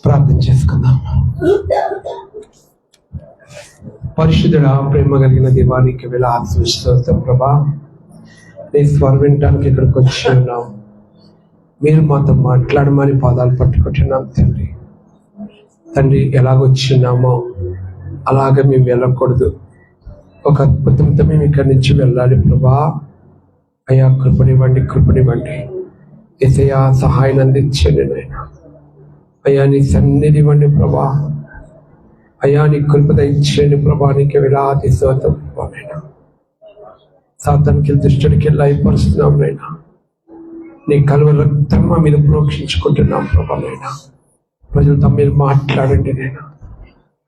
ప్రార్థన చేసుకుందాం. పరిశుద్ధుడా, ప్రేమ కలిగిన దీవానికి వేలాది స్తోత్రం ప్రభా. నీ స్వరం వినడానికి ఇక్కడికి వచ్చి ఉన్నాం. మీరు మాతో మాట్లాడమని పాదాలు పట్టుకుంటున్నాం తండ్రి. తండ్రి, ఎలాగొచ్చున్నామో అలాగే మేము వెళ్ళకూడదు. ఒక అద్భుతంతో మేము ఇక్కడి నుంచి వెళ్ళాలి ప్రభా. అయ్యా, కృపనివ్వండి. యేసయ్యా, సహాయం అందించండి నాయన. అయ్యా, నీ సన్నిధి ఇవ్వండి ప్రభా. అయ్యా, నీ కృప దయచేయండి ప్రభా. నీకు వేలాది స్తోత్రం ప్రభా. నైనా సాతానికి దుష్టుడికి లయపరుస్తున్నాం నైనా. నీ కలువ రక్తం మా మీద ప్రోక్షించుకుంటున్నాం ప్రభా. నైనా ప్రజలతో మీరు మాట్లాడండి నైనా.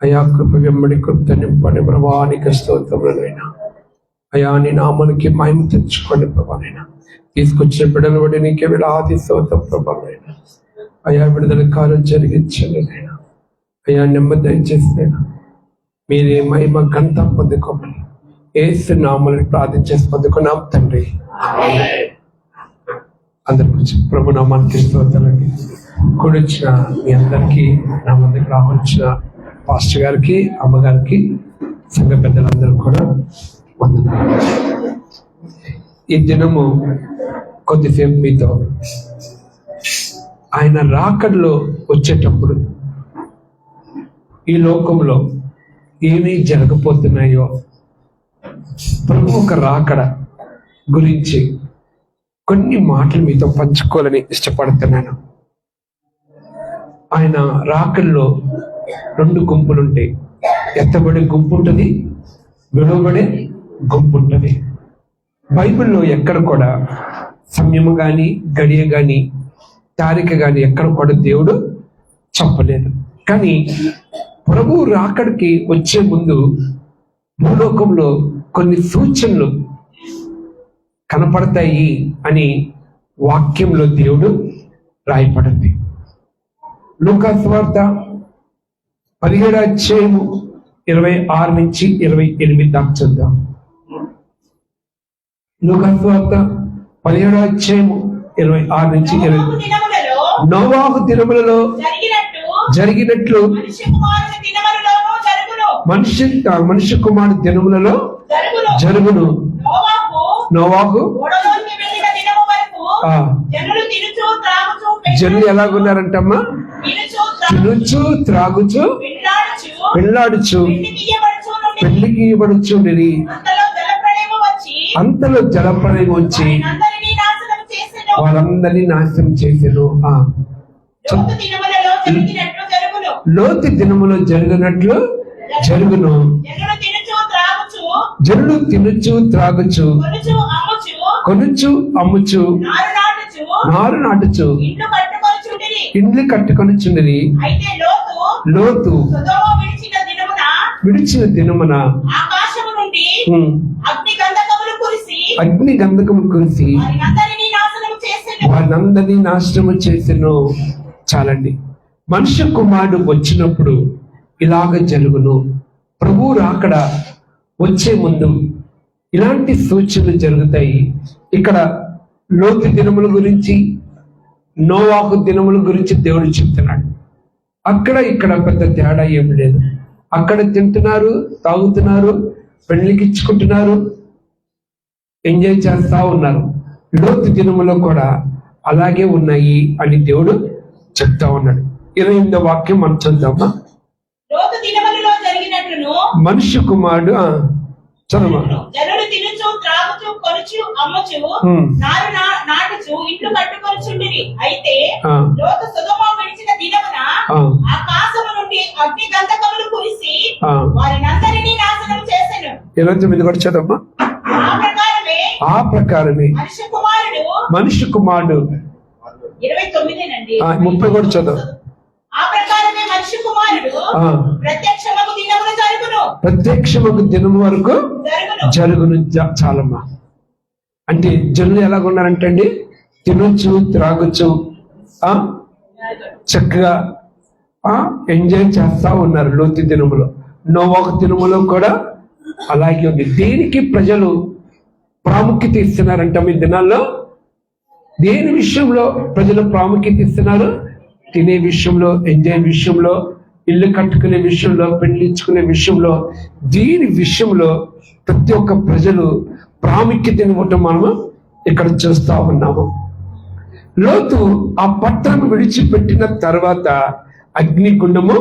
అయా, కృప వెంబడి కృప నింపండి ప్రభా. నీకు స్తోత్రములైనా. అయా, నీ నామానికి మహిమ తెచ్చుకోండి ప్రభా. నైనా తీసుకొచ్చిన బిడ్డలు బట్టి నీకే వేలాది స్తోత్రం ప్రభా. నైనా అయా, విడుదల కాలం జరిగించండి నైనా. అయా, నెమ్మది దయచేసినైనా మీరే మహిమ ఘనత పొందుకోమని యేసు నామములో ప్రార్థించేసి పొందుకున్నాం తండ్రి. అందరి గురించి ప్రభు నామానికి స్తోత్రాలండి. కూడొచ్చిన మీ అందరికీ, నా మందికి రావచ్చిన పాస్టర్ గారికి, అమ్మగారికి, సంఘ పెద్దలందరూ కూడా వందనాలు. ఈ దినము కొద్దిసేపు మీతో ఆయన రాకడలో వచ్చేటప్పుడు ఈ లోకంలో ఏమీ జరగబోతున్నాయో, ప్రభు ఒక రాకడ గురించి కొన్ని మాటలు మీతో పంచుకోవాలని ఇష్టపడుతున్నాను. ఆయన రాకడలో 2 గుంపులు ఉంటాయి. ఎత్తబడే గుంపు ఉంటుంది, విడవబడే గుంపు ఉంటుంది. బైబిల్లో ఎక్కడ కూడా సమయము కానీ, గడియ కానీ, తారీఖు కానీ ఎక్కడ కూడా దేవుడు చెప్పలేదు. కానీ ప్రభు రాకడికి వచ్చే ముందు భూలోకంలో కొన్ని సూచనలు కనపడతాయి అని వాక్యంలో దేవుడు రాయపడింది. లూకా సువార్త 17వ అధ్యాయము 26 నుంచి 28 దాకా చూద్దాం. లూకా సువార్త 17వ అధ్యాయము 26 నుంచి 28. నోవాహు దినములలో జరిగినట్లు మనుష్య కుమారుని దినములలో జరుగును. నోవాహు జనులు ఎలాగున్నారంటమ్మా? తినుచు త్రాగుచు పెళ్ళాడుచు పెళ్లికి ఇవ్వడుచు. అంతలో జలప్రళయం వచ్చి వాళ్ళందరినీ నాశనం చేసాను. లోతు దినములో జరిగినట్లు జరుగును. జనులు తినుచు త్రాగుచు కొనుచు అమ్ముచు నారు నాటుచు ఇండ్లు కట్టుకొనిచుండిరి. లోతు విడిచిన దినమున అగ్ని గంధకములు కురిసి వారందరినీ నాశనము చేసెను. చాలండి. మనుష్య కుమారుడు వచ్చినప్పుడు ఇలాగ జరుగును. ప్రభు రాకడ వచ్చే ముందు ఇలాంటి సూచనలు జరుగుతాయి. ఇక్కడ లోతు దినముల గురించి, నోవాహు దినముల గురించి దేవుడు చెప్తున్నాడు. అక్కడ ఇక్కడ పెద్ద తేడా ఏమి లేదు. అక్కడ తింటున్నారు, తాగుతున్నారు, పెళ్లికిచ్చుకుంటున్నారు, ఎంజాయ్ చేస్తా ఉన్నారు. లోతు దినములో కూడా అలాగే ఉన్నాయి అని దేవుడు చెప్తా ఉన్నాడు. 28వ వాక్యం మనం చూద్దామా? మనుష్య కుమారుడు చదువు. జనులు తినుచు త్రాగుచు కొనుచు అమ్ముచు నారు నాటుచు ఇండ్లు కట్టుకొనుచుండిరి. అయితే లోతు సొదొమ విడిచిన దినమున ఆకాశము నుండి అగ్ని గంధకములు కురిసి వారినందరినీ నాశనం చేసెను. 29 కూడా చదవమ్మా. ఆ ప్రకారమే మనుష్య కుమారుడు 29 30 కూడా చదువు. ఆ ప్రకారమే మనుష్య కుమారుడు ప్రత్యక్షమగు దినమున జరుగును. ప్రత్యక్షమగు దినము వరకు జరుగును. చాలమ్మా. అంటే జనులు ఎలాగున్నారంటే అండి, తినొచ్చు, త్రాగొచ్చు, చక్కగా ఎంజాయ్ చేస్తా ఉన్నారు. లోతు దినములో, నోవాహు దినములో కూడా అలాగే ఉంది. దేనికి ప్రజలు ప్రాముఖ్యత ఇస్తున్నారంట ఈ దినాల్లో. దేని విషయంలో ప్రజలు ప్రాముఖ్యత ఇస్తున్నారు? తినే విషయంలో, ఎంజాయ్ విషయంలో, ఇల్లు కట్టుకునే విషయంలో, పెళ్లించుకునే విషయంలో, దీని విషయంలో ప్రతి ఒక్క ప్రజలు ప్రాముఖ్యతని ఇవ్వటం మనము ఇక్కడ చూస్తా ఉన్నాము. లోతు ఆ పట్టణం విడిచిపెట్టిన తర్వాత అగ్నిగుండము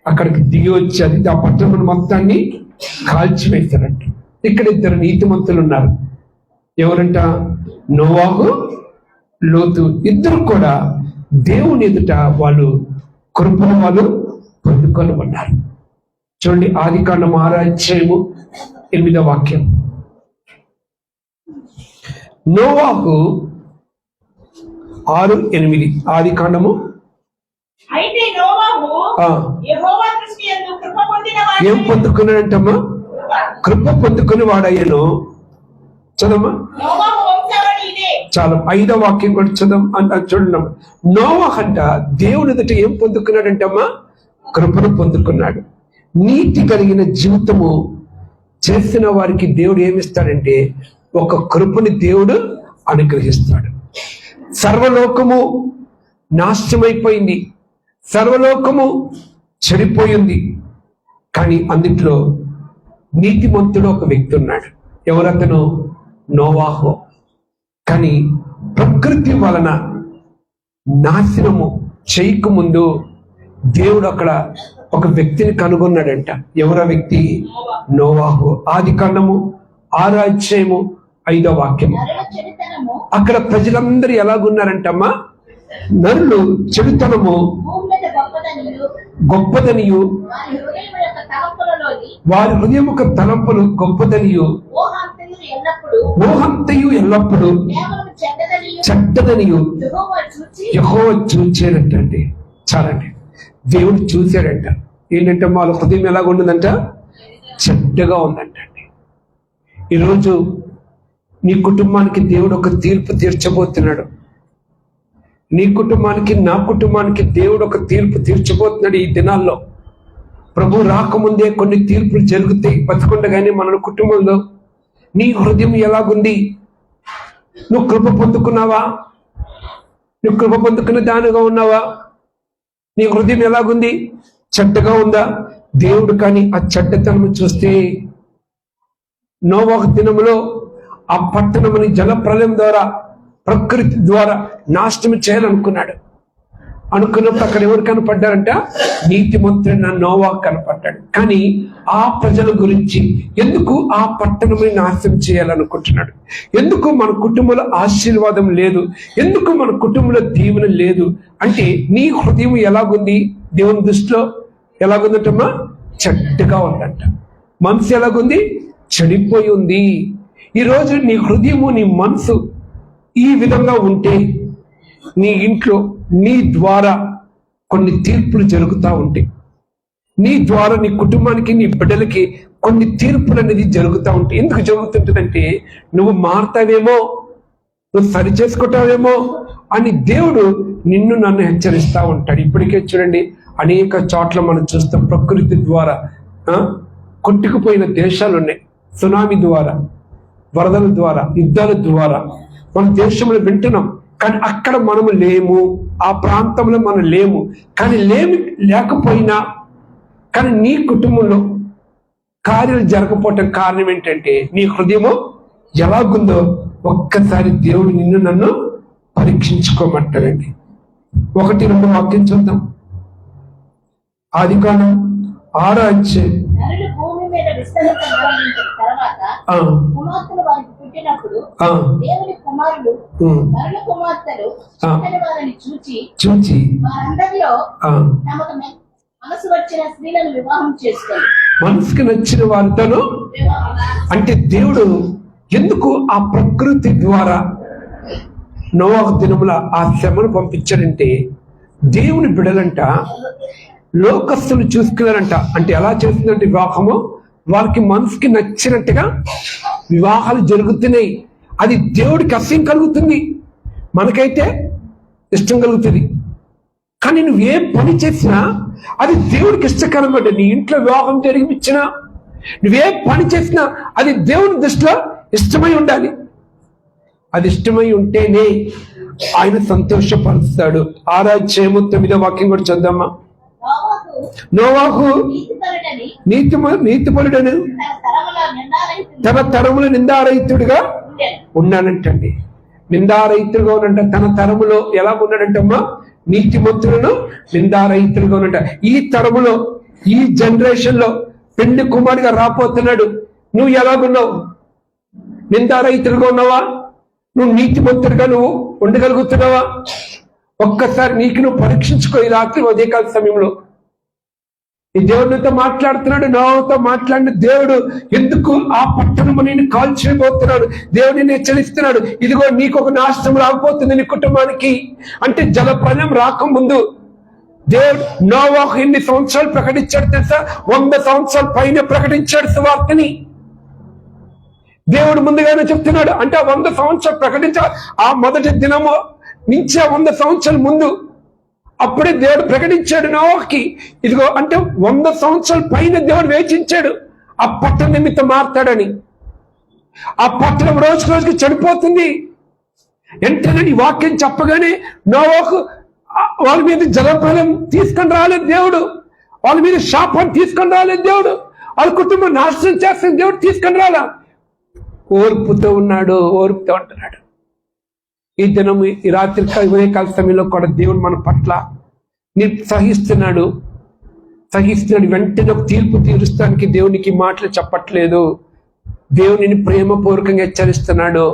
అక్కడికి దిగి వచ్చి ఆ పట్టణం మొత్తాన్ని కాల్చివేశారంట. ఇక్కడ 2 నీతిమంతులు ఉన్నారు. ఎవరంట? నోవాహు, లోతు. ఇద్దరు కూడా దేవుని ఎదుట వాళ్ళు కృపను వాళ్ళు పొందుకొని ఉన్నారు. చూడండి, ఆదికాండం 6:8 నోవాహు 6:8 ఆదికాండము. అయితే నోవాహు యెహోవా దృష్టి యందు కృప పొందినవాడు. ఏం పొందుకున్నాడంటమ్మా? కృప పొందుకుని వాడయ్యను. చదమ్మా. నోవాహు వంశావళి ఇదే. చాలా 5వ వాక్యం కూడా చదవం అంట. చూడండి, నోవాహు అంట దేవుని ఎదుట ఏం పొందుకున్నాడంటమ్మా? కృపను పొందుకున్నాడు. నీతి కలిగిన జీవితము చేసిన వారికి దేవుడు ఏమిస్తాడంటే ఒక కృపని దేవుడు అనుగ్రహిస్తాడు. సర్వలోకము నాశనమైపోయింది, సర్వలోకము చెడిపోయింది. కానీ అందుట్లో నీతిమంతుడు ఒక వ్యక్తి ఉన్నాడు. ఎవరతను? నోవాహు. కానీ ప్రకృతి వలన నాశనము చేయకముందు దేవుడు అక్కడ ఒక వ్యక్తిని కనుగొన్నాడంట. ఎవరా వ్యక్తి? నోవాహు. ఆదికాండము 6:5 అక్కడ ప్రజలందరూ ఎలాగున్నారంటమ్మా? నరులు చెడుతనము గొప్పదనియు, వారి హృదయం యొక్క తలంపులు గొప్పదనియు, ఊహంతయు ఎల్లప్పుడు చెడ్డదనియు యెహోవా చూచాడంటండి. చాలండి, దేవుడు చూశాడంట. ఏంటంటే వాళ్ళ హృదయం ఎలాగుంటుందంట? చెడ్డగా ఉందంటండి. ఈరోజు నీ కుటుంబానికి దేవుడు ఒక తీర్పు తీర్చబోతున్నాడు. నీ కుటుంబానికి, నా కుటుంబానికి దేవుడు ఒక తీర్పు తీర్చబోతున్నాడు ఈ దినాల్లో. ప్రభు రాకముందే కొన్ని తీర్పులు జరుగుతాయి బతికుండగానే మన కుటుంబంలో. నీ హృదయం ఎలాగుంది? నువ్వు కృప పొందుకున్నావా? నువ్వు కృప పొందుకున్న దానిగా ఉన్నావా? నీ హృదయం ఎలాగుంది? చెడ్డగా ఉందా? దేవుడు కానీ ఆ చెడ్డతనము చూస్తే నోవాహు దినములో ఆ పట్టణముని జలప్రలయం ద్వారా, ప్రకృతి ద్వారా నాశనం చేయాలనుకున్నాడు. అనుకున్నప్పుడు అక్కడ ఎవరు కనపడ్డారంట? నీతిమంతుడైన నోవాహు కనపడ్డాడు. కానీ ఆ ప్రజల గురించి ఎందుకు ఆ పట్టణముని నాశనం చేయాలనుకుంటున్నాడు? ఎందుకు మన కుటుంబంలో ఆశీర్వాదం లేదు? ఎందుకు మన కుటుంబంలో దీవెన లేదు అంటే నీ హృదయం ఎలాగుంది? దేవుని దృష్టిలో ఎలాగుందంటమ్మా? చెడ్డగా ఉందంట. మనసు ఎలాగుంది? చెడిపోయి ఉంది. ఈరోజు నీ హృదయము, నీ మనసు ఈ విధంగా ఉంటే నీ ఇంట్లో నీ ద్వారా కొన్ని తీర్పులు జరుగుతూ ఉంటాయి. నీ ద్వారా నీ కుటుంబానికి, నీ బిడ్డలకి కొన్ని తీర్పులు అనేది జరుగుతూ ఉంటాయి. ఎందుకు జరుగుతుంటుందంటే నువ్వు మారుతావేమో, నువ్వు సరి చేసుకుంటావేమో అని దేవుడు నిన్ను నన్ను హెచ్చరిస్తూ ఉంటాడు. ఇప్పటికే చూడండి, అనేక చోట్ల మనం చూస్తాం ప్రకృతి ద్వారా కొట్టుకుపోయిన దేశాలు ఉన్నాయి. సునామీ ద్వారా, వరదల ద్వారా, యుద్ధాల ద్వారా మన దేశంలో వింటున్నాం. కానీ అక్కడ మనము లేము, ఆ ప్రాంతంలో మనం లేము. కానీ లేకపోయినా కానీ నీ కుటుంబంలో కార్యాలు జరగకపోవటం కారణం ఏంటంటే నీ హృదయము ఎలాగుందో ఒక్కసారి దేవుడు నిన్ను నన్ను పరీక్షించుకోమంటాడండి. 1-2 వాక్యం చూద్దాం. ఆదికాండం 6 భూమి మీద విస్తరించిన తర్వాత కుమార్తెలు వారికి పుట్టినప్పుడు దేవుని కుమారులు నరుల కుమార్తెలు వారిని చూచి వారందరిలో తమకు మనసు వచ్చిన స్త్రీలను వివాహం చేసుకోవాలి. మనసుకు నచ్చిన వారితోనూ అంటే దేవుడు ఎందుకు ఆ ప్రకృతి ద్వారా నోవాహు దినముల ఆ శ్రమను పంపించాడంటే దేవుని బిడలంట లోకస్తులు చూసుకున్నారంట. అంటే ఎలా చేస్తుందంటే వివాహము వాళ్ళకి మనసుకి నచ్చినట్టుగా వివాహాలు జరుగుతున్నాయి. అది దేవుడికి అసహ్యం కలుగుతుంది, మనకైతే ఇష్టం కలుగుతుంది. కానీ నువ్వు ఏ పని చేసినా అది దేవుడికి ఇష్టకరం. అంటే నీ ఇంట్లో వివాహం జరిగిపించినా, నువ్వే పని చేసినా అది దేవుని దృష్టిలో ఇష్టమై ఉండాలి. అది ఇష్టమై ఉంటేనే ఆయన సంతోషపరుస్తాడు. 6వ అధ్యాయము 9వ వాక్యం కూడా చదువుదామా. నోవాహు నీతిపరుడను తన తరముల నిందారహితుడిగా ఉన్నానంటండి. నిందారహితుడుగా ఉన్నంట. తన తరములో ఎలా ఉన్నాడంటమ్మా? నీతిమంతులను నిందారహితుడుగా ఉన్నంట. ఈ తరములో, ఈ జనరేషన్ లో పెళ్లి కుమారుడిగా రాపోతున్నాడు. నువ్వు ఎలాగున్నావు? నిందారహితుడుగా ఉన్నావా? నువ్వు నీతిమంతుడిగా నువ్వు ఉండగలుగుతున్నావా? ఒక్కసారి నీకు నువ్వు పరీక్షించుకో. ఈ రాత్రి ఉదయకాల సమయంలో ఈ దేవుడితో మాట్లాడుతున్నాడు, నోవాహుతో మాట్లాడిన దేవుడు ఎందుకు ఆ పట్టణము నేను కాల్చిపోతున్నాడు? దేవుడిని హెచ్చరిస్తున్నాడు. ఇదిగో నీకు ఒక నాశనం రాకపోతుంది నీ కుటుంబానికి. అంటే జలప్రళయం రాకముందు దేవుడు నోవాహు ఎన్ని సంవత్సరాలు ప్రకటించాడు తెలుసా? 100 సంవత్సరాల పైన ప్రకటించాడు సువార్తని. దేవుడు ముందుగానే చెప్తున్నాడు. అంటే 100 సంవత్సరాలు ప్రకటించాలి. ఆ మొదటి దినము నుంచి 100 సంవత్సరాల ముందు అప్పుడే దేవుడు ప్రకటించాడు నోవాహుకి. ఇదిగో అంటే 100 సంవత్సరాల పైన దేవుడు వేచించాడు ఆ పట్టణం నిమిత్తం మారుతాడని. ఆ పట్టణం రోజు రోజుకి చెడిపోతుంది. వెంటనే ఈ వాక్యం చెప్పగానే నోవాహు వాళ్ళ మీద జలప్రళయం తీసుకొని రాలేదు దేవుడు. వాళ్ళ మీద శాపాన్ని తీసుకొని రాలేదు దేవుడు. వాళ్ళ కుటుంబం నాశనం చేస్తున్న దేవుడు తీసుకొని రాలా. ఓర్పుతో ఉన్నాడు, ఓర్పుతో ఉంటున్నాడు. ఈ దినం, ఈ రాత్రి ఉదయకాల సమయంలో కూడా దేవుడు మన పట్ల సహిస్తున్నాడు. వెంటనే ఒక తీర్పు తీరుస్తానికి దేవునికి మాటలు చెప్పట్లేదు. దేవునిని ప్రేమపూర్వకంగా హెచ్చరిస్తున్నాడు.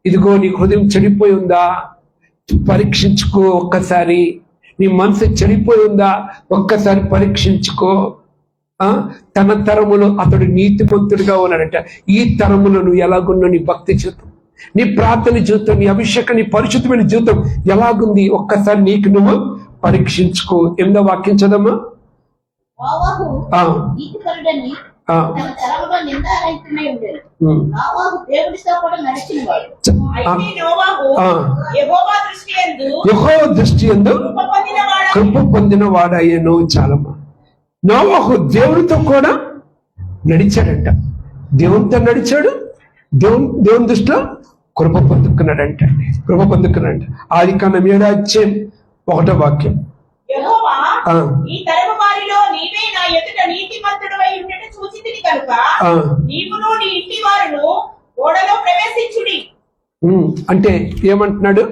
ఇదిగో నీ హృదయం చెడిపోయి ఉందా? పరీక్షించుకో ఒక్కసారి. నీ మనసు చెడిపోయి ఉందా? ఒక్కసారి పరీక్షించుకో. తన తరములో అతడు నీతిమంతుడిగా ఉన్నాడట. ఈ తరములో నువ్వు ఎలాగున్నావు? నీ భక్తి జీవితం, నీ ప్రార్థన జీవితం, నీ అభిషేకం, నీ పరిశుద్ధమైన జీవితం ఎలాగుంది? ఒక్కసారి నీకు నువ్వు పరీక్షించుకో. 8వ వాక్యం చదమ్మా. యెహోవా దృష్టి యందు కృప పొందిన వాడయ్యను. చాలమ్మా. నోవాహు దేవుడితో కూడా నడిచాడంట. దేవునితో నడిచాడు. దేవుని దృష్టిలో కృప పొందుకున్నాడంట. ఆదికాండం 7వ అధ్యాయం 1వ వాక్యం. యెహోవా ఈ తరము వారిలో నీవే నా ఎదుట నీతిమంతుడవై ఉండట చూచితిని కనుక నీవును నీ ఇంటి వారును ఓడలో ప్రవేశించుడి. అంటే ఏమంటున్నాడు?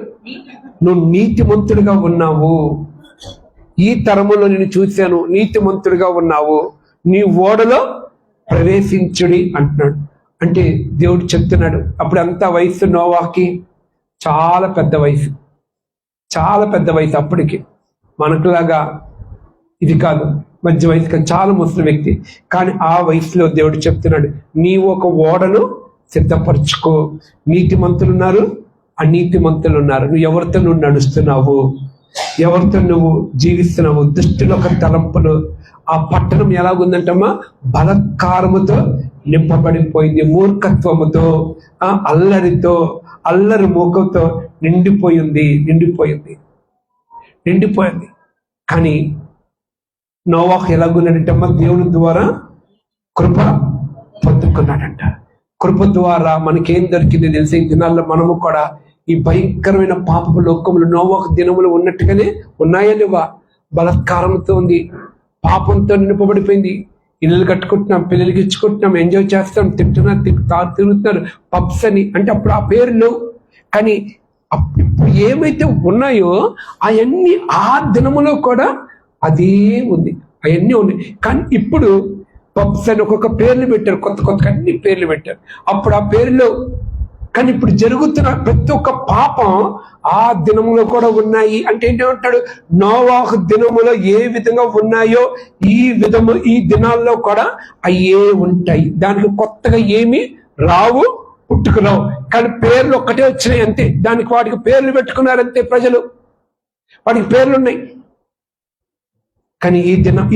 నువ్వు నీతిమంతుడిగా ఉన్నావు. ఈ తరములో నేను చూశాను, నీతిమంతుడిగా ఉన్నావు, నీ ఓడలో ప్రవేశించుడి అంటున్నాడు. అంటే దేవుడు చెప్తున్నాడు. అప్పుడు అంత వయసు నోవాహుకి చాలా పెద్ద వయసు, అప్పటికి. మనకులాగా ఇది కాదు, మధ్య వయసు కాదు, చాలా ముసలి వ్యక్తి. కానీ ఆ వయసులో దేవుడు చెప్తున్నాడు, నీవు ఒక ఓడను సిద్ధపరచుకో. నీతిమంతులు ఉన్నారు, అనీతిమంతులు ఉన్నారు. నువ్వు ఎవరితో నువ్వు నడుస్తున్నావు, ఎవరితో నువ్వు జీవిస్తున్నావు? దుష్టుల ఒక తలంపులు. ఆ పట్టణం ఎలాగుందంటమ్మా? బలత్కారముతో నింపబడిపోయింది, మూర్ఖత్వముతో, అల్లరితో, అల్లరి మూకంతో నిండిపోయింది. కానీ నోవాహు ఎలాగున్నాడంటమ్మా? దేవుని ద్వారా కృప పొందుకున్నాడంట. కృప ద్వారా మనకేం దొరికింది తెలిసి ఈ దినాల్లో మనము కూడా ఈ భయంకరమైన పాపపు లోకములు నోవాహు దినములు ఉన్నట్టుగానే ఉన్నాయా లేవా? బలత్కారంతో ఉంది, పాపంతో నింపబడిపోయింది. ఇల్లు కట్టుకుంటున్నాం, పిల్లలకి ఇచ్చుకుంటున్నాం, ఎంజాయ్ చేస్తాం, తిరుగుతున్నారు పబ్స్ అని. అంటే అప్పుడు ఆ పేర్లు. కానీ ఇప్పుడు ఏమైతే ఉన్నాయో అవన్నీ ఆ దినములో కూడా అదే ఉంది, అవన్నీ ఉన్నాయి. కానీ ఇప్పుడు పబ్స్ అని ఒక్కొక్క పేర్లు పెట్టారు, కొత్త అన్ని పేర్లు పెట్టారు. అప్పుడు ఆ పేర్లు. కానీ ఇప్పుడు జరుగుతున్న ప్రతి ఒక్క పాపం ఆ దినములో కూడా ఉన్నాయి. అంటే ఏంటంటాడు? నోవాహు దినములో ఏ విధంగా ఉన్నాయో ఈ దినాల్లో కూడా అయ్యే ఉంటాయి. దానికి కొత్తగా ఏమి రావు, పుట్టుకురావు. కానీ పేర్లు ఒక్కటే వచ్చినాయి అంతే. దానికి వాటికి పేర్లు పెట్టుకున్నారంతే ప్రజలు, వాటికి పేర్లు ఉన్నాయి. కానీ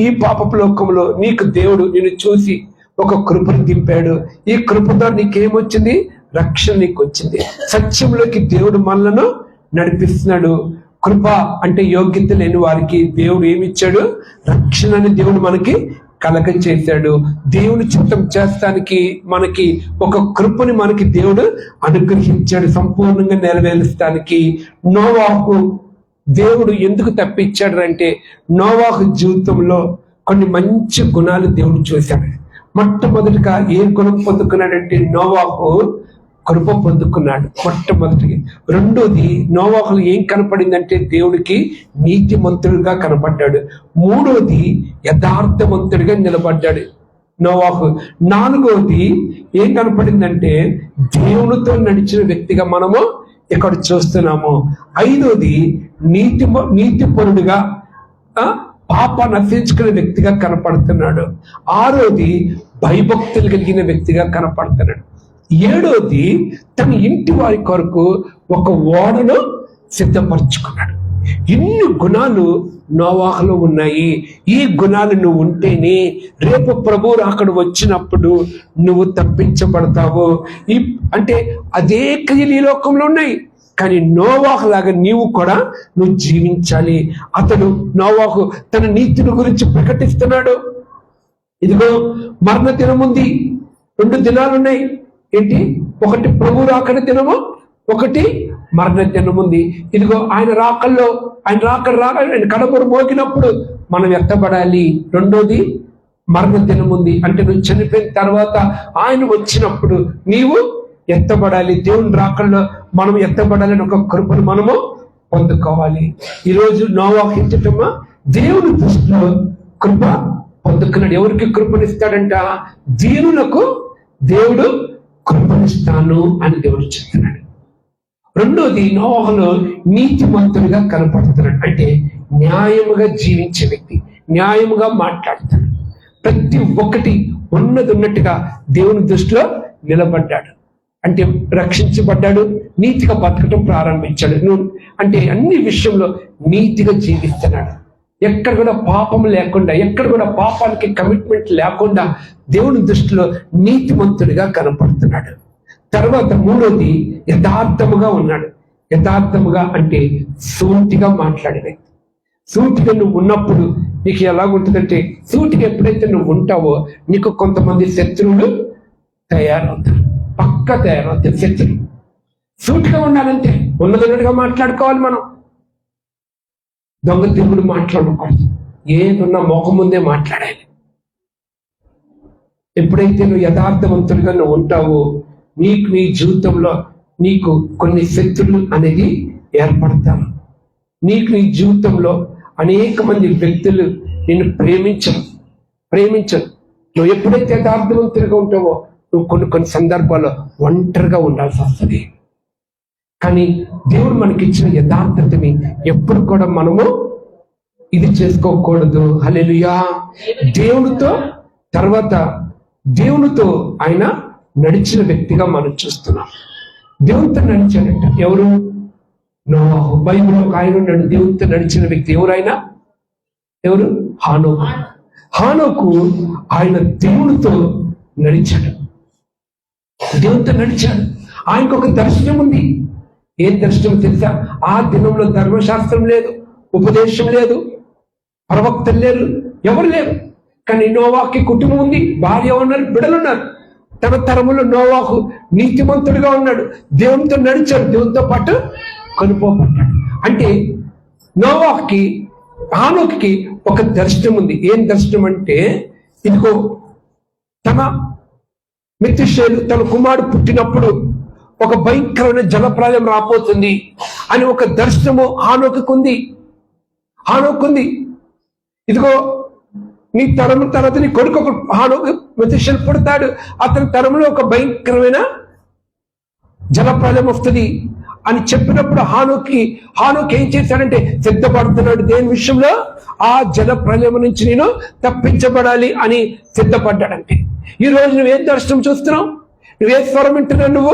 ఈ పాపపు లోకంలో నీకు దేవుడు నిన్ను చూసి ఒక కృపను దింపాడు. ఈ కృపతో నీకేమొచ్చింది? రక్షణ నీకు వచ్చింది. సత్యంలోకి దేవుడు మనలను నడిపిస్తున్నాడు. కృప అంటే యోగ్యత లేని వారికి దేవుడు ఏమిచ్చాడు? రక్షణని దేవుడు మనకి కలగ చేశాడు. దేవుని చిత్తం చేస్తానికి మనకి ఒక కృపని మనకి దేవుడు అనుగ్రహించాడు సంపూర్ణంగా నెరవేర్చడానికి. నోవాహు దేవుడు ఎందుకు తప్పించాడు అంటే నోవాహు జీవితంలో కొన్ని మంచి గుణాలు దేవుడు చూశాడు. మొట్టమొదటిగా ఏ గుణం పొందుకున్నాడంటే నోవాహు కృప పొందుకున్నాడు మొట్టమొదటిగా. రెండోది నోవాహులో ఏం కనపడిందంటే దేవుడికి నీతిమంతుడిగా కనపడ్డాడు. మూడోది యథార్థవంతుడిగా నిలబడ్డాడు నోవాహు. నాలుగోది ఏం కనపడిందంటే దేవునితో నడిచిన వ్యక్తిగా మనము ఇక్కడ చూస్తున్నాము. ఐదోది నీతిపరుడుగా పాప నశించుకునే వ్యక్తిగా కనపడుతున్నాడు. ఆరోది భయభక్తులు కలిగిన వ్యక్తిగా కనపడుతున్నాడు. ఏడోది తన ఇంటి వారి కొరకు ఒక ఓడను సిద్ధపరచుకున్నాడు. ఇన్ని గుణాలు నోవాహులో ఉన్నాయి. ఈ గుణాలు నువ్వు ఉంటేనే రేపు ప్రభువు అక్కడ వచ్చినప్పుడు నువ్వు తప్పించబడతావు. అంటే అదే క్రియలు ఈ లోకంలో ఉన్నాయి, కానీ నోవాహు లాగా నీవు కూడా నువ్వు జీవించాలి. అతడు నోవాహు తన నీతిని గురించి ప్రకటిస్తున్నాడు. ఇదిగో మరణ దినం ఉంది, 2 దినాలు ఉన్నాయి. ఏంటి? ఒకటి ప్రభు రాకడ దినము, ఒకటి మరణ దినం ఉంది. ఇదిగో ఆయన కడబురు మోగినప్పుడు మనం ఎత్తబడాలి. రెండోది మరణ దినం ఉంది, అంటే నువ్వు చనిపోయిన తర్వాత ఆయన వచ్చినప్పుడు నీవు ఎత్తబడాలి. దేవుని రాకడలో మనం ఎత్తబడాలని ఒక కృపను మనము పొందుకోవాలి. ఈరోజు నోవాహు ఎత్తటమా దేవుని దృష్టిలో కృప పొందుకున్నాడు. ఎవరికి కృపనిస్తాడంట? దీనులకు దేవుడు కృపనిస్తాను అని దేవుడు చెప్తున్నాడు. రెండోది నోవాహులో నీతిమంతుడిగా కనపడుతున్నాడు. అంటే న్యాయముగా జీవించే వ్యక్తి, న్యాయముగా మాట్లాడతాడు. ప్రతి ఒక్కటి ఉన్నట్టుగా దేవుని దృష్టిలో నిలబడ్డాడు. అంటే రక్షించబడ్డాడు, నీతిగా బతకటం ప్రారంభించాడు. అంటే అన్ని విషయంలో నీతిగా జీవిస్తున్నాడు. ఎక్కడ కూడా పాపం లేకుండా, ఎక్కడ కూడా పాపానికి కమిట్మెంట్ లేకుండా దేవుని దృష్టిలో నీతిమంతుడిగా కనపడుతున్నాడు. తర్వాత మూడోది యథార్థముగా ఉన్నాడు. యథార్థముగా అంటే సూటిగా మాట్లాడే వ్యక్తి. సూటిగా నువ్వు ఉన్నప్పుడు నీకు ఎలాగుంటుందంటే, సూటిగా ఎప్పుడైతే నువ్వు ఉంటావో నీకు కొంతమంది శత్రువులు తయారవుతారు, పక్క తయారవుతారు శత్రువు. సూటిగా ఉండాలంటే ఉన్నదన్నట్టుగా మాట్లాడుకోవాలి. మనం దొంగ తిరుగుడు మాట్లాడకూడదు. ఏదున్నా మోకం ముందే మాట్లాడాలి. ఎప్పుడైతే నువ్వు యథార్థవంతుడిగా నువ్వు ఉంటావో నీకు నీ జీవితంలో నీకు కొన్ని శత్రువులు అనేది ఏర్పడతారు. నీకు నీ జీవితంలో అనేక మంది వ్యక్తులు నిన్ను ప్రేమించరు. నువ్వు ఎప్పుడైతే యథార్థవంతుడిగా ఉంటావో నువ్వు కొన్ని సందర్భాల్లో ఒంటరిగా ఉండాల్సి వస్తుంది. కానీ దేవుడు మనకిచ్చిన యథార్థతని ఎప్పుడు కూడా మనము ఇది చేసుకోకూడదు. హల్లెలూయా. దేవునితో ఆయన నడిచిన వ్యక్తిగా మనం చూస్తున్నాం. దేవునితో నడిచాడంట. ఎవరు? నోవాహు. బైబిల్లో ఒక ఆయన ఉన్నాడు దేవునితో నడిచిన వ్యక్తి. ఎవరైనా? ఎవరు? హానోకు. ఆయన దేవునితో నడిచాడు. ఆయనకు ఒక దర్శనం ఉంది. ఏం దర్శనం తెలుసా? ఆ దినంలో ధర్మశాస్త్రం లేదు, ఉపదేశం లేదు, ప్రవక్తలు లేరు, ఎవరు లేరు. కానీ నోవాహుకి కుటుంబం ఉంది, భార్య ఉన్నారు, బిడ్డలున్నారు. తన తరములో నోవాహు నీతిమంతుడిగా ఉన్నాడు, దేవునితో నడిచాడు, దేవునితో పాటు కొనుపోబడ్డాడు. అంటే హానోకుకి ఒక దర్శనం ఉంది. ఏం దర్శనం అంటే, ఇదిగో తన మెతుషేలు తన కుమారుడు పుట్టినప్పుడు ఒక భయంకరమైన జలప్రలయం రాబోతుంది అని ఒక దర్శనము హానోకుకుంది. ఇదిగో నీ తరము తర్వాత నీ కొడుకు ఒక హానోకు మెతుషేలు పుడతాడు, అతని తరములో ఒక భయంకరమైన జలప్రలయం వస్తుంది అని చెప్పినప్పుడు హానోకు ఏం చేశాడంటే సిద్ధపడుతున్నాడు. దేని విషయంలో? ఆ జల ప్రళయం నుంచి నేను తప్పించబడాలి అని సిద్ధపడ్డాడంటే. ఈ రోజు నువ్వేం దర్శనం చూస్తున్నావు? నువ్వే స్వరం వింటున్నావు? నువ్వు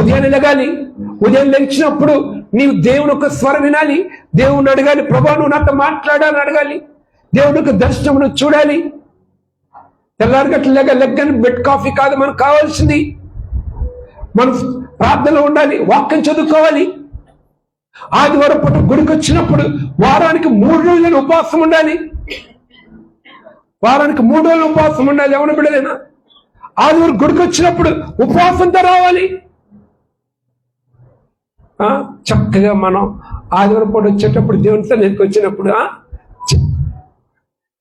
ఉదయాన్నే లెగాలి. ఉదయం లేచినప్పుడు నీవు దేవుని ఒక స్వరం వినాలి, దేవుని అడగాలి, ప్రభా నువ్వు నాతో మాట్లాడాలని అడగాలి, దేవుని యొక్క దర్శనమును చూడాలి. తెల్లారిగట్ల లెగ్గని బెడ్ కాఫీ కాదు మనకు కావాల్సింది. మనం ప్రార్థనలో ఉండాలి, వాక్యం చదువుకోవాలి. ఆదివారం పూట గుడికి వచ్చినప్పుడు వారానికి 3 రోజులు ఉపవాసం ఉండాలి. వారానికి 3 రోజులు ఉపవాసం ఉండాలి. ఎవరి బిడ్డలైనా ఆదివారం గుడికి వచ్చినప్పుడు ఉపవాసంతో రావాలి. చక్కగా మనం ఆదివారం పూట వచ్చేటప్పుడు దేవుని సన్నిధికి వచ్చినప్పుడు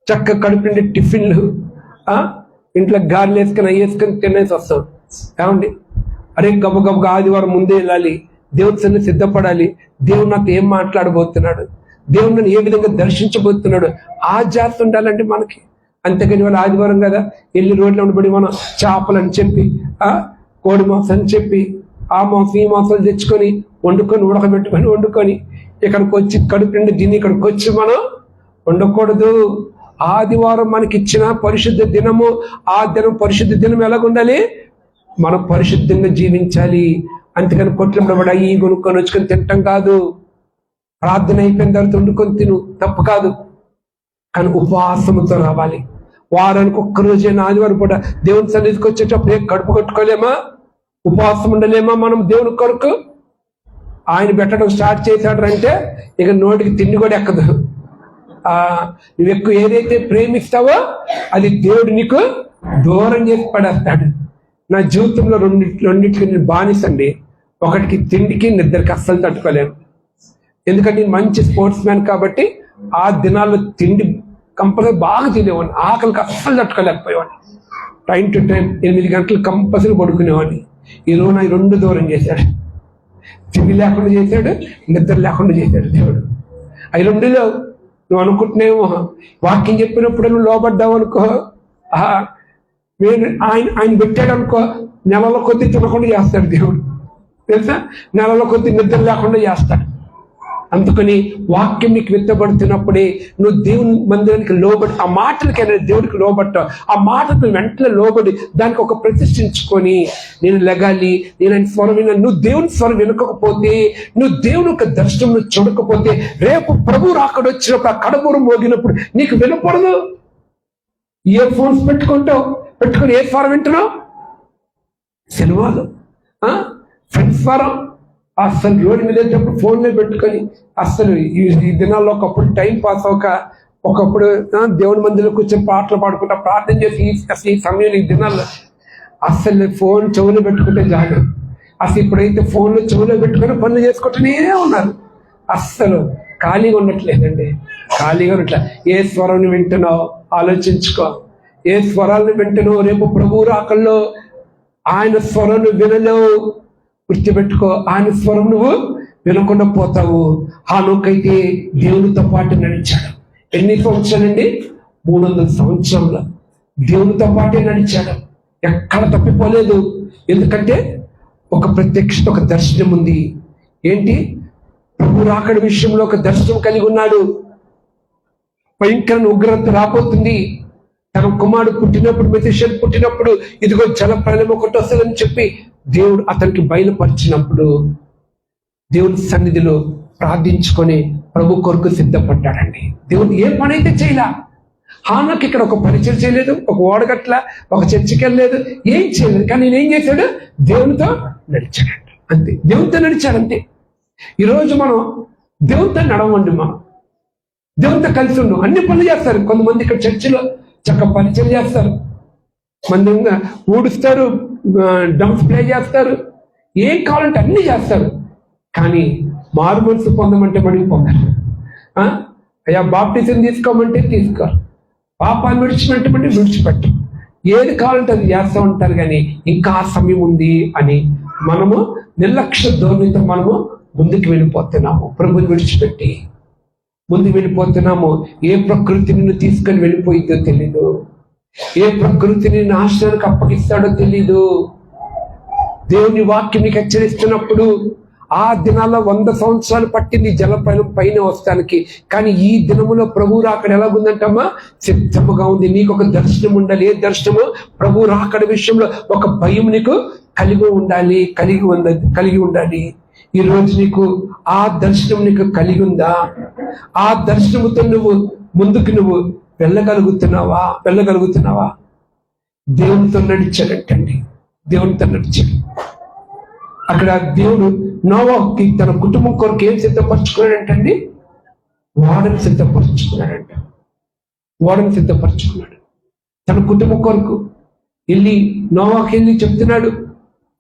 చక్కగా కడుపు నిండి టిఫిన్లు, ఇంట్లో గారెలు వేసుకొని తినేసి వస్తాం. ఏమండి, అరే గబగబగా ఆదివారం ముందే వెళ్ళాలి, దేవుని సన్నిధి సిద్ధపడాలి, దేవుడు నాకు ఏం మాట్లాడబోతున్నాడు, దేవుడు నన్ను ఏ విధంగా దర్శించబోతున్నాడు, ఆ జాగ్రత్త ఉండాలంటే మనకి. అంతేకాని వాళ్ళు ఆదివారం కదా వెళ్ళి రోడ్లో ఉండబడి మనం చేపలని చెప్పి కోడి మాంసం అని చెప్పి ఆ మాంసం ఈ మాంసాలు తెచ్చుకొని వండుకొని ఇక్కడికి వచ్చి కడుపు నిండి దీన్ని ఇక్కడికి వచ్చి మనం వండకూడదు. ఆదివారం మనకి ఇచ్చిన పరిశుద్ధ దినము, ఆ దినం పరిశుద్ధ దినం ఎలాగుండాలి, మనం పరిశుద్ధంగా జీవించాలి. అంతేకాని కొట్లంలో పడి అయ్యి కొనుక్కొని వచ్చుకొని తింటాం కాదు. ప్రార్థన అయిపోయిన తర్వాత వండుకొని తిను, తప్పు కాదు. కానీ ఉపవాసముతో రావాలి. వారానికి ఒక్కరోజైనా ఆదివారం పూట దేవుని సన్నిధికి వచ్చేటప్పుడు కడుపు కట్టుకోలేమా, ఉపవాసం ఉండలేమా మనం దేవుని కొరకు? ఆయన పెట్టడం స్టార్ట్ చేశాడు అంటే ఇక నోటికి తిండి కూడా ఎక్కదు. నువ్వు ఎక్కువ ఏదైతే ప్రేమిస్తావో అది దేవుడు నీకు దూరం చేసి పడేస్తాడు. నా జీవితంలో రెండింటికి నేను బానిసండి. ఒకటికి తిండికి, నిద్రకి అస్సలు తట్టుకోలేను. ఎందుకంటే నేను మంచి స్పోర్ట్స్ మ్యాన్ కాబట్టి ఆ దినాల్లో తిండి కంపల్సరీ బాగా తినేవాడిని, ఆకలికి అస్సలు తట్టుకోలేకపోయేవాడిని. టైం టు టైం 8 గంటలు కంపల్సరీ పడుకునేవాడిని. ఈరోజు నా 2 దూరం చేశాడు. తిండి లేకుండా చేశాడు, నిద్ర లేకుండా చేశాడు దేవుడు. అవి 2లో నువ్వు అనుకుంటున్నావేమో వాక్యం చెప్పినప్పుడు నువ్వు లోబడ్డావు అనుకో, ఆయన పెట్టాడు అనుకో, నెలలో కొద్ది తినకుండా చేస్తాడు దేవుడు. తెలుసా, నెలలో కొద్ది నిద్ర లేకుండా చేస్తాడు. అందుకని వాక్యం నీకు విత్తబడుతున్నప్పుడే నువ్వు దేవుని మందిరానికి లోబడి, ఆ మాటలకైనా దేవుడికి లోబడ్డావు, ఆ మాటకు వెంటనే లోబడి దానికి ఒక ప్రతిష్ఠించుకొని నేను లెగాలి, నేను ఆయన స్వరం విన్నాను. నువ్వు దేవుని స్వరం వినకపోతే, నువ్వు దేవుని యొక్క దర్శనం చూడకపోతే, రేపు ప్రభు రాకడ వచ్చినప్పుడు, ఆ కడబూరు మోగినప్పుడు నీకు వినపడదు. ఇయర్ ఫోన్స్ పెట్టుకొని ఏ స్వరం వింటున్నావు? సినిమాలు, ఫ్రెండ్స్ స్వరం. అస్సలు రోడ్డు మీద వెళ్ళేటప్పుడు ఫోన్లో పెట్టుకొని అస్సలు ఈ దినాల్లో ఒకప్పుడు టైం పాస్ ఒకప్పుడు దేవుని మందిలో కూర్చొని పాటలు పాడుకుంటా ప్రార్థన చేసి అసలు ఈ సమయంలో ఈ దినాల్లో అస్సలు ఫోన్ చెవులో పెట్టుకుంటే చాలు. అసలు ఇప్పుడైతే ఫోన్లో చెవులో పెట్టుకొని పనులు చేసుకుంటూనే ఉన్నారు. అస్సలు ఖాళీగా ఉండట్లేదండి, ఖాళీగా ఉండట్లే. ఏ స్వరం వింటున్నావు ఆలోచించుకో. ఏ స్వరాలను వింటున్నావు? రేపు ప్రభువు రాకల్లో ఆయన స్వరం వినలేవు. గుర్తుపెట్టుకో, ఆయన స్వరం నువ్వు వినకుండా పోతావు. హానోకైతే దేవునితో పాటు నడిచాడు. ఎన్ని సంవత్సరాలండి? 300 సంవత్సరాలు దేవునితో పాటే నడిచాడు. ఎక్కడ తప్పిపోలేదు. ఎందుకంటే ఒక ప్రత్యక్షత, ఒక దర్శనం ఉంది. ఏంటి? ప్రభు రాకడ విషయంలో ఒక దర్శనం కలిగి ఉన్నాడు. భయంకర ఉగ్రత రాబోతుంది. తన కుమారుడు పుట్టినప్పుడు, మెసిషియన్ పుట్టినప్పుడు ఇదిగో జల ప్రళయం ఒకటి వస్తుందని చెప్పి దేవుడు అతనికి బయలుపరిచినప్పుడు దేవుని సన్నిధిలో ప్రార్థించుకొని ప్రభు కొరకు సిద్ధపడ్డాడండి. దేవుడు ఏ పని అయితే చేయలా. హానోకు ఇక్కడ ఒక పరిచయం చేయలేదు, ఒక ఓడగట్ల, ఒక చర్చికి వెళ్ళలేదు, ఏం చేయలేదు. కానీ నేను ఏం చేశాడు? దేవునితో నడిచాడంట. అంతే, దేవునితో నడిచాడంతే. ఈరోజు మనం దేవునితో నడవండి. మనం దేవునితో కలిసి ఉండు. అన్ని పనులు చేస్తారు. కొంతమంది ఇక్కడ చర్చిలో చక్క పరిచయం చేస్తారు, మంది ఊడుస్తారు, డ్రమ్స్ ప్లే చేస్తారు, ఏం కావాలంటే అన్ని చేస్తారు. కానీ మారు మనసు పొందమంటే మనకి పొందారు. అయ్యా బాప్టిజం తీసుకోమంటే తీసుకోరు, పాపాన్ని విడిచిపెట్టమంటే విడిచిపెట్టం. ఏది కావాలంటే అది చేస్తూ ఉంటారు. కానీ ఇంకా సమయం ఉంది అని మనము నిర్లక్ష్య ధోరణితో మనము ముందుకు వెళ్ళిపోతున్నాము. ప్రభుని విడిచిపెట్టి ముందుకు వెళ్ళిపోతున్నాము. ఏ ప్రకృతి నిన్ను తీసుకొని వెళ్ళిపోయిందో తెలీదు. ఏ ప్రకృతిని నాశనానికి అప్పగిస్తాడో తెలీదు. దేవుని వాక్యం నీకు హెచ్చరిస్తున్నప్పుడు ఆ దినాల్లో 100 సంవత్సరాలు పట్టింది జలప్రళయం పైన వస్తానికి. కానీ ఈ దినములో ప్రభు రాకడ ఎలాగుందంటమ్మా? సిద్ధముగా ఉంది. నీకు ఒక దర్శనం ఉండాలి. ఏ దర్శనము? ప్రభు రాకడ విషయంలో ఒక భయం నీకు కలిగి ఉండాలి. ఈ రోజు నీకు ఆ దర్శనం నీకు కలిగి ఉందా? ఆ దర్శనముతో నువ్వు ముందుకు నువ్వు వెళ్ళగలుగుతున్నావా? దేవునితో నడిచాడంటండి. దేవునితో నడిచాడు. అక్కడ దేవుడు నోవాహుకి తన కుటుంబం కొరకు ఏం సిద్ధపరచుకున్నాడంటండి? ఓడను సిద్ధపరచుకున్నాడు. తన కుటుంబం కొరకు వెళ్ళి నోవాకి వెళ్ళి చెప్తున్నాడు.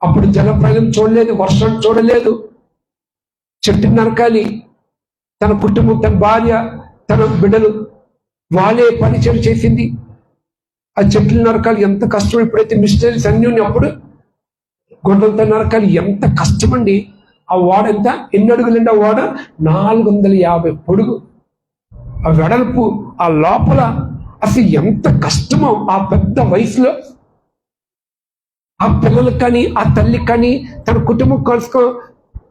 అప్పుడు జలప్రళయం చూడలేదు, వర్షం చూడలేదు, చెట్టు నరకాలి. తన కుటుంబం, తన భార్య, తన బిడ్డలు వాళ్ళే పరిచయం చేసింది. ఆ చెట్లు నరకాలి, ఎంత కష్టం. ఎప్పుడైతే మిస్టరీస్ అన్నీ ఉన్నాయి అప్పుడు గొడ్డలతో నరకాలి, ఎంత కష్టమండి. ఆ ఓడ ఎంత, ఎన్ని అడుగులండి ఆ ఓడ? 450 పొడుగు, ఆ వెడల్పు, ఆ లోపల అసలు ఎంత కష్టమో ఆ పెద్ద వయసులో. ఆ పిల్లలకు కానీ ఆ తల్లికి కానీ తన కుటుంబం కలుసుకో,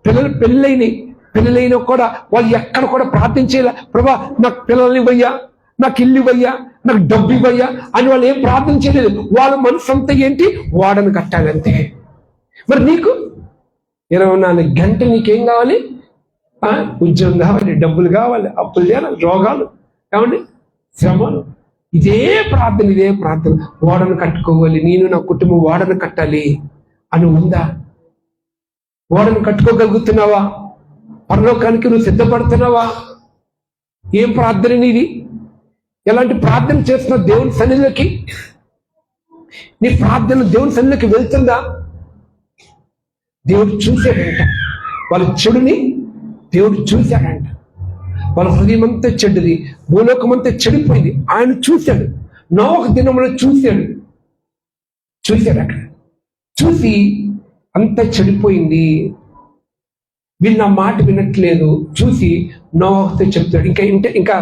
పిల్లలు పెళ్ళైనా కూడా వాళ్ళు ఎక్కడ కూడా ప్రార్థించేలా, ప్రభా నాకు పిల్లల్ని ఇవ్వయ్యా, నాకు ఇల్లు ఇవ్వయ్యా, నాకు డబ్బు ఇవ్వయ్యా అని వాళ్ళు ఏం ప్రార్థన చేయలేదు. వాళ్ళ మనసు అంతా ఏంటి? వాడను కట్టాలంతే. మరి నీకు 24 గంటలు నీకేం కావాలి? ఉద్యోగం కావాలి, డబ్బులు కావాలి, అప్పులు చేయాలి, రోగాలు కావండి, శ్రమలు. ఇదే ప్రార్థన. ఓడను కట్టుకోవాలి, నేను నా కుటుంబం ఓడను కట్టాలి అని ఉందా? ఓడను కట్టుకోగలుగుతున్నావా? పరలోకానికి నువ్వు సిద్ధపడుతున్నావా? ఏం ప్రార్థన నీది? ఎలాంటి ప్రార్థన చేస్తున్నావు దేవుని సన్నిధిలోకి? నీ ప్రార్థన దేవుని సన్నిధిలోకి వెళ్తుందా? దేవుడు చూశాడంట, వాళ్ళ చెడుని దేవుడు చూశాడంట. వాళ్ళ హృదయం అంతా చెడ్డది, భూలోకం అంతా చెడిపోయింది. ఆయన చూశాడు, నోవహు దినములో చూశాడు. అక్కడ చూసి అంతా చెడిపోయింది, వీళ్ళు నా మాట వినట్లేదు. చూసి నోవహుతో చెప్తాడు, ఇంకా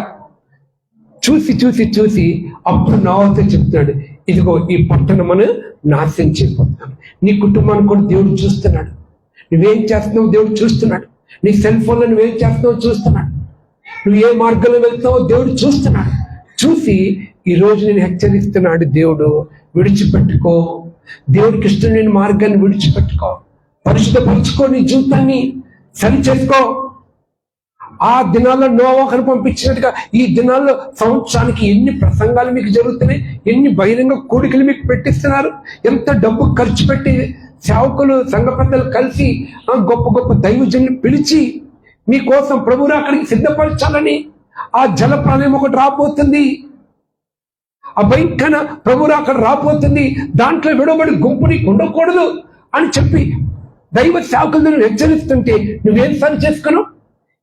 చూసి అప్పుడు నోవహుతో చెప్తున్నాడు, ఇదిగో ఈ పట్టణమును నాశనం చేయబోతున్నాను. నీ కుటుంబాన్ని కూడా దేవుడు చూస్తున్నాడు. నువ్వేం చేస్తున్నావు దేవుడు చూస్తున్నాడు. నీ సెల్ ఫోన్లో నువ్వేం చేస్తున్నావు చూస్తున్నాడు. నువ్వు ఏ మార్గంలో వెళ్తున్నావో దేవుడు చూస్తున్నాడు. చూసి ఈరోజు నేను హెచ్చరిస్తున్నాడు దేవుడు, విడిచిపెట్టుకో. దేవుడికి ఇష్టం లేని మార్గాన్ని విడిచిపెట్టుకో, పరిశుద్ధపరచుకో, నీ జీవితాన్ని సరి చేసుకో. ఆ దినాల్లో నోవాహును పంపించినట్టుగా ఈ దినాల్లో సంవత్సరానికి ఎన్ని ప్రసంగాలు మీకు జరుగుతున్నాయి, ఎన్ని బహిరంగ కూడికలు మీకు పెట్టిస్తున్నారు, ఎంత డబ్బు ఖర్చు పెట్టి సేవకులు, సంఘ పెద్దలు కలిసి గొప్ప దైవజనులు పిలిచి మీకోసం ప్రభువుని అక్కడికి సిద్ధపరచాలని. ఆ జల ప్రళయం ఒకటి రాబోతుంది, ఆ భయంకర ప్రభువుని అక్కడ రాబోతుంది, దాంట్లో విడవబడి గుంపుని ఉండకూడదు అని చెప్పి దైవ సేవకులను హెచ్చరిస్తుంటే నువ్వేం సరి చేసుకున్నావు?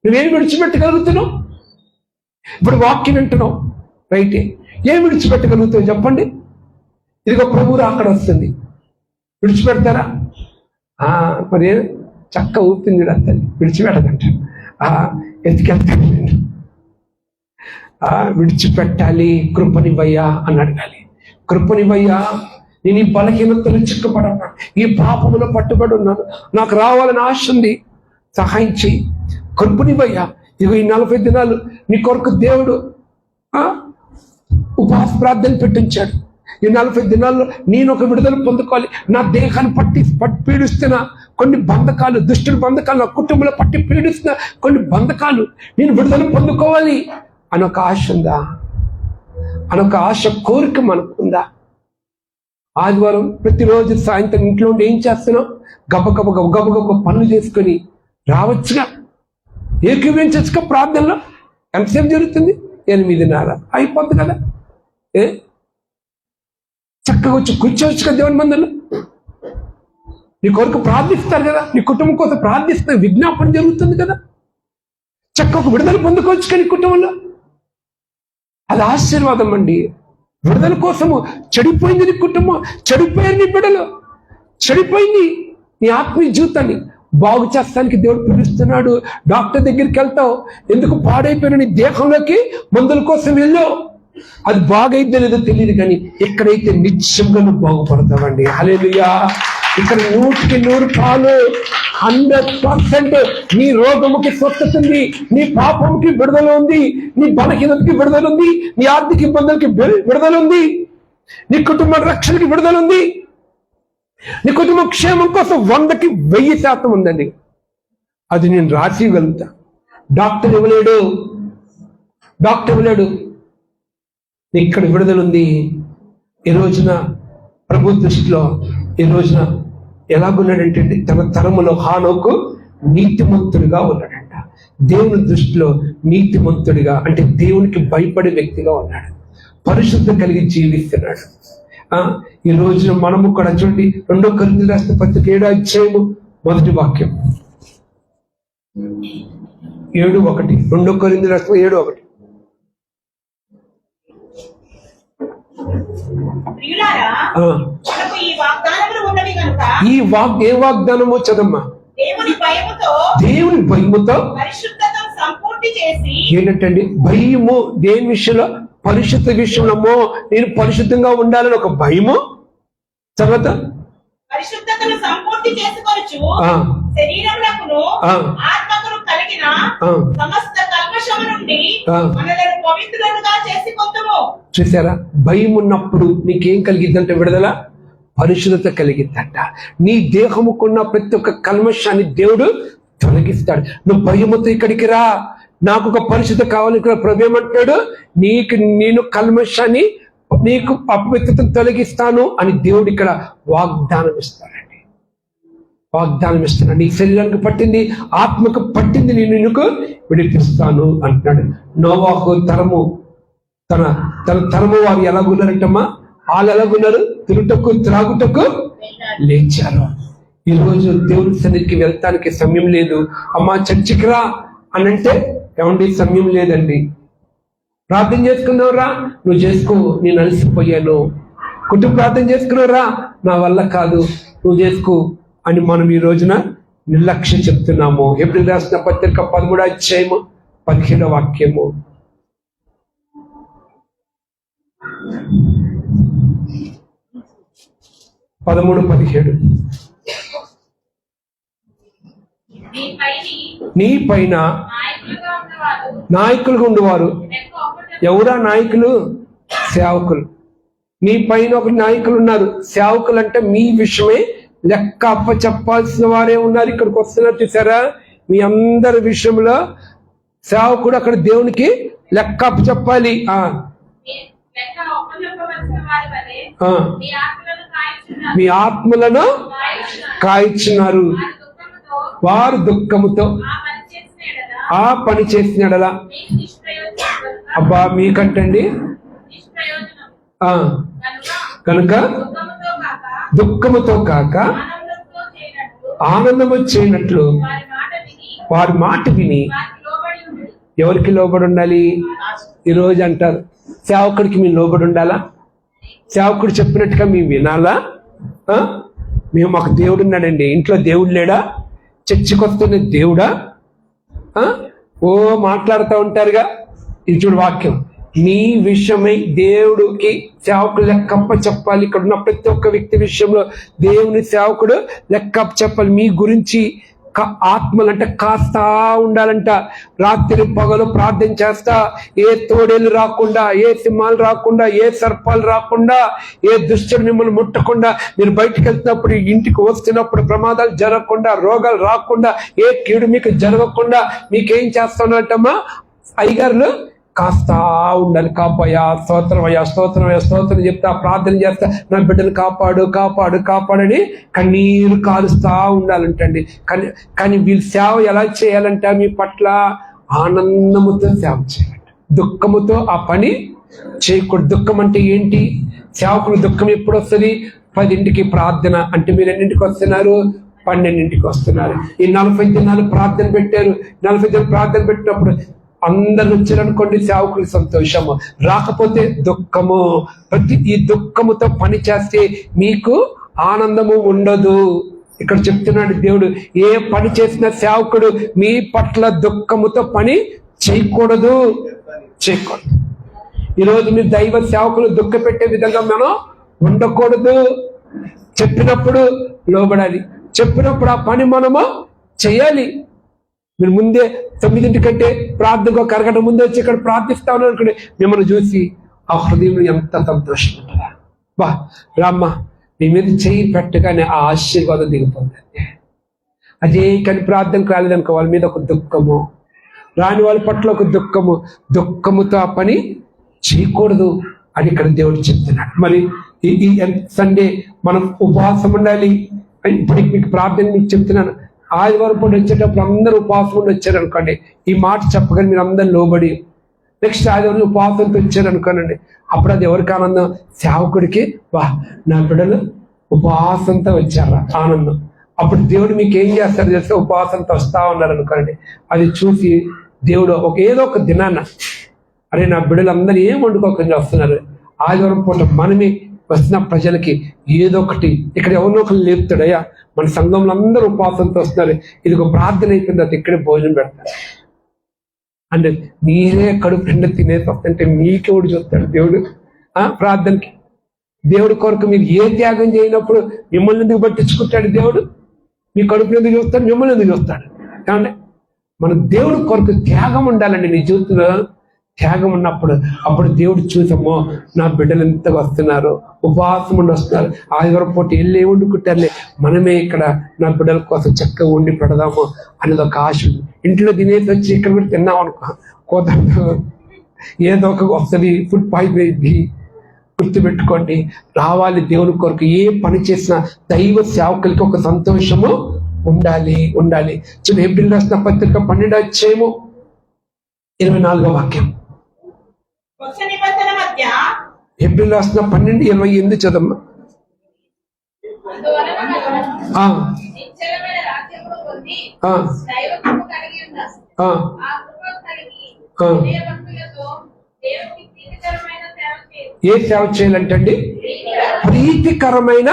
నువ్వేం విడిచిపెట్టగలుగుతున్నావు? ఇప్పుడు వాక్యం వింటున్నావు, రైటే, ఏం విడిచిపెట్టగలుగుతావు చెప్పండి? ఇదిగో ప్రభువు అక్కడ వస్తుంది, విడిచిపెడతారా? మరి చక్క ఊపింది తల్లి, విడిచిపెట్టదంట. ఎందుకెళ్తాను నేను? విడిచిపెట్టాలి, కృపనివయ్యా అని అడగాలి. కృపనివయ్యా, నేను ఈ బలహీనతలు చిక్కుపడన్నాను, ఈ పాపములో పట్టుబడి ఉన్నాను, నాకు రావాలని ఆశ ఉంది, సహాయం చెయ్యి. కృపనివయ్యా, ఇగో ఈ 40 దినాలు నీ కొరకు దేవుడు ఉపవాస ప్రార్థన పెట్టించాడు. ఈ 40 దినాల్లో నేను ఒక విడుదల పొందుకోవాలి. నా దేహాన్ని పట్టి పీడిస్తున్న కొన్ని బంధకాలు, దుష్టుల బంధకాలు, నా కుటుంబంలో పట్టి పీడిస్తున్న కొన్ని బంధకాలు నేను విడుదల పొందుకోవాలి అనొక ఆశ ఉందా? అనొక ఆశ, కోరిక మనకుందా? ఆదివారం ప్రతిరోజు సాయంత్రం ఇంట్లో ఉండి ఏం చేస్తున్నావు? గబగబ పనులు చేసుకొని రావచ్చుగా, ఏకీవించచ్చుగా. ప్రార్థనలో ఎంతసేపు జరుగుతుంది? 8:30 అయిపోద్ది కదా. చక్కగా వచ్చి కూర్చోవచ్చుగా దేవుని మందిరంలో. నీ కొరకు ప్రార్థిస్తారు కదా, నీ కుటుంబం కోసం ప్రార్థిస్తారు, విజ్ఞాపన జరుగుతుంది కదా. చక్కగా విడుదల పొందుకోవచ్చు కానీ కుటుంబంలో. అది ఆశీర్వాదం అండి. విడుదల కోసము చెడిపోయింది నీ కుటుంబం, చెడిపోయారు నీ బిడ్డలు, చెడిపోయింది నీ ఆత్మీయ జీవితాన్ని బాగు చేస్తానికి దేవుడు పిలుస్తున్నాడు. డాక్టర్ దగ్గరికి వెళ్తావు, ఎందుకు? పాడైపోయిన నీ దేహంలోకి మందుల కోసం వెళ్ళావు. అది బాగైతే లేదో తెలియదు, కానీ ఎక్కడైతే నిత్యంగా నువ్వు బాగుపడతావండి. హల్లెలూయా. ఇక్కడ 100% 100% నీ రోగముకి స్వస్థత ఉంది, నీ పాపముకి విడుదల ఉంది, నీ బలహీనతకి విడుదల ఉంది, నీ ఆర్థిక ఇబ్బందులకి విడుదల ఉంది, నీ కుటుంబ రక్షణకి విడుదల ఉంది, నీ కుటుంబ క్షేమం కోసం 100కి 1000% ఉందండి. అది నేను రాసి ఇవ్వగలుగుతా. డాక్టర్ ఇవ్వలేడు. ఇక్కడ విడుదల ఉంది. ఈ రోజున ప్రభు దృష్టిలో ఈ రోజున ఎలాగున్నాడంటే, తన తరములో హానోకు నీతిమంతుడిగా ఉన్నాడంట. దేవుని దృష్టిలో నీతిమంతుడిగా అంటే దేవునికి భయపడే వ్యక్తిగా ఉన్నాడు. పరిశుద్ధత కలిగి జీవిస్తున్నాడు. ఈ రోజున మనము కూడా చూడండి, 2 కొరింథీయులకు రాసిన పత్రిక 7వ అధ్యాయము 1వ వాక్యం. 7:1. 2 కొరింథీయులకు రాసిన 7:1. ఏ వాగ్దానమో చదమ్మా. దేవుని భయముతో ఏంటంటే భయము దేని విషయంలో? పరిశుద్ధ విషయంలో నేను పరిశుద్ధంగా ఉండాలని ఒక భయము. తర్వాత పరిశుద్ధతను సంపూర్తి చేసుకొనుచు శరీరమునకును ఆత్మకును కలిగిన సమస్త కల్మషము నుండి మనలను పవిత్రులుగా చేసుకొందుము. చూసారా? భయం ఉన్నప్పుడు నీకేం కలిగిద్దంటే విడుదల, పరిశుద్ధత కలిగిద్దంట. నీ దేహముకున్న ప్రతి ఒక్క కల్మషాన్ని దేవుడు తొలగిస్తాడు. నువ్వు భయముతో ఇక్కడికి రా, నాకు ఒక పరిశుద్ధ కావాలి. ప్రభు ఏమంటాడు? నేను కల్మషాన్ని, నీకు అపవిత్రతను తొలగిస్తాను అని దేవుడు ఇక్కడ వాగ్దానం ఇస్తాడండి. వాగ్దానం ఇస్తున్నాడు. నీ శరీరానికి పట్టింది, ఆత్మకు పట్టింది నేను నీకు విడిపిస్తాను అంటున్నాడు. నోవాహు తరము తన తరము వారు ఎలాగున్నారంటమ్మా? వాళ్ళు ఎలాగున్నారు? తిరుగుటకు త్రాగుటకు లేచారు. ఈరోజు దేవుని సన్నిధికి వెళ్తానికి సమయం లేదు. అమ్మా చర్చికి రా అనంటే ఏమండి సమయం లేదండి. ప్రార్థన చేసుకున్నావురా, నువ్వు చేసుకో, నేను అలసిపోయాను. కుటుంబ ప్రార్థన చేసుకున్నావురా, నా వల్ల కాదు, నువ్వు చేసుకో అని మనం ఈ రోజున నిర్లక్ష్యం చెప్తున్నాము. ఎప్పుడు రాసిన పత్రిక 13వ అధ్యాయము 15వ వాక్యము. 13:17. నీ పైన నాయకులుగా ఉండేవారు. ఎవరా నాయకులు? సేవకులు. నీ పైన ఒక నాయకులు ఉన్నారు. సేవకులు అంటే మీ విషయమే లెక్క అప్ప చెప్పాల్సిన వారే ఉన్నారు. ఇక్కడికి వస్తున్నారు చూసారా? మీ అందరి విషయంలో సేవకుడు అక్కడ దేవునికి లెక్క అప్ప చెప్పాలి. మీ ఆత్మలను కాయిచున్నారు. వారు దుఃఖముతో ఆ పని చేసినడలా. అబ్బా మీకంటండి కనుక దుఃఖముతో కాక ఆనందము చేయనట్లు వారి మాట విని. ఎవరికి లోబడి ఉండాలి? ఈరోజు అంటారు సేవకుడికి మేము లోబడి ఉండాలా? సేవకుడు చెప్పినట్టుగా మేము వినాలా? మేము మాకు దేవుడు ఉన్నాడండి, ఇంట్లో దేవుడు లేడా? చర్చికి వస్తున్న దేవుడా? ఓ మాట్లాడుతూ ఉంటారుగా. ఇది చూడు వాక్యం, నీ విషయమై దేవుడికి సేవకుడు లెక్కప్ప చెప్పాలి. ఇక్కడ ఉన్న ప్రతి ఒక్క వ్యక్తి విషయంలో దేవుని సేవకుడు లెక్కప్ప చెప్పాలి. మీ గురించి ఆత్మలంటే కాస్తా ఉండాలంట. రాత్రి పగలు ప్రార్థన చేస్తా, ఏ తోడేలు రాకుండా, ఏ సింహాలు రాకుండా, ఏ సర్పాలు రాకుండా, ఏ దుష్టుడు మిమ్మల్ని ముట్టకుండా, మీరు బయటకు వెళ్తున్నప్పుడు, ఇంటికి వస్తున్నప్పుడు ప్రమాదాలు జరగకుండా, రోగాలు రాకుండా, ఏ కీడు మీకు జరగకుండా మీకేం చేస్తున్నారటమ్మా? అయ్యగారులు కాస్తా ఉండాలి. కాపాయా, స్తోత్రమయ్యా, స్తోత్రమయ్యా, స్తోత్రం చెప్తా, ప్రార్థన చేస్తా, నా బిడ్డను కాపాడు కాపాడు కాపాడని కన్నీరు కాలుస్తా ఉండాలంటండి. కానీ వీళ్ళు సేవ ఎలా చేయాలంట? మీ పట్ల ఆనందముతో సేవ చేయాలంట, దుఃఖముతో ఆ పని చేయకూడదు. దుఃఖం అంటే ఏంటి? సేవకులు దుఃఖం ఎప్పుడు వస్తుంది? 10ంటికి ప్రార్థన అంటే మీరు ఎన్నింటికి వస్తున్నారు? 12ంటికి వస్తున్నారు. ఈ 40 దినాలు ప్రార్థన పెట్టారు. 40 దినాలు ప్రార్థన పెట్టినప్పుడు అందరు వచ్చారనుకోండి, సేవకులు సంతోషము. రాకపోతే దుఃఖము. ఈ దుఃఖముతో పని చేస్తే మీకు ఆనందము ఉండదు. ఇక్కడ చెప్తున్నాడు దేవుడు, ఏ పని చేసిన సేవకుడు మీ పట్ల దుఃఖముతో పని చేయకూడదు. ఈరోజు మీరు దైవ సేవకులు దుఃఖ పెట్టే విధంగా మనం ఉండకూడదు. చెప్పినప్పుడు లోబడాలి, చెప్పినప్పుడు ఆ పని మనము చేయాలి. మీరు ముందే 9ంటికంటే ప్రార్థనకు ఒక అరగంట ముందే వచ్చి ఇక్కడ ప్రార్థిస్తా ఉన్నారు అనుకోండి, మిమ్మల్ని చూసి ఆ హృదయంలో ఎంత సంతోషం ఉంటుందా? బా రామ్మ నీ మీద చేయి పెట్టగానే ఆ ఆశీర్వాదం దిగుతుంది. అదే కానీ ప్రార్థనకు రాలేదనుకో, వాళ్ళ మీద ఒక దుఃఖము, రాని వాళ్ళ పట్ల ఒక దుఃఖము. దుఃఖముతో ఆ పని చేయకూడదు అని ఇక్కడ దేవుడు చెప్తున్నాడు. మరి ఈ సండే మనం ఉపవాసం ఉండాలి. ఇప్పటికి మీకు ప్రార్థన మీకు చెప్తున్నాను. ఆదివారం పూట వచ్చేటప్పుడు అందరూ ఉపవాసం ఉండి వచ్చారు అనుకోండి, ఈ మాట చెప్పగానే మీరు అందరూ లోబడి నెక్స్ట్ ఆదివారం ఉపవాసంతో వచ్చారు అనుకోనండి, అప్పుడు అది ఎవరికి ఆనందం? సేవకుడికి, వా నా బిడ్డలు ఉపవాసంతో వచ్చారా ఆనందం. అప్పుడు దేవుడు మీకు ఏం చేస్తారు చేస్తే ఉపవాసంతో వస్తా ఉన్నారు అనుకోండి, అది చూసి దేవుడు ఏదో ఒక దినాన్న, అరే నా బిడ్డలందరూ ఏం వండుకోకుండా వస్తున్నారు, ఆదివారం పూట మనమే వస్తున్న ప్రజలకి ఏదో ఒకటి ఇక్కడ ఎవరినో ఒకరు లేపుతాడయ్యా, మన సంఘంలో అందరూ ఉపవాసంతో వస్తున్నారు, ఇది ఒక ప్రార్థన అయిపోయిన తర్వాత ఇక్కడే భోజనం పెడతారు అంటే మీరే కడుపు నిండా తినేసి వస్తుంటే మీకెవడు చూస్తాడు దేవుడు? ప్రార్థనకి దేవుడి కొరకు మీరు ఏ త్యాగం చేయనప్పుడు మిమ్మల్ని ఎందుకు పట్టించుకుంటాడు దేవుడు? మీ కడుపుని ఎందుకు చూస్తాడు? మిమ్మల్ని ఎందుకు చూస్తాడు? కానీ మన దేవుడి కొరకు త్యాగం ఉండాలండి. నీ జీవితంలో త్యాగం ఉన్నప్పుడు అప్పుడు దేవుడు చూసామో నా బిడ్డలు ఎంతగా వస్తున్నారు, ఉపవాసం ఉండి వస్తున్నారు, ఆదివారం పూట వెళ్ళి వండుకుంటారులే, మనమే ఇక్కడ నా బిడ్డల కోసం చక్కగా వండి పెడదాము అనేది ఒక ఆశ. ఇంట్లో తినేసి వచ్చి ఇక్కడ కూడా తిన్నాం అనుకో, కోత ఏదో ఒక వస్తుంది, ఫుడ్ పాయిజన్ అయింది. గుర్తుపెట్టుకోండి, రావాలి దేవుని కొరకు. ఏ పని చేసినా దైవ సేవకులకి ఒక సంతోషము ఉండాలి. చిన్న ఏప్రిల్ రాసిన పత్రిక 12వ అధ్యాయము 24వ వాక్యం. ఏప్రిల్ రాసిన 12:28 చదమ్మా. ఏ సేవ చేయాలంటండి? ప్రీతికరమైన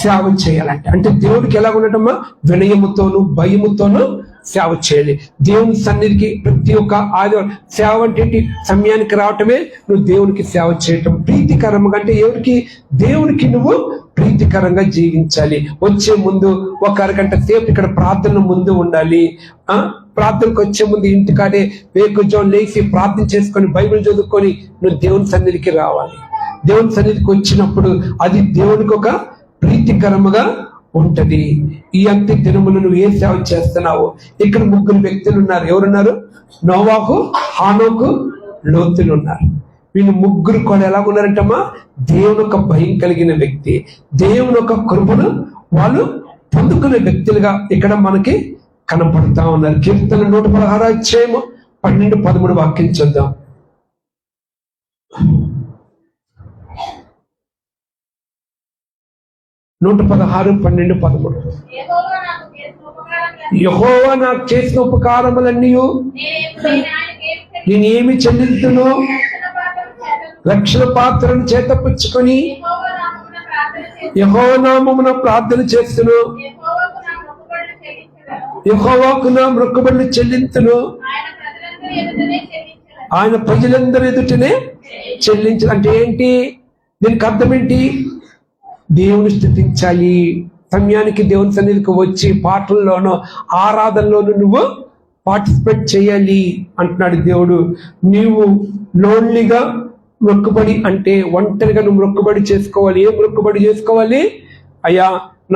సేవ చేయాలంట. అంటే దేవుడికి ఎలా ఉండటమ్మా? వినయముతోను భయముతోను సేవ చేయాలి. దేవుని సన్నిధికి ప్రతి ఒక్క ఆదివారం సేవ అంటే సమయానికి రావటమే నువ్వు దేవునికి సేవ చేయటం. ప్రీతికరంగా అంటే ఎవరికి? దేవునికి నువ్వు ప్రీతికరంగా జీవించాలి. వచ్చే ముందు ఒక అరగంట సేపు ఇక్కడ ప్రార్థన ముందు ఉండాలి. ప్రార్థనకు వచ్చే ముందు ఇంటికాడే వేకుజం లేచి ప్రార్థన చేసుకొని బైబిల్ చదువుకొని నువ్వు దేవుని సన్నిధికి రావాలి. దేవుని సన్నిధికి వచ్చినప్పుడు అది దేవునికి ఒక ప్రీతికరముగా ఉంటది. ఈ అంత్య దినములు నువ్వు ఏ సేవ చేస్తున్నావు? ఇక్కడ 3 వ్యక్తులు ఉన్నారు. ఎవరున్నారు? నోవాహు, హానోకు, లోతులు ఉన్నారు. వీళ్ళు 3 కూడా ఎలా ఉన్నారంటమ్మా? దేవుని ఒక భయం కలిగిన వ్యక్తి, దేవుని ఒక కృపను వాళ్ళు పొందుకునే వ్యక్తులుగా ఇక్కడ మనకి కనపడతా ఉన్నారు. కీర్తన 116 అధ్యాయము 12-13 వాక్యం చూద్దాం. 116, 12, 13. యెహోవా నాకు చేసిన ఉపకారములన్నీ నేనేమి చెల్లించును? లక్షల పాత్రను చేతపుచ్చుకొని యెహోవా నామమున ప్రార్థన చేస్తును, యెహోవాకు నా మొక్కుబడులు చెల్లించును. ఆయన ప్రజలందరి ఎదుటనే చెల్లించాలి. అంటే ఏంటి? దీనికి అర్థం ఏంటి? దేవుని స్తుతించాలి. సమయానికి దేవుని సన్నిధికి వచ్చి పాటల్లోనూ ఆరాధనలోనూ నువ్వు పార్టిసిపేట్ చేయాలి అంటున్నాడు దేవుడు. నీవు లోన్లీగా మొక్కుబడి అంటే ఒంటరిగా నువ్వు మొక్కుబడి చేసుకోవాలి. ఏం మొక్కుబడి చేసుకోవాలి? అయ్యా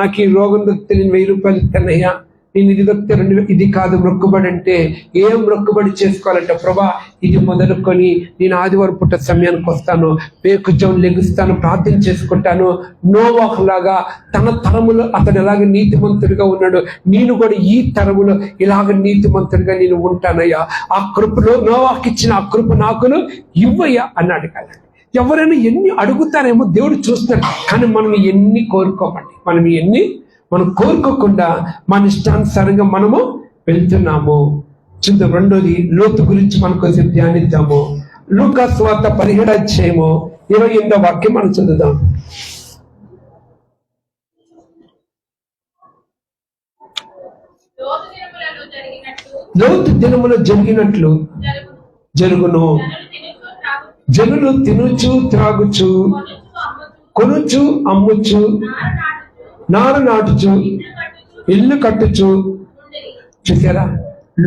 నాకు ఈ రోగం దొరికితే నేను 1000 రూపాయలు ఇస్తానయ్యా, నేను ఇది దొరికితే 2000. ఇది కాదు మొక్కుబడి అంటే. ఏం మొక్కుబడి చేసుకోవాలంటే, ప్రభా ఇది మొదలుకొని నేను ఆదివారం పూట సమయానికి వస్తాను, వేకుజం లెగుస్తాను, ప్రార్థన చేసుకుంటాను. నోవాహులాగా తన తరములో అతడు ఎలాగ నీతిమంతుడిగా ఉన్నాడు, నేను కూడా ఈ తరములో ఇలాగ నీతిమంతుడిగా నేను ఉంటానయ్యా. ఆ కృపలో నోవాహుకి ఇచ్చిన ఆ కృప నాకును ఇవ్వయ్యా అన్నాడు. కాదండి, ఎవరైనా ఎన్ని అడుగుతారేమో దేవుడు చూస్తాడు, కానీ మనం ఎన్ని కోరుకోమండి. మనం కోరుకోకుండా మన ఇష్టానుసారంగా మనము వెళ్తున్నాము. చూద్దాం. రెండోది లోతు గురించి మనం కొంచెం ధ్యానిద్దాము. లూకా సువార్త 17వ అధ్యాయము 28వ వాక్యం మనం చదువుదాం. లోతు దినములో జరిగినట్లు జరుగును. జనులు తినుచు త్రాగుచు కొనుచు అమ్ముచు నారు నాటుచు ఇల్లు కట్టుచు. చూసారా?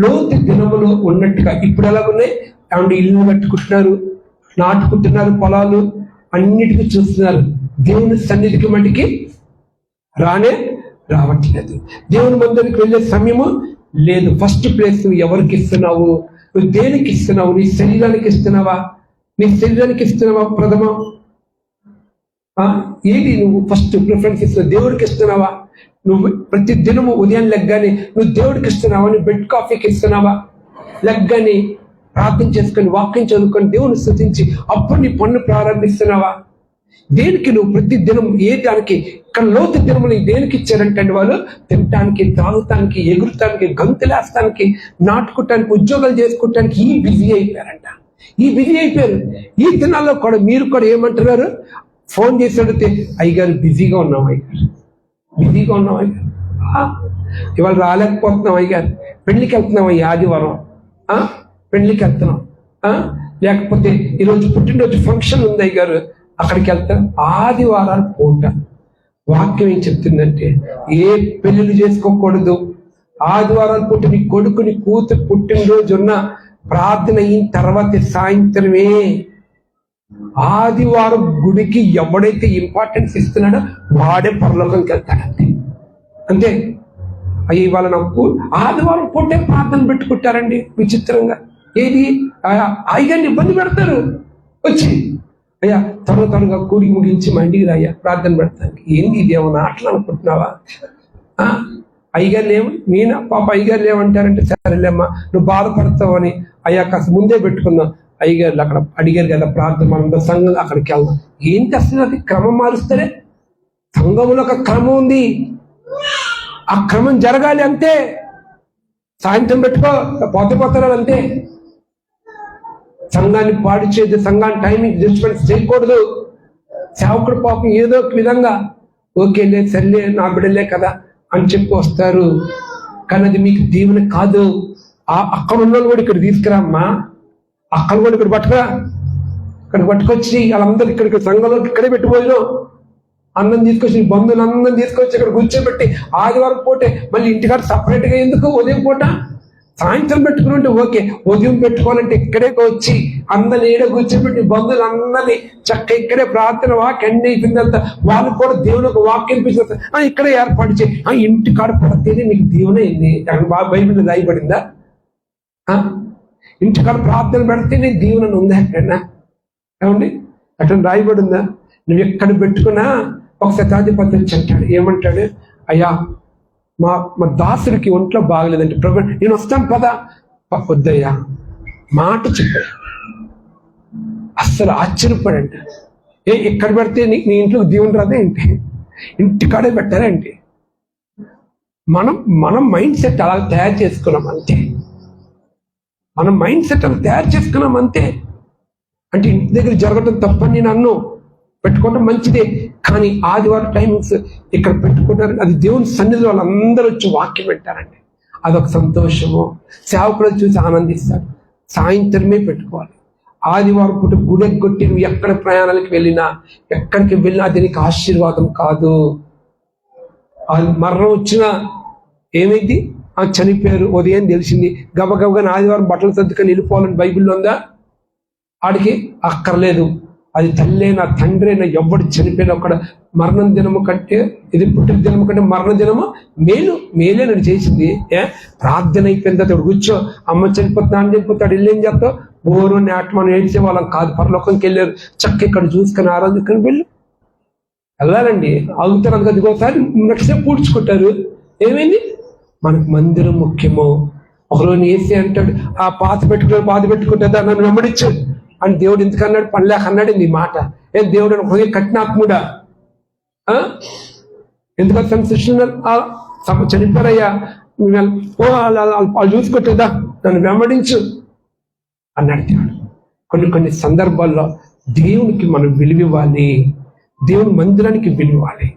లోతు దినములు ఉన్నట్టుగా ఇప్పుడు ఎలాగున్నాయి? ఆవిడ ఇల్లు కట్టుకుంటున్నారు, నాటుకుంటున్నారు, పొలాలు అన్నిటికీ చూస్తున్నారు. దేవుని సన్నిధికి మటుకి రావట్లేదు. దేవుని మందిరికి వెళ్ళే సమయము లేదు. ఫస్ట్ ప్లేస్ నువ్వు ఎవరికి ఇస్తున్నావు? నువ్వు దేనికి ఇస్తున్నావు? నీ శరీరానికి ఇస్తున్నావా? ప్రథమం ఏది నువ్వు ఫస్ట్ ప్రిఫరెన్స్ ఇస్తున్నావు? దేవుడికి ఇస్తున్నావా? నువ్వు ప్రతి దినము ఉదయం లెగ్గానే నువ్వు దేవుడికి ఇస్తున్నావా? నువ్వు బెడ్ కాఫీకి ఇస్తున్నావా? లెగ్గానే ప్రార్థన చేసుకొని వాక్యం చదువుకొని దేవుని స్తుతించి అప్పుడు నీ పన్ను ప్రారంభిస్తున్నావా? దేనికి నువ్వు ప్రతి దినం ఏ దానికి ఇక్కడ లోతు దినములు దేనికి ఇచ్చారంటే వాళ్ళు తినటానికి, తాగుతానికి, ఎగురుతానికి, గంతులేస్తానికి, నాటుకోవటానికి, ఉద్యోగాలు చేసుకోవటానికి ఈ బిజీ అయిపోయారంట. ఈ బిజీ అయిపోయారు. ఈ దినాల్లో కూడా మీరు కూడా ఏమంటున్నారు? ఫోన్ చేసి అడిగితే అయ్యగారు బిజీగా ఉన్నాం, అయ్యగారు బిజీగా ఉన్నాం, అయ్యగారు ఇవాళ రాలేకపోతున్నాం, అయ్యగారు పెళ్లికి వెళ్తున్నాం, ఈ ఆదివారం పెళ్లికి వెళ్తున్నాం, లేకపోతే ఈరోజు పుట్టినరోజు ఫంక్షన్ ఉంది అయ్యగారు అక్కడికి వెళ్తాం. ఆదివారాలు పూట వాక్యం ఏం చెప్తుందంటే ఏ పెళ్లిళ్ళు చేసుకోకూడదు. ఆదివారాలు పూట నీ కొడుకు నీ కూతురు పుట్టినరోజు ఉన్న ప్రార్థన అయిన తర్వాత సాయంత్రమే. ఆదివారం గుడికి ఎవడైతే ఇంపార్టెన్స్ ఇస్తున్నాడో వాడే పరలోకంకి వెళ్తాడంతే. అంతే. అయ్యి ఇవాళ నాకు ఆదివారం పూటే ప్రార్థన పెట్టుకుంటారండి విచిత్రంగా. ఏది అయ్యగారిని ఇబ్బంది పెడతారు. వచ్చి అయ్యా త్వరగా కూడి ముగించి మా ఇంటికి రాయ్యా ప్రార్థన పెడతానికి. ఏంది ఇది ఏమన్నా ఆటలు అనుకుంటున్నావా? అయ్యగారు లేవు మీనా పాప అయ్యగారు లేవంటారంటే సరేలేమ్మా నువ్వు బాధపడతావని అయ్యా కాస్త ముందే పెట్టుకుందాం. అయ్యగారు అక్కడ అడిగారు కదా ప్రార్థన మనందరం సంఘం అక్కడికి వెళ్దాం. ఏంటి అసలు అది క్రమం మారుస్తారే? సంఘంలో ఒక క్రమం ఉంది, ఆ క్రమం జరగాలి అంతే. సాయంత్రం పెట్టుకో పోతారు అంతే. సంఘాన్ని పాడు చేయదు, సంఘాన్ని టైమింగ్ జడ్జ్మెంట్స్ చేయకూడదు. సేవకుడు పాపం ఏదో ఒక విధంగా ఓకేలే సర్లే నా బిడ్డలే కదా అని చెప్పి వస్తారు. కానీ అది మీకు దీవెన కాదు. అక్కడ ఉన్న కూడా ఇక్కడ తీసుకురామ్మా, అక్కడ కూడా ఇక్కడ పట్టుకురా, ఇక్కడ పట్టుకొచ్చి వాళ్ళందరూ ఇక్కడ సంఘంలో ఇక్కడే పెట్టిపోయినాం. అన్నం తీసుకొచ్చి బంధువులు అన్నం తీసుకొచ్చి ఇక్కడ కూర్చోబెట్టి ఆదివారం పూటే మళ్ళీ ఇంటికాడ సపరేట్గా ఎందుకు? ఉదయం పూట సాయంత్రం పెట్టుకుని ఓకే, ఉదయం పెట్టుకోవాలంటే ఇక్కడే వచ్చి అందరిని ఏడ కూర్చోబెట్టి బంధువులు అందరినీ చక్క ఇక్కడే ప్రార్థన వాక్యం అయిపోయిందంతా వాళ్ళు కూడా దేవుని ఒక వాక్యం అనిపిస్తుంది ఇక్కడే ఏర్పాటు చేయి. ఇంటికాడ పడితేనే నీకు దీవెన అయింది. బైబిల్ రాయబడిందా? ఇంటికాడ ప్రార్థన పెడితేనే దీవెన ఉందా ఎక్కడన్నా? ఏమండి అట్లా రాయబడిందా? నువ్వు ఎక్కడ పెట్టుకున్నా ఒక శతాధిపతి అంటాడు, ఏమంటాడు? అయ్యా మా దాసుడికి ఒంట్లో బాగలేదంటే ప్రభు నేను వస్తాను పదా. వద్దయ్యా మాట చెప్పాడు. అస్సలు ఆశ్చర్యపడంట. ఎక్కడ పెడితే నీ ఇంట్లోకి దీవెన రాదే ఏంటి? ఇంటికాడే పెట్టారేంటి? మనం మైండ్ సెట్ అలా తయారు చేసుకున్నాం అంతే. మనం మైండ్ సెట్ అలా తయారు చేసుకున్నాం అంతే. అంటే ఇంటి దగ్గర జరగడం తప్పని నేను అన్ను, పెట్టుకోవడం మంచిదే. కానీ ఆదివారం టైమింగ్స్ ఇక్కడ పెట్టుకున్నారు, అది దేవుని సన్నిధిలో వాళ్ళందరూ వచ్చి వాక్యం పెట్టారండి. అదొక సంతోషము. సేవకులు చూసి ఆనందిస్తారు. సాయంత్రమే పెట్టుకోవాలి. ఆదివారం పూట గుడెకి కొట్టి నువ్వు ఎక్కడ ప్రయాణాలకు ఎక్కడికి వెళ్ళినా దీనికి ఆశీర్వాదం కాదు. మరణం వచ్చినా ఏమైంది? చనిపోయారు ఉదయం తెలిసింది, గబగబగా ఆదివారం బట్టలు సర్దుకొని వెళ్ళిపోవాలని బైబిల్లో ఉందా? ఆడికి అక్కర్లేదు. అది తల్లైనా తండ్రైనా ఎవడు చనిపోయినా అక్కడ మరణం దినము కంటే ఇది పుట్టిన దినము కంటే మరణ దినము మేలే నన్ను చేసింది. ప్రార్థన అయిపోయిన తర్వాత కూర్చో, అమ్మ చనిపోతున్నా అని చనిపోతాడు, వెళ్ళేం చేస్తావు? బోరు నాటమని ఏడ్చే వాళ్ళం కాదు. పరలోకంకి వెళ్ళారు, చక్క ఇక్కడ చూసుకొని ఆరాధించుకొని వెళ్ళాలండి. ఆగుతారు అందుకు ఒకసారి నెక్స్ట్ పూడ్చుకుంటారు. ఏమైంది? మనకు మందిరం ముఖ్యము. ఒకరోజు ఏసీ అంటాడు, ఆ పాత పెట్టుకుంటుందా నన్ను వెంబడించాడు అని దేవుడు ఎందుకన్నాడు? పనిలేక అన్నాడు నీ మాట. దేవుడు హృదయ కఠినాత్ముడా? ఎందుకంటే సృష్టి చనిపోరయ్యా వాళ్ళు చూసుకుంటుందా నన్ను వెంబడించు అన్నాడు దేవుడు. కొన్ని సందర్భాల్లో దేవునికి మనం విలువివ్వాలి, దేవుని మందిరానికి విలువాలి.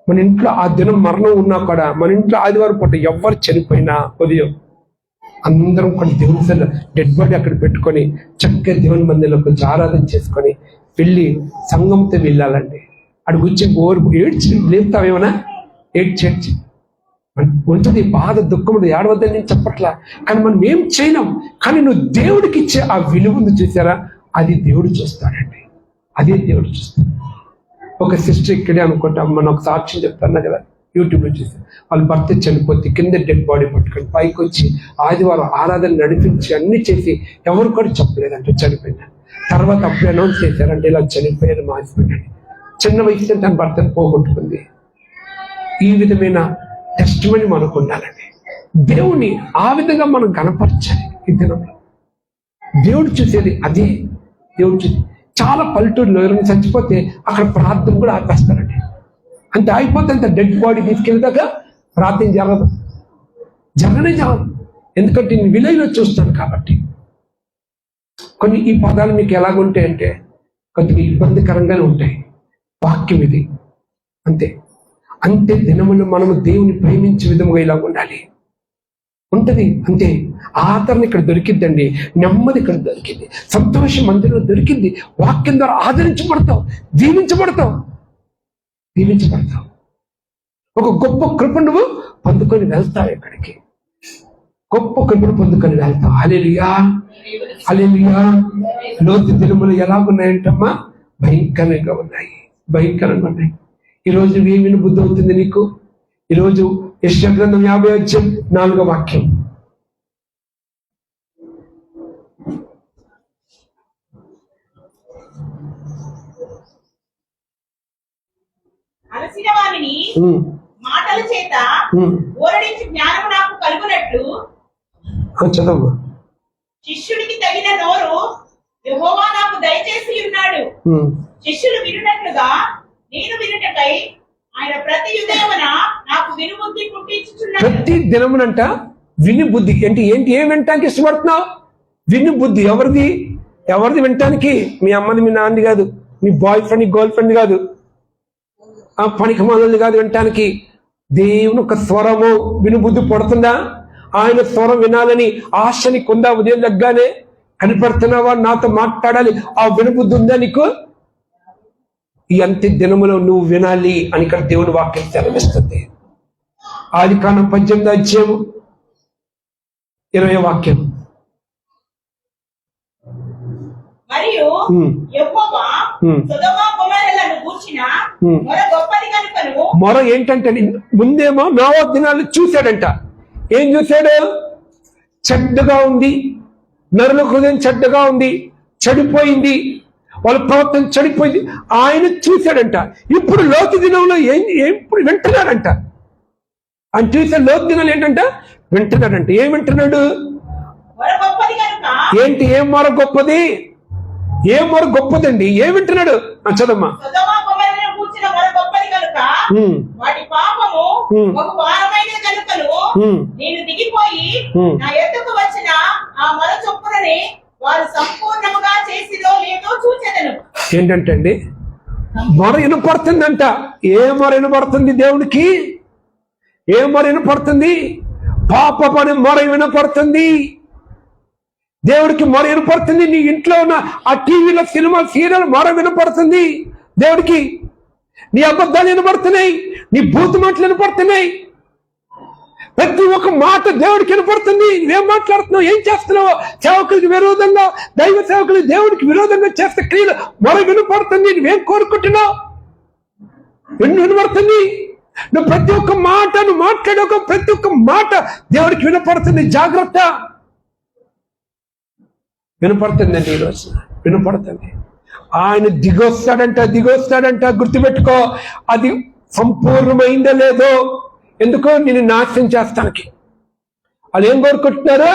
మన ఇంట్లో ఆ దినం మరణం ఉన్నా కూడా, మన ఇంట్లో ఆదివారం పూట ఎవరు చనిపోయినా ఉదయం అందరం కూడా దేవుని సల్ల డెడ్ బాడీ అక్కడ పెట్టుకొని చక్కగా దేవుని మందిరంలోకి వచ్చి ఆరాధన చేసుకొని వెళ్ళి సంఘంతో వెళ్ళాలండి. అక్కడికి వచ్చి ఏడ్చి లేపుతావేమన్నా? ఏడ్చి ఉంటుంది బాధ, దుఃఖం, ఏడవద్దని నేను చెప్పట్లా. కానీ మనం ఏం చేయలేం. కానీ నువ్వు దేవుడికి ఇచ్చే ఆ విలువను చూసారా, అది దేవుడు చూస్తాడండి. అదే దేవుడు చూస్తాడు. ఒక సిస్టర్ ఇక్కడే అనుకుంటా, మనం ఒక సాక్ష్యం చెప్తాను కదా యూట్యూబ్లో చూసి, వాళ్ళ భర్త చనిపోతే కింద డెడ్ బాడీ పట్టుకొని పైకి వచ్చి ఆదివారం ఆరాధన నడిపించి అన్ని చేసి ఎవరు కూడా చెప్పలేదంటే చనిపోయినా. తర్వాత అప్పుడు అనౌన్స్ చేశారంటే ఇలా చనిపోయారు మా హస్బెండ్ అని. చిన్న వయసు తన భర్తను పోగొట్టుకుంది. ఈ విధమైన టెస్ట్ మనీ మనకు ఉండాలండి. దేవుణ్ణి ఆ విధంగా మనం కనపరచాలి. ఈ దినంలో దేవుడు చూసేది అదే. దేవుడు చూసి చాలా పల్లెటూరులో ఎవరైనా చచ్చిపోతే అక్కడ ప్రార్థన కూడా ఆపేస్తారండి. అంత అయిపోతే అంత డెడ్ బాడీ తీసుకెళ్ళదాకా ప్రార్థన జరగనే జరగదు. ఎందుకంటే నేను విలేజ్లో చూస్తాను కాబట్టి. కొన్ని ఈ పదాలు మీకు ఎలాగుంటాయంటే కొద్దిగా ఇబ్బందికరంగానే ఉంటాయి. వాక్యం ఇది అంతే. అంతే దినములు మనము దేవుని ప్రేమించే విధముగా ఇలా ఉండాలి ఉంటది అంతే. ఆదరణ ఇక్కడ దొరికిద్దండి, నెమ్మది ఇక్కడ దొరికింది, సంతోషం మందిరంలో దొరికింది. వాక్యం ద్వారా ఆదరించబడతావు, దీవించబడతావు. ఒక గొప్ప కృప నువ్వు పొందుకొని వెళ్తావు. ఎక్కడికి గొప్ప కృపను పొందుకొని వెళ్తావు. హల్లెలూయా, హల్లెలూయా. లోతు దినములు ఎలాగున్నాయంటమ్మా? భయంకరంగా ఉన్నాయి. ఈరోజు ఏమి బుద్ధి అవుతుంది నీకు? ఈరోజు యెషయా గ్రంథం 50:4 వాక్యం. అలసిన వారిని మాటల చేత ఓరడించి జ్ఞానము నాకు కలుగునట్లు చదవమ్మా. శిష్యుడికి తగిన నోరు యెహోవా నాకు దయచేసి ఉన్నాడు. శిష్యులు వినున్నట్లుగా నేను వినుటకై ఆయన ప్రతి ఉదయమున నాకు వినుబుద్ధి పుట్టించుచున్నాడు. ప్రతి దినమునంట విని బుద్ధి ఏంటి ఏం వినటానికి ఇష్టపడుతున్నావు? విను బుద్ధి. ఎవరిది వినటానికి? మీ అమ్మది, మీ నాన్నది కాదు, మీ బాయ్ ఫ్రెండ్, గర్ల్ ఫ్రెండ్ కాదు, ఆ పనికి మనల్ని కాదు వినటానికి. దేవుని ఒక స్వరము వినుబుద్ధి పడుతుందా? ఆయన స్వరం వినాలని ఆశ నీకుందా? ఉదయం లగ్గానే కనిపెడుతున్నావా? నాతో మాట్లాడాలి, ఆ వినుబుద్ధి ఉందా నీకు? ఈ అంత్య దినములో నువ్వు వినాలి అని ఇక్కడ దేవుని వాక్యం సెలవిస్తుంది. ఆదికాండం 18:20 వాక్యం. మరియు యెహోవా సొదొమ గొమొర్రాలను గూర్చిన మొర గొప్పది కనుకను. మొర ఏంటంటే ముందేమో నోవహు దినాలు చూశాడంట. ఏం చూశాడు? చెడ్డగా ఉంది, నరుల హృదయం చెడ్డగా ఉంది, చెడిపోయింది, వాళ్ళ ప్రవర్తన చెడిపోయింది. ఆయన చూశాడంట. ఇప్పుడు లోతు దినంలో ఇప్పుడు వింటున్నాడంట. ఆయన చూసే లోతు దినాలు ఏంటంట? వింటున్నాడంట. ఏం వింటున్నాడు? ఏంటి? ఏం మొర గొప్పది? ఏం మొర గొప్పదండి? ఏం వింటున్నాడు? చదమ్మా. వాటి పాపము ఒక వారమైన కనుకను నేను దిగిపోయి నా ఎద్దుకు వచ్చిన ఆ మొర చొప్పుననే వారు సంపూర్ణముగా చేసిదో లేదో చూచెదను. ఏంటంటే అండి, మొర వినపడుతుందంట. ఏ మొర వినపడుతుంది దేవునికి? ఏ మొర వినపడుతుంది? పాప పని మొర వినపడుతుంది. దేవుడికి మొర వినపడుతుంది. నీ ఇంట్లో ఉన్న ఆ టీవీలో సినిమా సీరియల్ మొర వినపడుతుంది దేవుడికి. నీ అబద్ధాలు వినపడుతున్నాయి, నీ బూతు మాటలు వినపడుతున్నాయి. ప్రతి ఒక్క మాట దేవుడికి వినపడుతుంది. నువ్వేం మాట్లాడుతున్నావు, ఏం చేస్తున్నావు? సేవకులకి విరోధంగా, దైవ సేవకులు దేవుడికి విరోధంగా చేస్తే క్రియలు మొర వినపడుతుంది. నువ్వేం కోరుకుంటున్నావు? వినపడుతుంది. నువ్వు ప్రతి ఒక్క మాట, నువ్వు మాట్లాడే ప్రతి ఒక్క మాట దేవుడికి వినపడుతుంది. జాగ్రత్త. వినపడుతుందండి ఈరోజు, వినపడుతుంది. ఆయన దిగొస్తాడంట. గుర్తుపెట్టుకో, అది సంపూర్ణమైందో లేదో. ఎందుకో నేను నాశనం చేస్తానికి. వాళ్ళు ఏం కోరుకుంటున్నారు?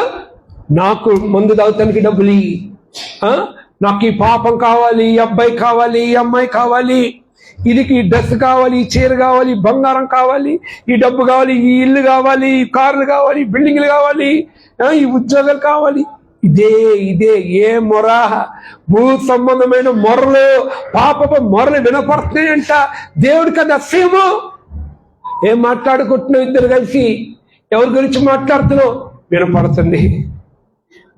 నాకు మందు తాగుతానికి డబ్బులు, నాకు ఈ పాపం కావాలి, ఈ అబ్బాయి కావాలి, ఈ అమ్మాయి కావాలి, ఇది ఈ డ్రెస్ కావాలి, ఈ చీర కావాలి, ఈ బంగారం కావాలి, ఈ డబ్బు కావాలి, ఈ ఇల్లు కావాలి, ఈ కార్లు కావాలి, ఈ బిల్డింగ్లు కావాలి, ఈ ఉద్యోగాలు కావాలి. ఇదే ఏ మొర? భూ సంబంధమైన మొరలు, పాపపు మొరలు వినపడుతున్నాయంట. దేవుడికి అది అసహ్యము. ఏం మాట్లాడుకుంటున్నావు ఇద్దరు కలిసి? ఎవరి గురించి మాట్లాడుతున్నావు? వినపడుతుంది.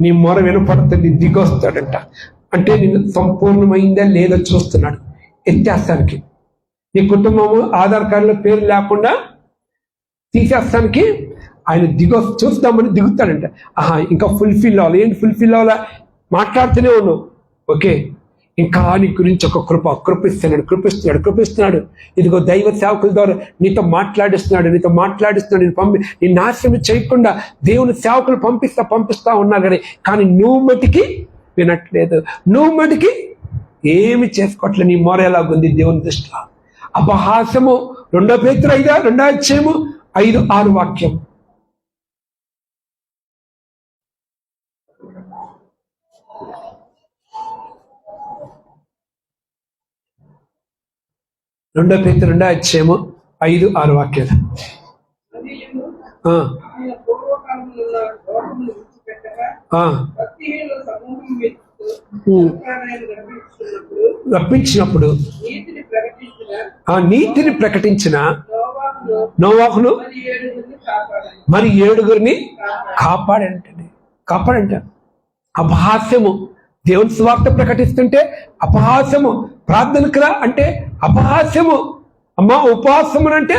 నీ మొర వినపడుతుంది. దిగొస్తాడంట. అంటే నేను సంపూర్ణమైందా లేదో చూస్తున్నాడు. ఎత్తేస్తానికి, నీ కుటుంబము ఆధార్ కార్డులో పేరు లేకుండా తీసేస్తానికి ఆయన చూస్తామని దిగుతాడంట. ఇంకా ఫుల్ఫిల్ అవ్వాలి. ఏంటి ఫుల్ఫిల్ అవ్వాలా? మాట్లాడుతూనే ఉన్నావు. ఓకే, ఇంకా నీ గురించి ఒక కృపిస్తున్నాడు. ఇదిగో దైవ సేవకుల ద్వారా నీతో మాట్లాడిస్తున్నాడు. నేను నాశనం చేయకుండా దేవుని సేవకులు పంపిస్తా ఉన్నా కానీ నువ్వు మటుకి వినట్లేదు. నువ్వు మటుకి ఏమి చేసుకోవట్లేదు. నీ మొర ఎలాగుంది దేవుని దృష్టిలో? అపహాసము. 2 పేతురు 5:2 వాక్యం. 2 పేతురు 2:5-6 వాక్యాలు. రప్పించినప్పుడు నీతిని ప్రకటించిన నోవాహును మరి 7 కాపాడంట. అపహాస్యము. దేవుని సువార్త ప్రకటిస్తుంటే అపహాస్యము. ప్రార్థనకు రా అంటే అపహాస్యము. అమ్మా ఉపవాసము అంటే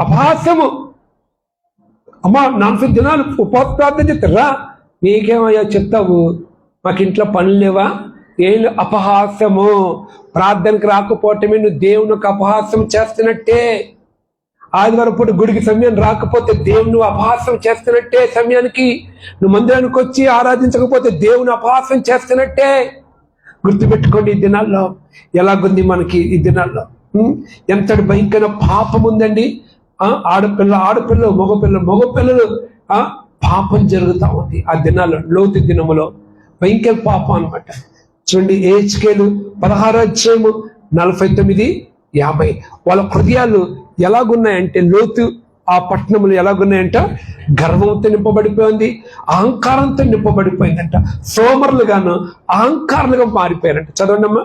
అపహాస్యము. అమ్మా 40 దినాలు ఉపవాస ప్రార్థన చేస్తారా? నీకేమయ్యా చెప్తావు? మాకు ఇంట్లో పనులు లేవా? ఏం అపహాస్యము. ప్రార్థనకు రాకపోవటమే నువ్వు దేవునికి అపహాస్యం చేస్తున్నట్టే. ఆదివారం పూట గుడికి సమయం రాకపోతే దేవుని అపహాస్యం చేస్తున్నట్టే. సమయానికి నువ్వు మందిరానికి వచ్చి ఆరాధించకపోతే దేవుని అపహాస్యం చేస్తున్నట్టే. గుర్తుపెట్టుకోండి, ఈ దినాల్లో ఎలాగుంది మనకి. ఈ దినాల్లో ఎంతటి భయంకర పాపం ఉందండి. ఆడపిల్ల మగపిల్లలు పాపం జరుగుతూ ఉంది ఆ దినాల్లో. లోతు దినములో భయంకర పాపం అనమాట. చూడండి, హెచ్కేలు 16:49-50 వాళ్ళ హృదయాలు ఎలాగున్నాయంటే, లోతు ఆ పట్టణములు ఎలాగున్నాయంట? గర్వంతో నింపబడిపోయింది, అహంకారంతో నింపబడిపోయిందంట. సోమరులుగాను అహంకారులుగా మారిపోయారంట. చదవండమ్మా.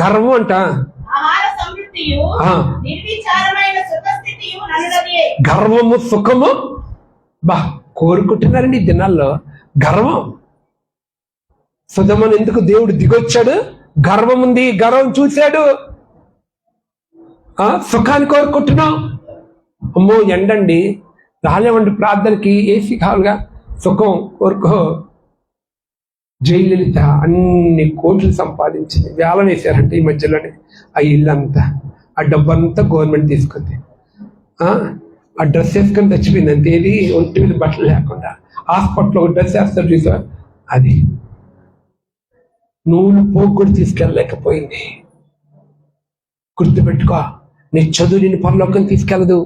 గర్వం అంట. గర్వము సుఖము కోరుకుంటున్నారండి ఈ దినాల్లో. గర్వం. సుధమని ఎందుకు దేవుడు దిగొచ్చాడు? గర్వం ఉంది, గర్వం చూశాడు. సుఖాన్ని కోరుకుంటున్నాం. అమ్మో ఎండండి, రాలేవండి ప్రార్థనకి, ఏసీ కావాలిగా. సుఖం కోరుకో. జయలలిత అన్ని కోట్లు సంపాదించింది, వేలం వేశారంటే ఈ మధ్యలోనే. ఆ ఇల్లంతా, ఆ డబ్బంతా గవర్నమెంట్ తీసుకుంది. ఆ డ్రెస్ వేసుకొని చచ్చిపోయింది అంతే. ఏది ఒంటి మీద బట్టలు లేకుండా హాస్పిటల్లో ఒక డ్రెస్ వేస్తారు చూసా, అది నువ్వు పోగొడు తీసుకెళ్ళలేకపోయింది. గుర్తుపెట్టుకో, నీ చదువు నిన్ను పరలోకం తీసుకెళ్ళదు.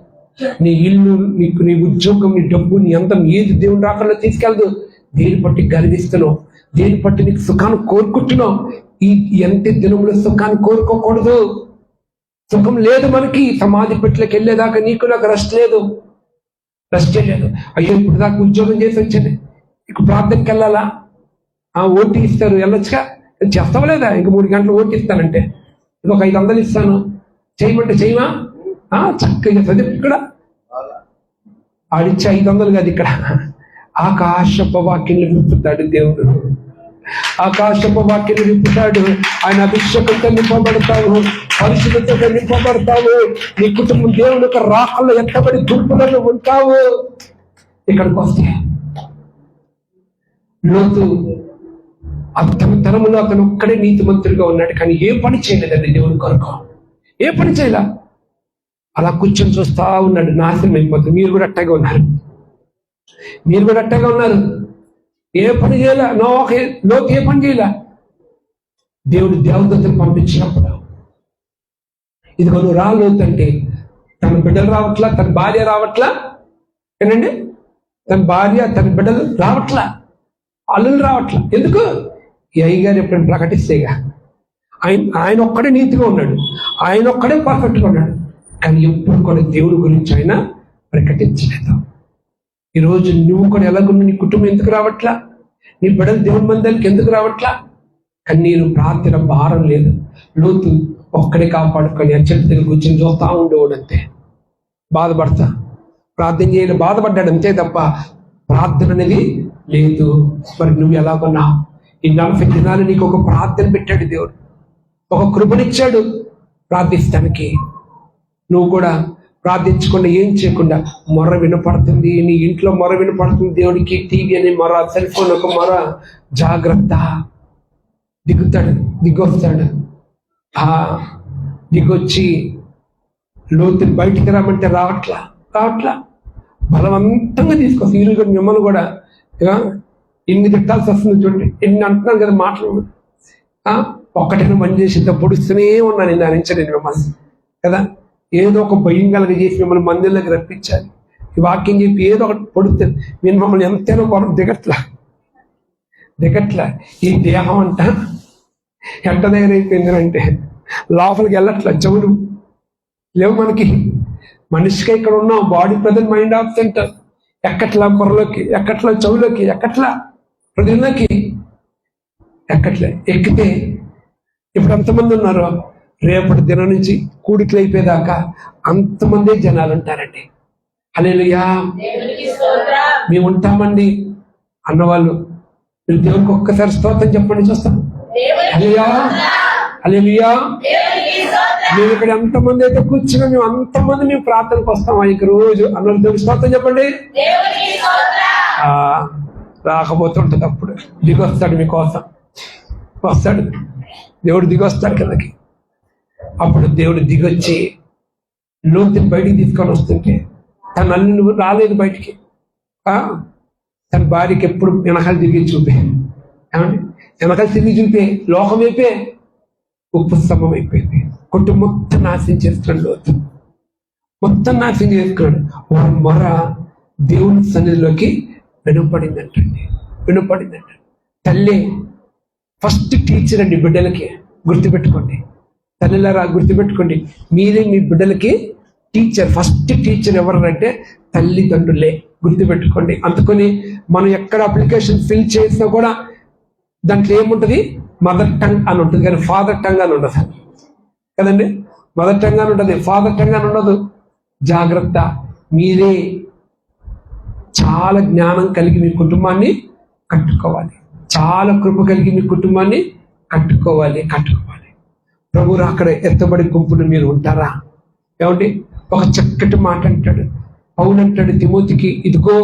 నీ ఇల్లు, నీ ఉద్యోగం, నీ డబ్బు, నీ అందం ఏది దేవుని రాకల్లో తీసుకెళ్ళదు. దేని బట్టి గర్విస్తున్నావు? దేని బట్టి నీకు సుఖాన్ని కోరుకుంటున్నావు? ఈ ఎంత దినములో సుఖాన్ని కోరుకోకూడదు. సుఖం లేదు మనకి. సమాధి పెట్టలోకి వెళ్ళేదాకా నీకు నాకు రెస్ట్ లేదు. అయ్యో ఇప్పుడు దాకా ఉద్యోగం చేసి వచ్చాను, ఇక ప్రార్థనకి వెళ్ళాలా? ఓటీ ఇస్తారు, వెళ్ళొచ్చుగా. చేస్తావలేదా? ఇంక 3 గంటలు ఓటీ ఇస్తానంటే ఇంకొక 500 ఇస్తాను, చేయమంటే చేయమా? చక్కగా చదివి ఇక్కడ ఆడిచ్చే 500 కాదు, ఇక్కడ ఆకాశపు వాక్యాన్ని విప్పుతాడు దేవుడు. ఆకాశపు వాక్యాన్ని విప్పుతాడు. ఆయన అభిషేకంతో నింపబడతావు, పరిశుద్ధతతో నింపబడతావు. నీ కుటుంబం దేవుని యొక్క రాకల్లో ఎత్తబడి దుర్పులను ఉంటావు. ఇక్కడికి వస్తే లోతు అతని తరములో అతను ఒక్కడే నీతిమంతుడిగా ఉన్నాడు, కానీ ఏ పని చేయలేదండి దేవుని కొరకు. ఏ పని చేయలే. అలా కూర్చొని చూస్తా ఉన్నాడు, నాశనం అయిపోతుంది. మీరు కూడా అట్టగా ఉన్నారు. ఏ పని చేయలే. లోతు ఏ పని చేయలే. దేవుడు దేవదూతను పంపించినప్పుడు, ఇదిగో నువ్వు రా లోతు అంటే, తన బిడ్డలు రావట్లా, తన భార్య రావట్లా. ఏనండి, తన భార్య తన బిడ్డలు రావట్లా, అల్లులు రావట్లా. ఎందుకు? ఈ అయ్యగారు ఎప్పుడైనా ప్రకటిస్తేగా. ఆయన ఒక్కడే నీతిగా ఉన్నాడు, ఆయన ఒక్కడే పర్ఫెక్ట్గా ఉన్నాడు, కానీ ఎప్పుడు కూడా దేవుడి గురించి ఆయన ప్రకటించలేదు. ఈరోజు నువ్వు కూడా ఎలాగున్నా, నీ కుటుంబం ఎందుకు రావట్లా? నీ బిడ్డలు దేవుని మందిరానికి ఎందుకు రావట్లా? కన్నీరు, ప్రార్థన, భారం లేదు. లోతు ఒక్కడే కాపాడుకొని అచ్చటి దగ్గర కూర్చొని చూస్తా ఉండేవాడు అంతే. బాధపడతా, ప్రార్థన చేయలేదు, బాధపడ్డాడు అంతే తప్ప ప్రార్థన అనేది లేదు. మరి నువ్వు ఎలాగున్నావు? ఈ 40 దినాలు నీకు ఒక ప్రార్థన పెట్టాడు దేవుడు, ఒక కృపనిచ్చాడు ప్రార్థిస్తానికి. నువ్వు కూడా ప్రార్థించకుండా, ఏం చేయకుండా మొర వినపడుతుంది, నీ ఇంట్లో మొర వినపడుతుంది దేవుడికి. టీవీ అని మొర, సెల్ ఫోన్ ఒక మొర. జాగ్రత్త. దిగొస్తాడు. దిగొచ్చి లోతు బయటికి రామంటే రావట్లా. బలవంతంగా తీసుకొస్తాను. ఈరోజు కూడా మిమ్మల్ని కూడా ఇన్ని తిట్టాల్సి వస్తుంది చూడండి. ఎన్ని అంటున్నాను కదా మాటలు. ఒక్కటైనా పని చేసేంత పొడుస్తూనే ఉన్నాను నేను అనించలేను మిమ్మల్ని కదా. ఏదో ఒక భయం చేసి మిమ్మల్ని మందిరంలోకి రప్పించాలి. ఈ వాక్యం చెప్పి ఏదో ఒకటి పొడుతుంది. నేను మమ్మల్ని ఎంతైనా దిగట్లా. దిగట్లా. ఈ దేహం అంట ఎంట దగ్గర అయిపోయిందంటే లోపలికి వెళ్ళట్లా. చెవులు లేవు మనకి. మనిషికి ఇక్కడ ఉన్నాం, body present mind of center. ఎక్కట్లా బుర్రలోకి, ఎక్కట్లా చెవులోకి, ఎక్కట్లా హృదయంలోకి, ఎక్కట్లే. ఎక్కితే ఇప్పుడు ఎంతమంది ఉన్నారో రేపటి దినం నుంచి కూడికలు అయిపోయేదాకా అంతమంది జనాలు ఉంటారండి. హల్లెలూయా, మేము ఉంటామండి అన్నవాళ్ళు మీరు దేవునికి ఒక్కసారి స్తోత్రం చెప్పండి, చూస్తాం. హల్లెలూయా, హల్లెలూయా. మేము ఇక్కడ ఎంతమంది అయితే కూర్చున్నా మేము అంతమంది మేము ప్రార్థనకు వస్తాం ఆయనకి రోజు అన్న దేవుని స్తోత్రం చెప్పండి. రాకపోతుంటది అప్పుడు దిగొస్తాడు, మీకోసం వస్తాడు దేవుడు, దిగొస్తాడు కిందకి. అప్పుడు దేవుడు దిగొచ్చి లోతుని బయటికి తీసుకొని వస్తుంటే తన అల్లి నువ్వు రాలేదు బయటికి. తన భార్యకి ఎప్పుడు వెనకాల తిరిగి చూపే, ఏమండి వెనకాల తిరిగి చూపే లోకం అయిపోయి ఉప్పు స్తంభం అయిపోయింది. కుటుంబం మొత్తం నాశనం చేస్తున్నాడు, లోతు మొత్తం నాశనం చేసుకున్నాడు. వారి మొర దేవుని సన్నిధిలోకి వినపడిందంటండి. తల్లి ఫస్ట్ టీచర్ అండి బిడ్డలకి. గుర్తుపెట్టుకోండి తల్లిలారా, గుర్తుపెట్టుకోండి, మీరే మీ బిడ్డలకి టీచర్. ఫస్ట్ టీచర్ ఎవరంటే తల్లిదండ్రులే. గుర్తుపెట్టుకోండి. అందుకని మనం ఎక్కడ అప్లికేషన్ ఫిల్ చేసినా కూడా దాంట్లో ఏముంటుంది, మదర్ టంగ్ అని ఉంటుంది, కానీ ఫాదర్ టంగ్ అని ఉండదు కదండి. మదర్ టంగ్ అని ఉంటుంది, ఫాదర్ టంగ్ అని ఉండదు. జాగ్రత్త. మీరే చాలా జ్ఞానం కలిగి మీ కుటుంబాన్ని కట్టుకోవాలి, చాలా కృప కలిగి మీ కుటుంబాన్ని కట్టుకోవాలి. ప్రభువు అక్కడ ఎత్తబడి గుంపును మీరు ఉంటారా? ఏమండి ఒక చక్కటి మాట అంటాడు పౌలు, అంటాడు తిమోతికి, ఇదిగో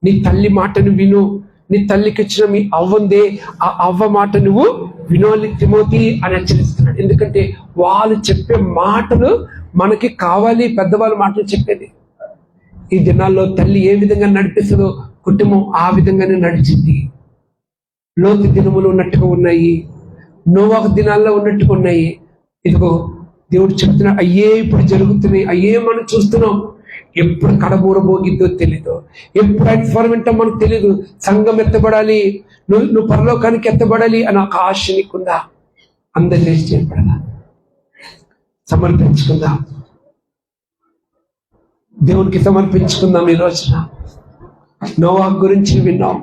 నీ తల్లి మాటను విను, నీ తల్లికి ఇచ్చిన మీ అవ్వందే ఆ అవ్వ మాట నువ్వు వినోలి తిమోతి అని హెచ్చరిస్తున్నాడు. ఎందుకంటే వాళ్ళు చెప్పే మాటలు మనకి కావాలి, పెద్దవాళ్ళ మాటలు చెప్పేది. ఈ దినాల్లో తల్లి ఏ విధంగా నడిపిస్తుందో కుటుంబం ఆ విధంగానే నడిచింది. లోతు దినములు ఉన్నట్టుగా ఉన్నాయి, నోవాహు దినాల్లో ఉన్నట్టుగా ఉన్నాయి. ఇదిగో దేవుడు చెప్తున్నాడు, అయ్యే ఇప్పుడు జరుగుతున్నాయి, అయ్యే మనం చూస్తున్నాం. ఎప్పుడు కడబూరబోగిద్దో తెలీదు, ఎప్పుడు ఆయన స్వరం వింటాం మనకు తెలీదు. సంఘం ఎత్తబడాలి, నువ్వు పరలోకానికి ఎత్తబడాలి అని ఒక ఆశ నీకుందా? అందరి లేచి చేయబడదా? సమర్పించుకుందాం, దేవునికి సమర్పించుకుందాం. ఈ రోజున నోవాహు గురించి విన్నాం,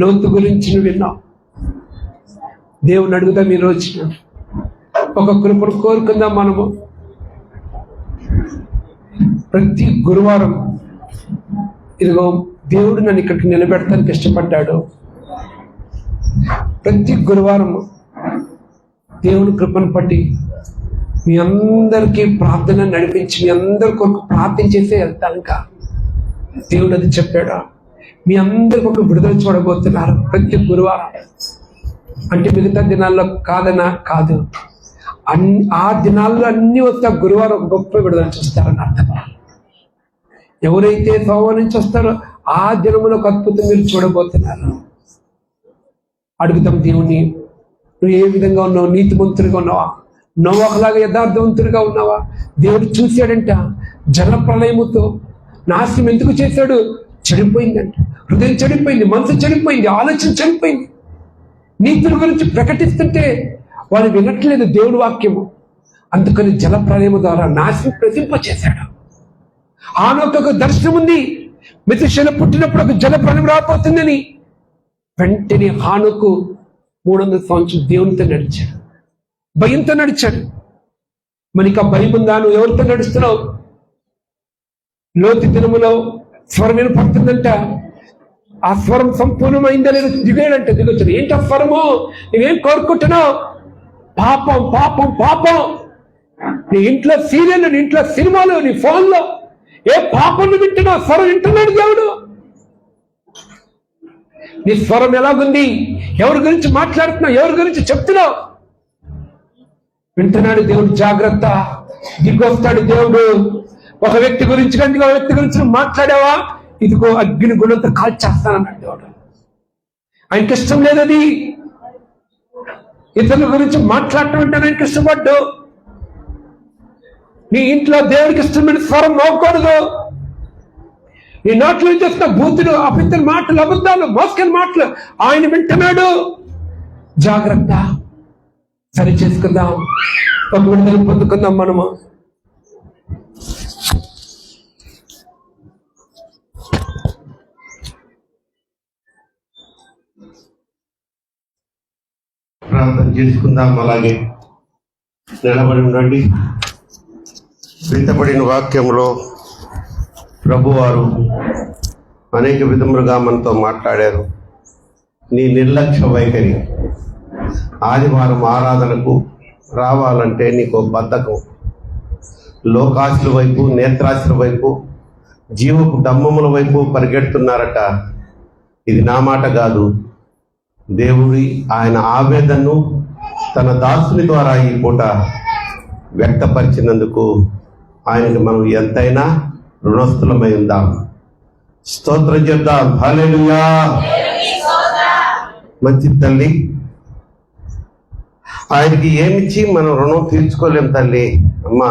లోతు గురించి విన్నాం. దేవుని అడుగుదాం ఈ రోజున, ఒక కృపను కోరుకుందాం. మనము ప్రతి గురువారం ఇదిగో దేవుడు నన్ను ఇక్కడికి నిలబెడతానికి ఇష్టపడ్డాడు. ప్రతి గురువారం దేవుని కృపను పట్టి మీ అందరికీ ప్రార్థన నడిపించి మీ అందరి కొరకు ప్రార్థన చేసే వెళ్తాను. ఇంకా దేవుడు అది చెప్పాడు, మీ అందరికి ఒక విడుదల చూడబోతున్నారు ప్రతి గురువారం. అంటే మిగతా దినాల్లో కాదనా? కాదు. ఆ దినాల్లో అన్ని వస్తే గురువారం ఒక గొప్ప విడుదల చూస్తారని అర్థం. ఎవరైతే సోమవారం నుంచి వస్తారో ఆ దినములో ఒక అద్భుతం మీరు చూడబోతున్నారు. అడుగుతాం దేవుణ్ణి, నువ్వు ఏ విధంగా ఉన్నావు? నీతిమంతుడిగా ఉన్నావా? నోవాహులాగా యథార్థవంతుడిగా ఉన్నావా? దేవుడు చూశాడంట, జల ప్రళయముతో నాశనం ఎందుకు చేశాడు? చెడిపోయిందంట, హృదయం చెడిపోయింది, మనసు చెడిపోయింది, ఆలోచన చెడిపోయింది. నీతుల గురించి ప్రకటిస్తుంటే వాళ్ళు వినట్లేదు దేవుడి వాక్యము. అందుకని జల ప్రళయము ద్వారా నాశనం ప్రతింపచేశాడు. ఆనోకు ఒక దర్శనం ఉంది, మెతుషెల పుట్టినప్పుడు ఒక జల ప్రళయం రాబోతుందని. వెంటనే హానోకు 300 సంవత్సరాలు దేవునితో నడిచాడు, భయంతో నడిచాడు. మనకి ఆ భయం ఉందా? నువ్వు ఎవరితో నడుస్తున్నావు? లోతు దినములో స్వరం వినపడుతుందంట, ఆ స్వరం సంపూర్ణమైందా లేదు దిగాడంట. దిగొచ్చాడు. ఏంటి ఆ స్వరము? నువ్వేం కోరుకుంటున్నావు? పాపం, పాపం, పాపం. నీ ఇంట్లో సీరియల్, నీ ఇంట్లో సినిమాలు, నీ ఫోన్లో ఏ పాపం వింటున్నావు? స్వరం వింటున్నాడు దేవుడు. నీ స్వరం ఎలాగుంది? ఎవరి గురించి మాట్లాడుతున్నావు? ఎవరి గురించి చెప్తున్నావు? వింటున్నాడు దేవుడు. జాగ్రత్త, దిగొస్తాడు దేవుడు. ఒక వ్యక్తి గురించి కంటే ఒక వ్యక్తి గురించి మాట్లాడావా, ఇదిగో అగ్ని గుణంతో కాల్చేస్తానన్నాడు దేవుడు. ఆయనకి ఇష్టం లేదది. ఇతరుల గురించి మాట్లాడటం అంటే ఆయనకి ఇష్టపడ్డు. నీ ఇంట్లో దేవుడికి ఇష్టమైన స్వరం మోగకూడదు. ఈ నోట్లో నుంచి వస్తున్న బూతులు, అపిత్తల మాటలు, అబద్ధాలు, మోసుకొని మాటలు ఆయన వింటున్నాడు. జాగ్రత్త, సరి చేసుకుందాం, ఒక విడుదల పొందుకుందాం మనము. ప్రార్థన చేసుకుందాం. అలాగే నిలబడి ఉండండి. విత్తబడిన వాక్యంలో ప్రభువారు అనేక విధములుగా మనతో మాట్లాడారు. నీ నిర్లక్ష్య వైఖరి, ఆదివారం ఆరాధనకు రావాలంటే నీకు బద్ధకం, లోకాశుల వైపు, నేత్రాశుల వైపు, జీవపు డమ్మముల వైపు పరిగెడుతున్నారట. ఇది నా మాట కాదు, దేవుడి ఆయన ఆవేదనను తన దాసుని ద్వారా ఈ పూట వ్యక్తపరిచినందుకు ఆయనకి మనం ఎంతైనా రుణస్థులమై ఉందాం. స్తోత్రం చేద్దాం. హల్లెలూయా. మంచి తల్లి, ఆయనకి ఏమిచ్చి మనం రుణం తీర్చుకోలేం తల్లి. అమ్మా,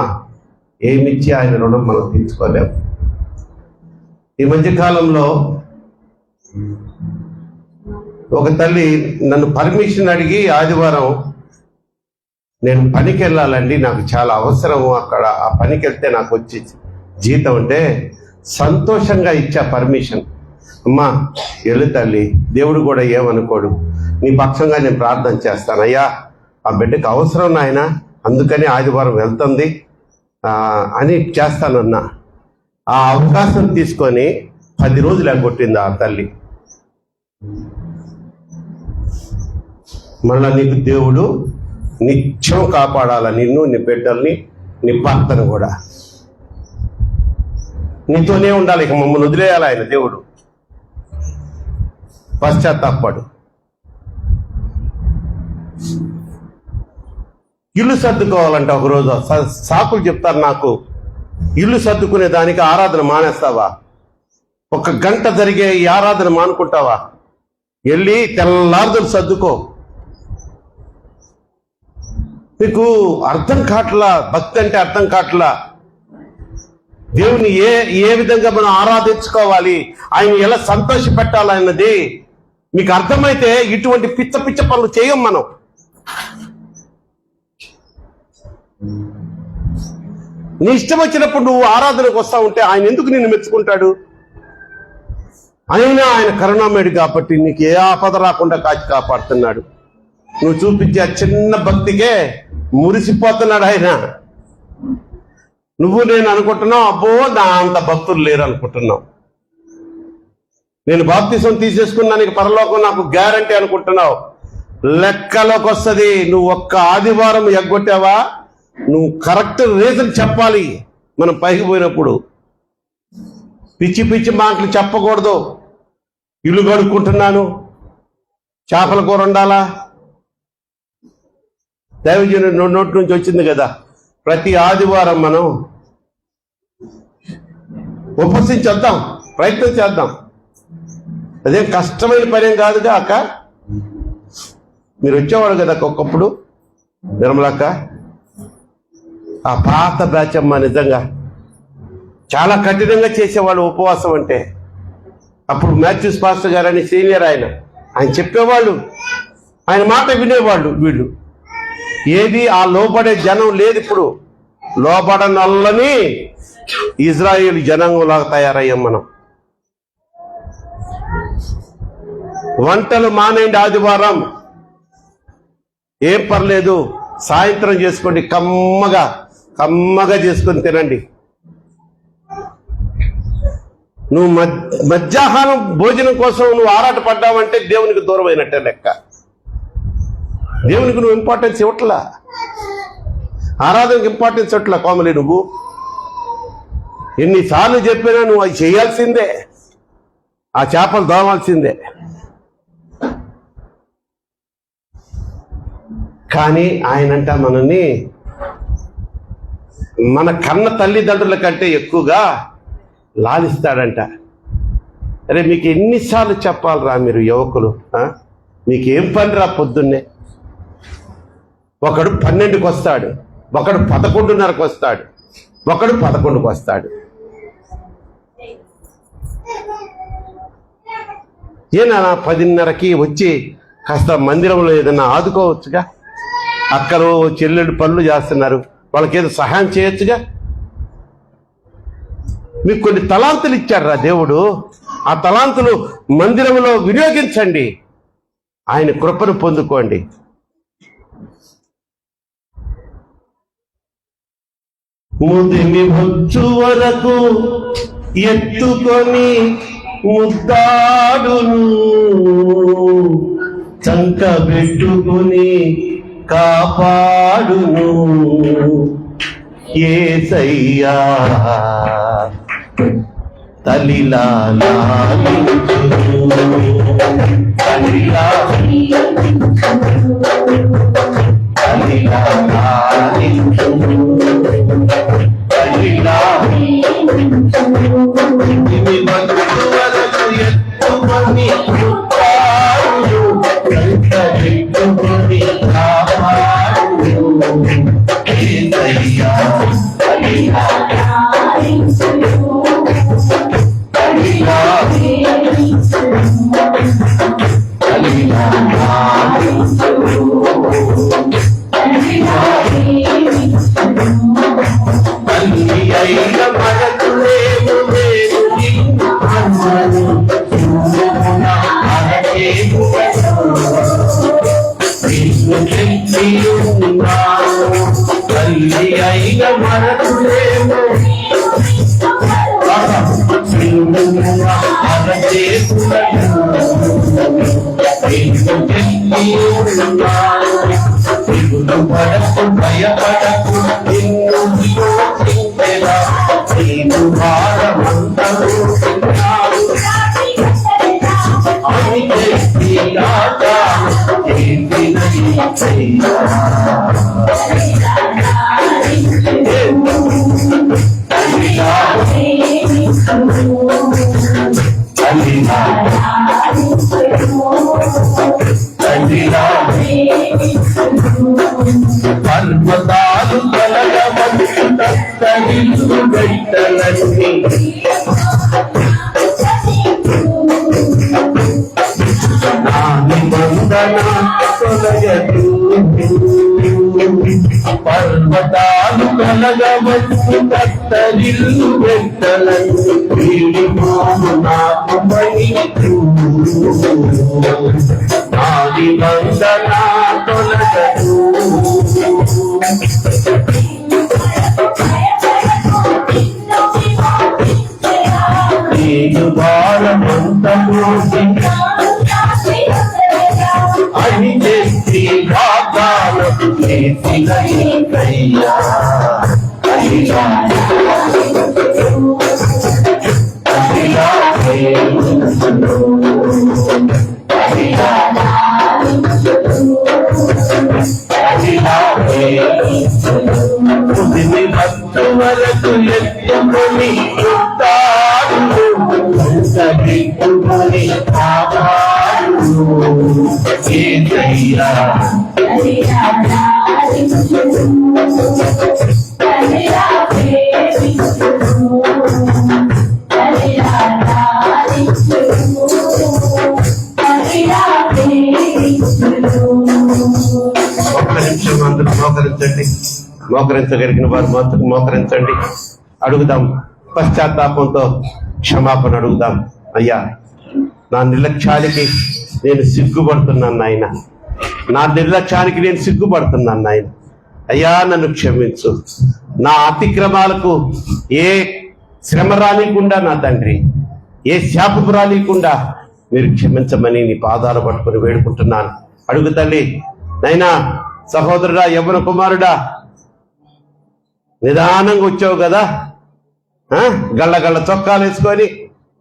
ఏమిచ్చి ఆయన రుణం మనం తీర్చుకోలేం. ఈ మధ్యకాలంలో ఒక తల్లి నన్ను పర్మిషన్ అడిగి, ఆదివారం నేను పనికి వెళ్ళాలండి, నాకు చాలా అవసరము, అక్కడ ఆ పనికి వెళ్తే నాకు వచ్చి జీతం అంటే సంతోషంగా ఇచ్చా పర్మిషన్. అమ్మా వెళ్ళు తల్లి, దేవుడు కూడా ఏమనుకోడు, నీ పక్షంగా నేను ప్రార్థన చేస్తాను. అయ్యా, ఆ బిడ్డకు అవసరం నాయన, అందుకని ఆదివారం వెళ్తుంది అని చేస్తానన్నా. ఆ అవకాశం తీసుకొని 10 రోజులు ఎగ్గొట్టింది ఆ తల్లి. మళ్ళా నీకు దేవుడు నిత్యం కాపాడాల, నిన్ను, నీ బిడ్డల్ని, నీ భర్తను కూడా. నీతోనే ఉండాలి, ఇక మమ్మల్ని వదిలేయాలి ఆయన దేవుడు. పశ్చాత్తాపడు. ఇల్లు సర్దుకోవాలంట. ఒకరోజు సాకులు చెప్తారు నాకు, ఇల్లు సర్దుకునే దానికి ఆరాధన మానేస్తావా? 1 గంట జరిగే ఈ ఆరాధన మానుకుంటావా? వెళ్ళి తెల్లారుదలు సర్దుకో. మీకు అర్థం కావట్లా, భక్తి అంటే అర్థం కావట్లా. దేవుని ఏ విధంగా మనం ఆరాధించుకోవాలి, ఆయన ఎలా సంతోష పెట్టాలన్నది మీకు అర్థమైతే ఇటువంటి పిచ్చ పిచ్చ పనులు చేయం మనం. నీ ఇష్టం వచ్చినప్పుడు నువ్వు ఆరాధనకు వస్తా ఉంటే ఆయన ఎందుకు నిన్ను మెచ్చుకుంటాడు? ఆయన కరుణామయుడు కాబట్టి నీకు ఏ ఆపద రాకుండా కాచి కాపాడుతున్నాడు. నువ్వు చూపించే ఆ చిన్న భక్తికే మురిసిపోతున్నాడు ఆయన. నువ్వు నేను అనుకుంటున్నావు, అబ్బో నా అంత భక్తులు లేరు అనుకుంటున్నావు. నేను బాప్తిసం తీసేసుకున్నానికి పరలోకం నాకు గ్యారంటీ అనుకుంటున్నావు. లెక్కలోకి వస్తుంది. నువ్వు ఒక్క ఆదివారం ఎగ్గొట్టావా, నువ్వు కరెక్ట్ రీజన్ చెప్పాలి. మనం పైకి పోయినప్పుడు పిచ్చి పిచ్చి మాటలు చెప్పకూడదు. ఇల్లు కడుక్కుంటున్నాను, చేపల కూర ఉండాలా, దైవజను నోటి నుంచి వచ్చింది కదా, ప్రతి ఆదివారం మనం ఉపసించేద్దాం, ప్రయత్నం చేద్దాం. అదేం కష్టమైన పనేం కాదుగా అక్క. మీరు వచ్చేవాడు కదా ఒకప్పుడు నిర్మలక్క, ఆ పాత బ్యాచ్ అమ్మ. నిజంగా చాలా కఠినంగా చేసేవాళ్ళు ఉపవాసం అంటే. అప్పుడు మాథ్యూస్ పాస్టర్ గారని సీనియర్ ఆయన చెప్పేవాళ్ళు, ఆయన మాట వినేవాళ్ళు. వీళ్ళు ఏది ఆ లోబడే జనం లేదు. ఇప్పుడు లోబడనల్లని ఇజ్రాయేల్ జనాంగంలాగా తయారయ్యాం మనం. వంటలు మానేయండి ఆదివారం, ఏం పర్లేదు, సాయంత్రం చేసుకోండి, కమ్మగా చేసుకొని తినండి. నువ్వు మధ్యాహ్నం భోజనం కోసం నువ్వు ఆరాట పడ్డావంటే దేవునికి దూరం అయినట్టే లెక్క. దేవునికి నువ్వు ఇంపార్టెన్స్ ఇవ్వట్లా, ఆరాధనకి ఇంపార్టెన్స్ ఇవ్వట్లా. కోమలి, నువ్వు ఎన్నిసార్లు చెప్పినా నువ్వు అది చేయాల్సిందే, ఆ చేపలు దోమాల్సిందే. కానీ ఆయనంట మనల్ని మన కన్న తల్లిదండ్రుల కంటే ఎక్కువగా లాలిస్తాడంట. అరే మీకు ఎన్నిసార్లు చెప్పాలరా మీరు యువకులు, మీకేం పని రా? పొద్దున్నే ఒకడు 12కి వస్తాడు, ఒకడు 11:30కి వస్తాడు, ఒకడు 11కి వస్తాడు. ఏనా 10:30కి వచ్చి కాస్త మందిరంలో ఏదైనా ఆదుకోవచ్చుగా? అక్కలు చెల్లెళ్ళు పనులు చేస్తున్నారు, వాళ్ళకి ఏదో సహాయం చేయొచ్చుగా? మీకు కొన్ని తలాంతులు ఇచ్చాడురా దేవుడు. ఆ తలాంతులు మందిరంలో వినియోగించండి, ఆయన కృపను పొందుకోండి. ముదిమి వచ్చు వరకు ఎత్తుకొని ముద్దాడును, చంక పెట్టుకుని కాపాడును యేసయ్యా. తల్లిలా లాలించును, తల్లిలా లాలించును, తల్లిలా ఇది బతుకు వరకు ఎత్తుకొని కాపాడును, కంట పెట్టుకొని కాపాడును యేసయ్యా. తల్లిలా తల్లి అయిన మనకులేమో పడకు భయపడకు నిన్ను భారమంతరు పర్వతాలు కలగవచ్చు తత్తరిల్లు గైతలన్నీ నాని వందన తొలగదు. పర్వతాలు కలగవచ్చు తత్తరిల్లు గైతలన్నీ వీడిపోము నాకు పైకి నాని వందన తొలగదు. నీకు భారమంతము అని చేసి వాగ్దానం చేసిన యేసయ్యా. తల్లిలా ముదిమి భక్తు వరకు ఎత్తుకొని పెట్టుకొని కాపాడును యేసయ్యా. ఒక్క నిమిషం అందరూ మోకరించండి. మోకరించగలిగిన వారు మాత్రం మోకరించండి. అడుగుదాం, పశ్చాత్తాపంతో క్షమాపణ అడుగుదాం. అయ్యా, నా నిర్లక్ష్యానికి నేను సిగ్గుపడుతున్నాను నాయన, నా నిర్లక్ష్యానికి నేను సిగ్గుపడుతున్నాను నాయన. అయ్యా, నన్ను క్షమించు. నా అతిక్రమాలకు ఏ శ్రమ రానికుండా నా తండ్రి, ఏ శాపపు రానికుండా మీరు క్షమించమని నీ పాదాలు పట్టుకొని వేడుకుంటున్నాను. అడుగు తల్లి. నైనా సహోదరుడా, యవ్వన కుమారుడా, నిదానంగా వచ్చావు కదా, గళ్ళ గళ్ళ చొక్కాలు వేసుకొని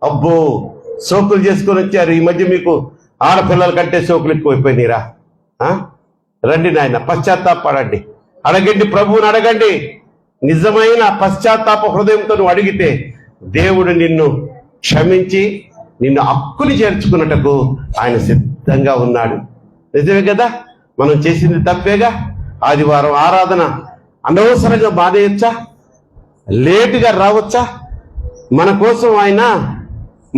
అబ్బో సోకులు చేసుకొని వచ్చారు. ఈ మధ్య మీకు ఆడపిల్లల కంటే సోకులు ఎక్కువైపోయినాయిరా. రండి నాయన, పశ్చాత్తాపడండి, అడగండి, ప్రభువుని అడగండి. నిజమైన పశ్చాత్తాప హృదయంతో నువ్వు అడిగితే దేవుడు నిన్ను క్షమించి నిన్ను హక్కుని చేర్చుకున్నటకు ఆయన సిద్ధంగా ఉన్నాడు. నిజమే కదా, మనం చేసింది తప్పేగా. ఆదివారం ఆరాధన అనవసరంగా బాధేయచ్చా, లేటుగా రావచ్చా? మన కోసం ఆయన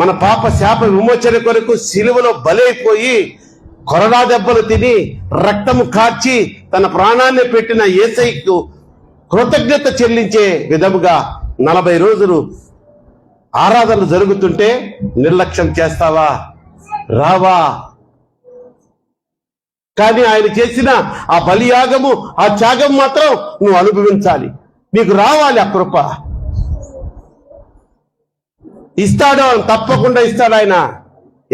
మన పాప శాప విమోచన కొరకు సిలువలో బలైపోయి కొరడా దెబ్బలు తిని రక్తము కార్చి తన ప్రాణాన్ని పెట్టిన యేసయ్యకు కృతజ్ఞత చెల్లించే విధముగా 40 రోజులు ఆరాధనలు జరుగుతుంటే నిర్లక్ష్యం చేస్తావా? రావా? కానీ ఆయన చేసిన ఆ బలియాగము, ఆ త్యాగం మాత్రం నువ్వు అనుభవించాలి. నీకు రావాలి ఆ కృప. ఇస్తాడు, తప్పకుండా ఇస్తాడు ఆయన.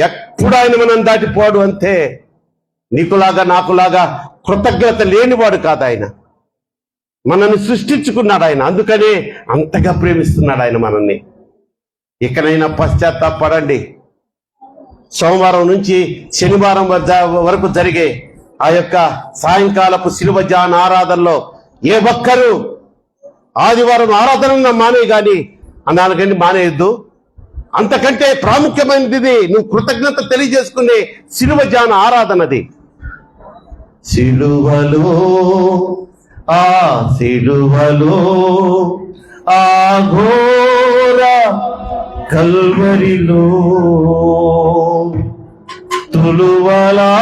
ఎప్పుడు ఆయన మనం దాటిపోడు. అంతే. నీకులాగా నాకులాగా కృతజ్ఞత లేనివాడు కాదు ఆయన. మనల్ని సృష్టించుకున్నాడు ఆయన. అందుకనే అంతగా ప్రేమిస్తున్నాడు ఆయన మనల్ని. ఇకనైనా పశ్చాత్తాపడండి. సోమవారం నుంచి శనివారం వరకు జరిగే ఆ యొక్క సాయంకాలపు శిలువ ధ్యాన ఆరాధనలో ఏ ఒక్కరు ఆదివారం ఆరాధన మానే గాని అన్నానికండి మానేయద్దు. అంతకంటే ప్రాముఖ్యమైనది నువ్వు కృతజ్ఞత తెలియజేసుకునే శిలువ ధ్యాన ఆరాధనది. సిలువలో ఆ సిలువలో ఆ ఘోర కల్వరిలో తులువలా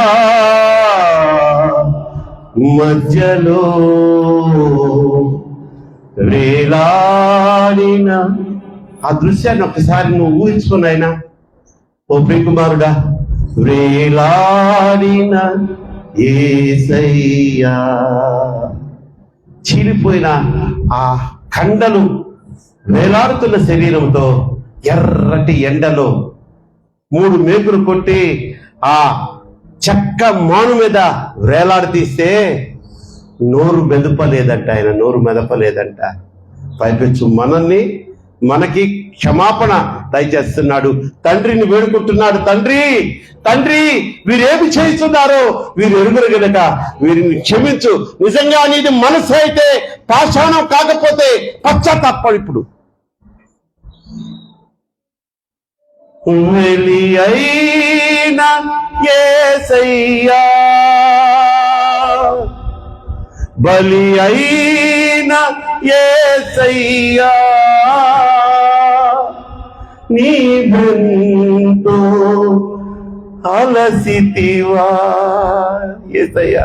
మధ్యలో వేలాడిన ఆ దృశ్యాన్ని ఒకసారి నువ్వు ఊహించుకున్నాయినా ఓ ప్రియకుమారుడా. వేలాడిన యేసయ్యా, చీలిపోయిన ఆ కండలు వేలాడుతున్న శరీరంతో ఎర్రటి ఎండలో 3 మేకులు కొట్టి ఆ చెక్క మాను మీద వేలాడి తీస్తే నోరు మెదపలేదంట. ఆయన నోరు మెదపలేదంట. పైపెచ్చు మనకి క్షమాపణ దయచేస్తున్నాడు. తండ్రిని వేడుకుంటున్నాడు. తండ్రి తండ్రి, వీరేమి చేస్తున్నారో వీరు ఎరుగురు గనక వీరిని క్షమించు. నిజంగా నీది మనసు అయితే, పాషాణం కాకపోతే పశ్చాత్తాపడు. ఇప్పుడు వెలి అయిన యేసయ్యా, బలి అయిన యేసయ్యా, నీవెంతో అలసితివా యేసయ్యా,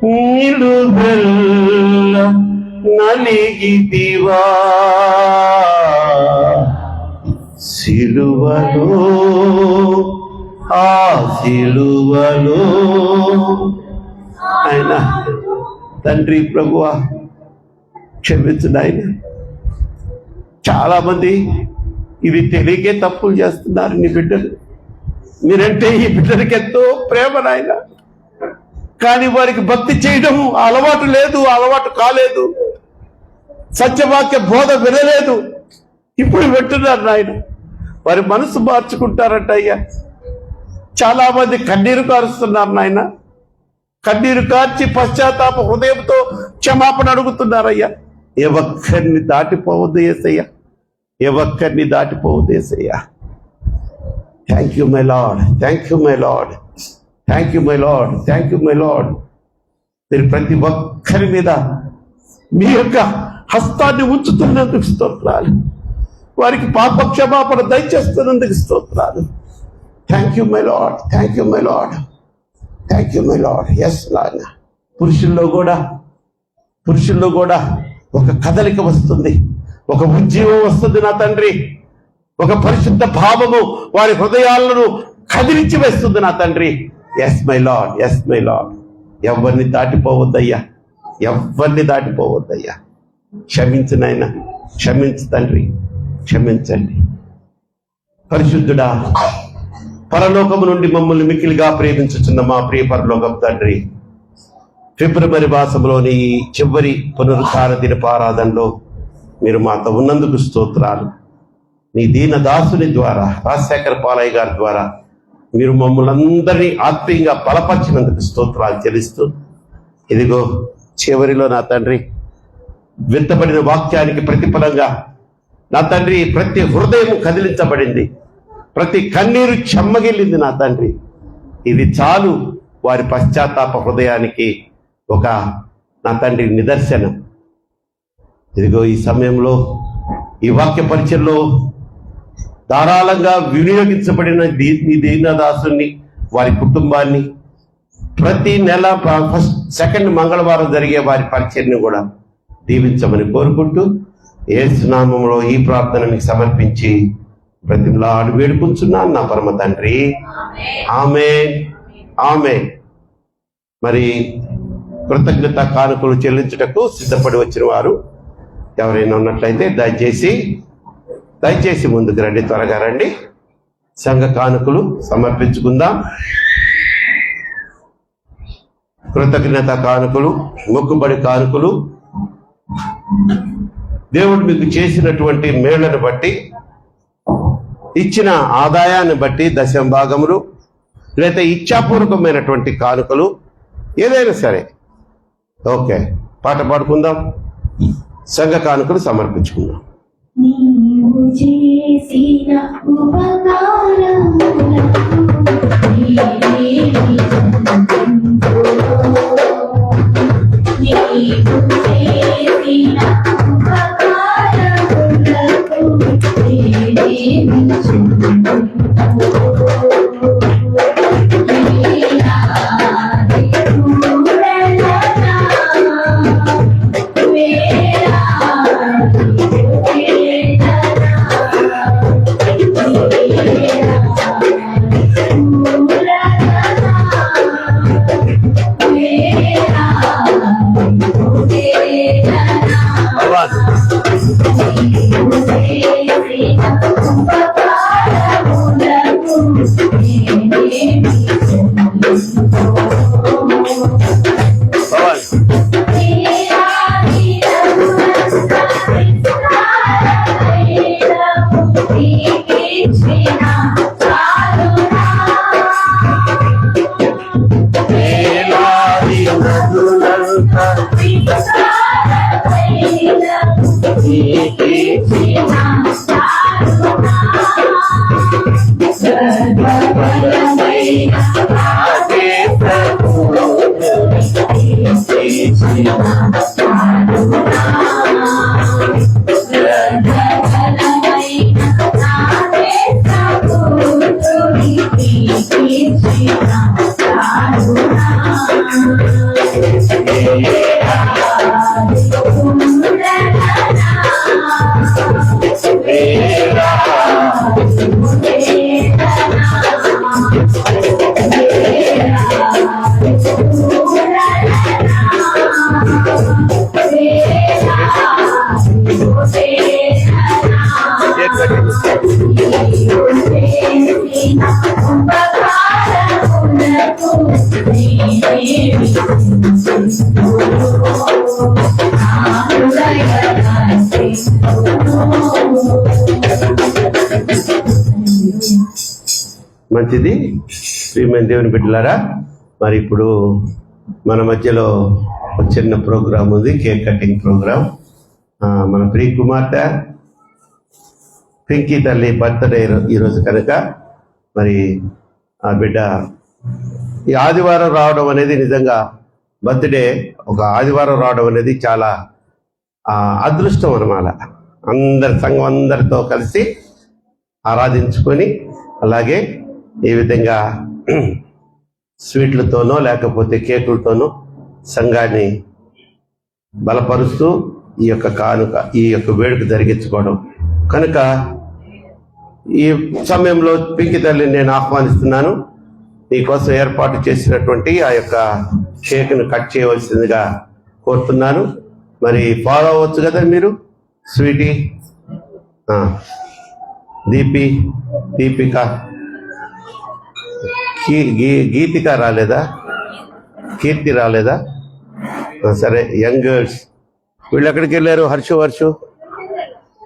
నిలువెల్ల నలిగితివా, సిలువలో ఆ సిలువలో. ఆయన తండ్రి ప్రభువా క్షమించు నాయన. చాలా మంది ఇది తెలియకే తప్పులు చేస్తున్నారు. నీ బిడ్డలు, మీరంటే ఈ బిడ్డలకి ఎంతో ప్రేమ నాయన. కానీ వారికి భక్తి చేయడం అలవాటు లేదు, అలవాటు కాలేదు. సత్యవాక్య బోధ వినలేదు. ఇప్పుడు వింటున్నారు నాయన. వారి మనసు మార్చుకుంటారంట అయ్యా. చాలా మంది కన్నీరు కారుస్తున్నారు నాయన. కన్నీరు కార్చి పశ్చాత్తాప హృదయంతో క్షమాపణ అడుగుతున్నారయ్యా. ఏ ఒక్కరిని దాటిపోవద్దు యేసయ్యా, ఏ ఒక్కరిని దాటిపోవద్దు యేసయ్యా. Thank you my lord, thank you my lord, thank you my lord, thank you my lord. మీరు ప్రతి ఒక్కరి మీద మీ యొక్క హస్తాన్ని ఉంచుతున్నందుకు స్తోత్రాలు. వారికి పాప క్షమాపణ దయచేస్తున్నందుకు స్తోత్రాలు. Thank you my lord, thank you my lord, thank you my lord. Yes నాయన. పురుషుల్లో కూడా ఒక కదలిక వస్తుంది, ఒక ఉజ్జీవం వస్తుంది నా తండ్రి. ఒక పరిశుద్ధ భావము వారి హృదయాలను కదిలించి వేస్తుంది నా తండ్రి. Yes my lord, yes my lord. ఎవరిని దాటిపోవద్దయ్యా, ఎవరిని దాటిపోవద్దయ్యా. క్షమించు నాయన, క్షమించు తండ్రి, క్షమించండి. పరిశుద్ధుడా, పరలోకము నుండి మమ్మల్ని మిక్కిలిగా ప్రేమించుచున్న మా ప్రియ పరలోకపు తండ్రి, ఫిబ్రవరి మాసంలోని ఈ చివరి పునరుద్ధార దినపు ఆరాధనలో మీరు మాతో ఉన్నందుకు స్తోత్రాలు. నీ దీన దాసుని ద్వారా, రాజశేఖర పాలయ్య గారి ద్వారా మీరు మమ్మల్ని అందరినీ ఆత్మీయంగా బలపరిచినందుకు స్తోత్రాలు చెల్లిస్తూ, ఇదిగో చివరిలో నా తండ్రి విత్తబడిన వాక్యానికి ప్రతిఫలంగా నా తండ్రి ప్రతి హృదయం కదిలించబడింది, ప్రతి కన్నీరు చెమ్మగిల్లింది నా తండ్రి. ఇది చాలు వారి పశ్చాత్తాప హృదయానికి ఒక నా తండ్రి నిదర్శనం. ఇదిగో ఈ సమయంలో ఈ వాక్య పరిచయంలో ధారాళంగా వినియోగించబడిన ఈ దీనదాసుని, వారి కుటుంబాన్ని, ప్రతి నెల ఫస్ట్ సెకండ్ మంగళవారం జరిగే వారి పరిచర్ని కూడా దీవించమని కోరుకుంటూ యేసు నామములో ఈ ప్రార్థనని సమర్పించి బ్రతిమలాడి వేడుకుంటున్నాను నా పరమ తండ్రి. ఆమేన్, ఆమేన్. మరి కృతజ్ఞత కానుకలు చెల్లించుటకు సిద్ధపడి వచ్చిన వారు ఎవరైనా ఉన్నట్లయితే దయచేసి ముందుకు రండి, త్వరగా రండి. సంఘ కానుకలు సమర్పించుకుందాం. కృతజ్ఞత కానుకలు, మొక్కుబడి కానుకలు, దేవుడు మీకు చేసినటువంటి మేళ్లను బట్టి, ఇచ్చిన ఆదాయాన్ని బట్టి దశంభాగములు, లేదా ఇచ్ఛాపూర్వకమైనటువంటి కానుకలు ఏదైనా సరే. ఓకే, పాట పాడుకుందాం. సంఘ కానుకలు సమర్పించుకుందాం. నీవు చేసిన ఉపకారములకు నీవేమి నీవు చేసిన ఉపకారములకు నీవేమి మంచిది. శ్రీమన్ దేవుని బిడ్డలారా, మరి ఇప్పుడు మన మధ్యలో ఒక చిన్న ప్రోగ్రాం ఉంది, కేక్ కటింగ్ ప్రోగ్రాం. మన ప్రియ కుమార్తె పింకీ తల్లి బర్త్డే ఈరోజు కనుక మరి ఆ బిడ్డ ఈ ఆదివారం రావడం అనేది, నిజంగా బర్త్డే ఒక ఆదివారం రావడం అనేది చాలా అదృష్టం అన్నమాట. సంఘం అందరితో కలిసి ఆరాధించుకొని, అలాగే ఈ విధంగా స్వీట్లతోనో లేకపోతే కేకులతోనో సంఘాన్ని బలపరుస్తూ ఈ యొక్క వేడుక జరిగించుకోవడం కనుక ఈ సమయంలో పింకి తల్లిని నేను ఆహ్వానిస్తున్నాను. నీకోసం ఏర్పాటు చేసినటువంటి ఆ యొక్క కేక్ను కట్ చేయవలసిందిగా కోరుతున్నాను. మరి ఫాలో అవ్వచ్చు కదా మీరు. స్వీటీ, దీపిక, గీతిక రాలేదా? కీర్తి రాలేదా? సరే, యంగ్ గర్ల్స్ వీళ్ళు ఎక్కడికి వెళ్ళారు? హర్షు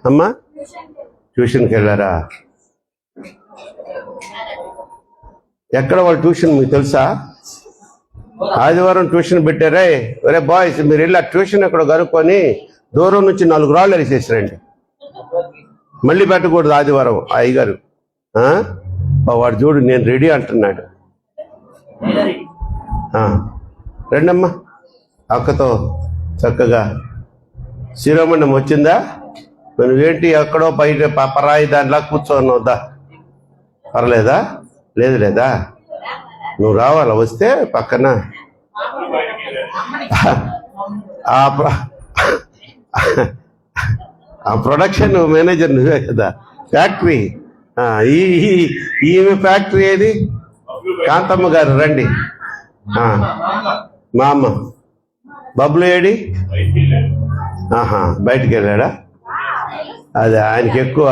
అమ్మా ట్యూషన్కి వెళ్ళారా? ఎక్కడ వాళ్ళ ట్యూషన్ మీకు తెలుసా? ఆదివారం ట్యూషన్ పెట్టారే. ఒరే బాయ్స్, మీరు వెళ్ళి ఆ ట్యూషన్ ఎక్కడ కనుక్కొని దూరం నుంచి 4 రాళ్ళు వేసేసారండి. మళ్ళీ పెట్టకూడదు ఆదివారం. అయ్యగారు వాడు చూడు, నేను రెడీ అంటున్నాడు. రండమ్మా, అక్కతో చక్కగా శిరోమండం వచ్చిందా? నువ్వేంటి ఎక్కడో బయట పరాయి దానిలా కూర్చోనవుదా? పర్లేదా? లేదా నువ్వు రావాలా? వస్తే పక్కన ఆ ప్రొడక్షన్ మేనేజర్ నువ్వే కదా, ఫ్యాక్టరీ. ఈమె ఫ్యాక్టరీ ఏది? కాంతమ్మ గారు రండి. మా అమ్మ బబ్బులు ఏడి? బయటికి వెళ్ళాడా? అదే ఆయనకి ఎక్కువ.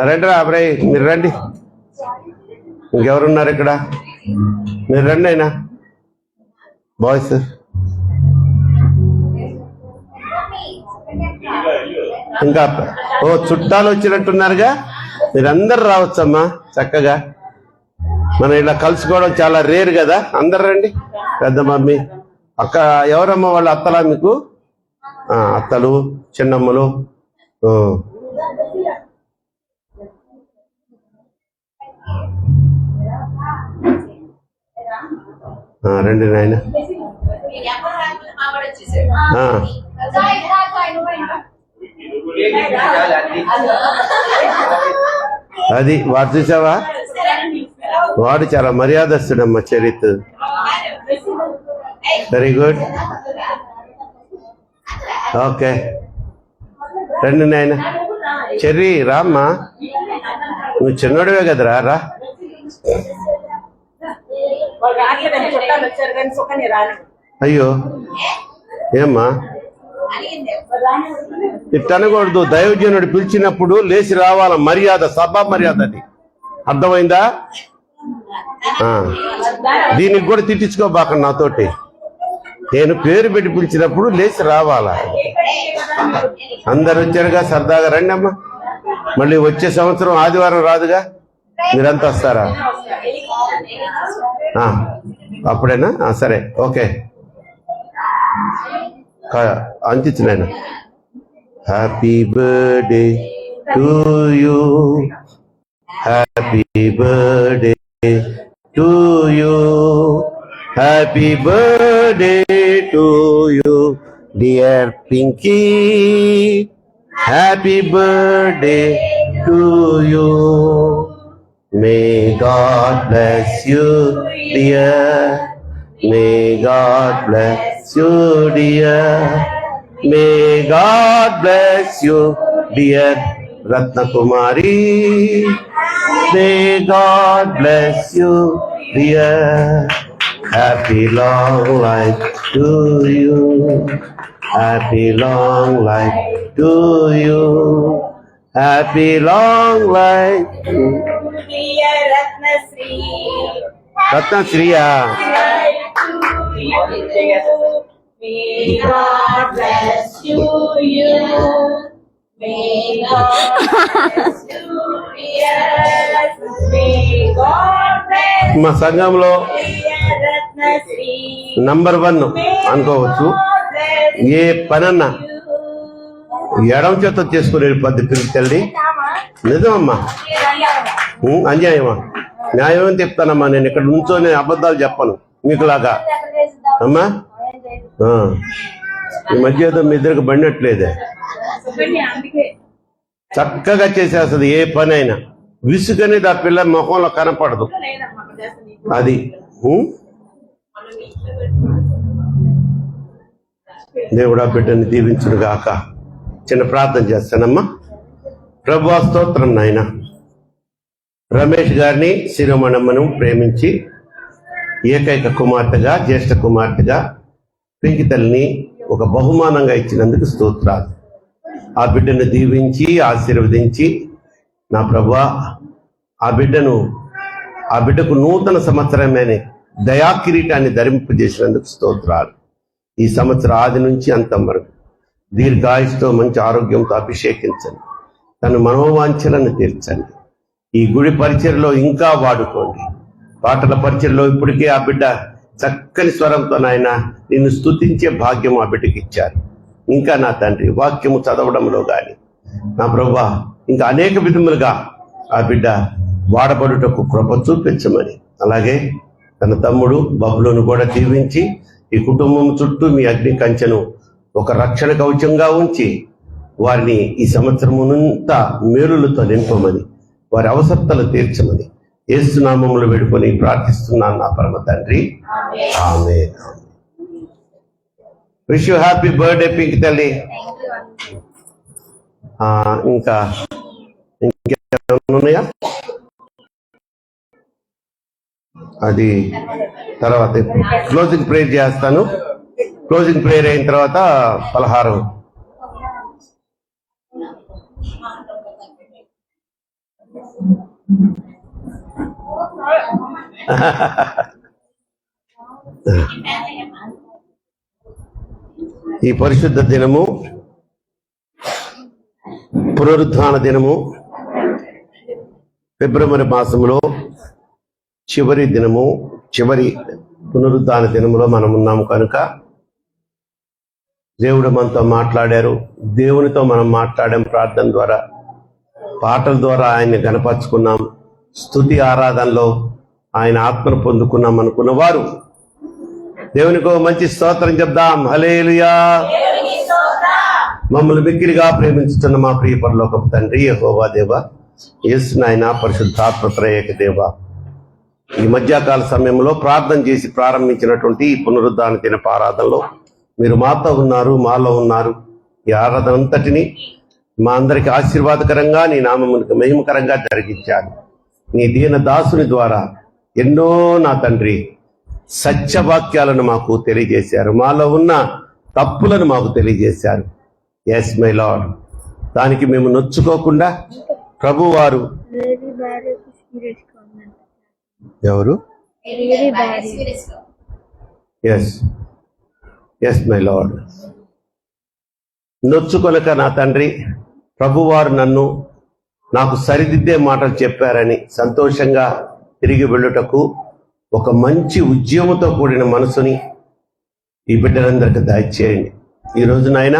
రండి రా అబ్రాయి, మీరు రండి. ఇంకెవరున్నారు ఇక్కడ? మీరు రండి అయినా బాయ్స్. ఇంకా చుట్టాలు వచ్చినట్టున్నారుగా, మీరందరు రావచ్చమ్మా చక్కగా. మనం ఇలా కలుసుకోవడం చాలా రేర్ కదా. అందరు రండి. పెద్ద మమ్మీ, అక్క, ఎవరమ్మా వాళ్ళ అత్తలా మీకు? అత్తలు, చిన్నమ్మలు. రండి నాయన. అది వాడు చూసావా? వాడు చాలా మర్యాదస్తుడమ్మా చరిత్. Very good. ఓకే రండి నాయన. చెర్రీ రామ్మా, నువ్వు చిన్నోడివే కదరా, రా. అయ్యో ఏమ్మా ఇట్టనకూడదు. దైవజనుడు పిలిచినప్పుడు లేచి రావాల. మర్యాద, సభా మర్యాద. అది అర్థమైందా? దీనికి కూడా తిట్టించుకోబాక నాతోటి. నేను పేరు పెట్టి పిలిచినప్పుడు లేచి రావాలా. అందరు వచ్చారుగా, సరదాగా రండి అమ్మా. మళ్ళీ వచ్చే సంవత్సరం ఆదివారం రాదుగా, మీరంతా వస్తారా? అప్పుడేనా? సరే ఓకే. అంతించు నేను. Happy birthday to you, happy birthday to you, happy birthday to you dear Pinky, happy birthday to you. May God bless you, dear. May God bless you, dear. May God bless you, dear Ratna Kumari. May God bless you, dear. Happy long life to you. Happy long life to you. Happy long life to you. రత్నశ్రీయా? మా సంఘంలో number 1 అనుకోవచ్చు. ఏ పనన్నా ఎడమ చేత చేసుకునే పద్ధతి తల్లి. నిజమమ్మా, అన్యాయమా? న్యాయం చెప్తానమ్మా. నేను ఇక్కడ నుంచొని అబద్ధాలు చెప్పను మీకులాగా అమ్మా. ఈ మధ్య ఏదో మీ ఇద్దరికి బండట్లేదే. చక్కగా చేసేస్తుంది ఏ పని అయినా. విసుగనేది ఆ పిల్ల ముఖంలో కనపడదు. అది దేవుడా బిడ్డని దీవించును గాక. చిన్న ప్రార్థన చేస్తానమ్మా. ప్రభువా స్తోత్రం నాయన. రమేష్ గారిని, శిరోమణమ్మను ప్రేమించి ఏకైక కుమార్తెగా, జ్యేష్ఠ కుమార్తెగా పింకి తల్లిని ఒక బహుమానంగా ఇచ్చినందుకు స్తోత్రాలు. ఆ బిడ్డను దీవించి ఆశీర్వదించి నా ప్రభువా ఆ బిడ్డకు నూతన సంవత్సరమైన దయా కిరీటాన్ని ధరింపజేసినందుకు స్తోత్రాలు. ఈ సంవత్సరం ఆది నుంచి అంతం వరకు దీర్ఘాయుష్తో మంచి ఆరోగ్యంతో అభిషేకించండి. తన మనోవాంఛలను తీర్చండి. ఈ గుడి పరిచయలో ఇంకా వాడుకోండి. పాటల పరిచయలో ఇప్పటికే ఆ బిడ్డ చక్కని స్వరంతో నాయన నిన్ను స్తుతించే భాగ్యం ఆ బిడ్డకి ఇచ్చారు. ఇంకా నా తండ్రి వాక్యము చదవడంలో కానీ నా ప్రభువా ఇంకా అనేక విధములుగా ఆ బిడ్డ వాడబడుటకు కృప చూపించమని, అలాగే తన తమ్ముడు బబులను కూడా దీవించి ఈ కుటుంబం చుట్టూ మీ అగ్ని కంచెను ఒక రక్షణ కవచంగా ఉంచి వారిని ఈ సంవత్సరమునంతా మేలులతో నింపమని, వారి అవసరతలు తీర్చమని యేసు నామములో వేడుకొని ప్రార్థిస్తున్నాను నా పరమ తండ్రి. Amen. Wish you happy birthday pink తల్లి. ఇంకా ఇంకేమైనా ఉన్నాయా? అది తర్వాత క్లోజింగ్ ప్రేయర్ చేస్తాను. క్లోజింగ్ ప్రేయర్ అయిన తర్వాత పలహారం. ఈ పరిశుద్ధ దినము, పునరుద్ధాన దినము, ఫిబ్రవరి మాసంలో చివరి దినము, చివరి పునరుద్ధాన దినములో మనం ఉన్నాము కనుక దేవుడు మనతో మాట్లాడారు. దేవునితో మనం మాట్లాడాం. ప్రార్థన ద్వారా, పాటల ద్వారా ఆయన్ని గణపరుచుకున్నాం. స్తుతి ఆరాధనలో ఆయన ఆత్మను పొందుకున్నాం అనుకున్న వారు దేవునికో మంచి స్తోత్రం చెప్దాం. హల్లెలూయా. మమ్మల్ని మిక్కిలిగా ప్రేమించుతున్న మా ప్రియ పరలోకపు తండ్రి యెహోవా దేవ, యేసు నాయన, పరిశుద్ధాత్మ త్రయేక దేవ, ఈ మధ్యాకాల సమయంలో ప్రార్థన చేసి ప్రారంభించినటువంటి ఈ పునరుద్ధాన దిన ఆరాధనలో మీరు మాతో ఉన్నారు, మాలో ఉన్నారు. ఈ ఆరాధన అంతటిని మా అందరికి ఆశీర్వాదకరంగా, నీ నామమునికి మహిమకరంగా జరిగించారు. నీ దీన దాసుని ద్వారా ఎన్నో నా తండ్రి సత్యవాక్యాలను మాకు తెలియజేశారు. మాలో ఉన్న తప్పులను మాకు తెలియజేశారు. Yes my lord. దానికి మేము నొచ్చుకోకుండా ప్రభు వారు ఎవరు? Yes yes my lord. నొచ్చుకొనక నా తండ్రి ప్రభువారు నాకు సరిదిద్దే మాటలు చెప్పారని సంతోషంగా తిరిగి వెళ్ళుటకు ఒక మంచి ఉద్యమంతో కూడిన మనసుని ఈ బిడ్డలందరికీ దయచేయండి. ఈరోజు నాయన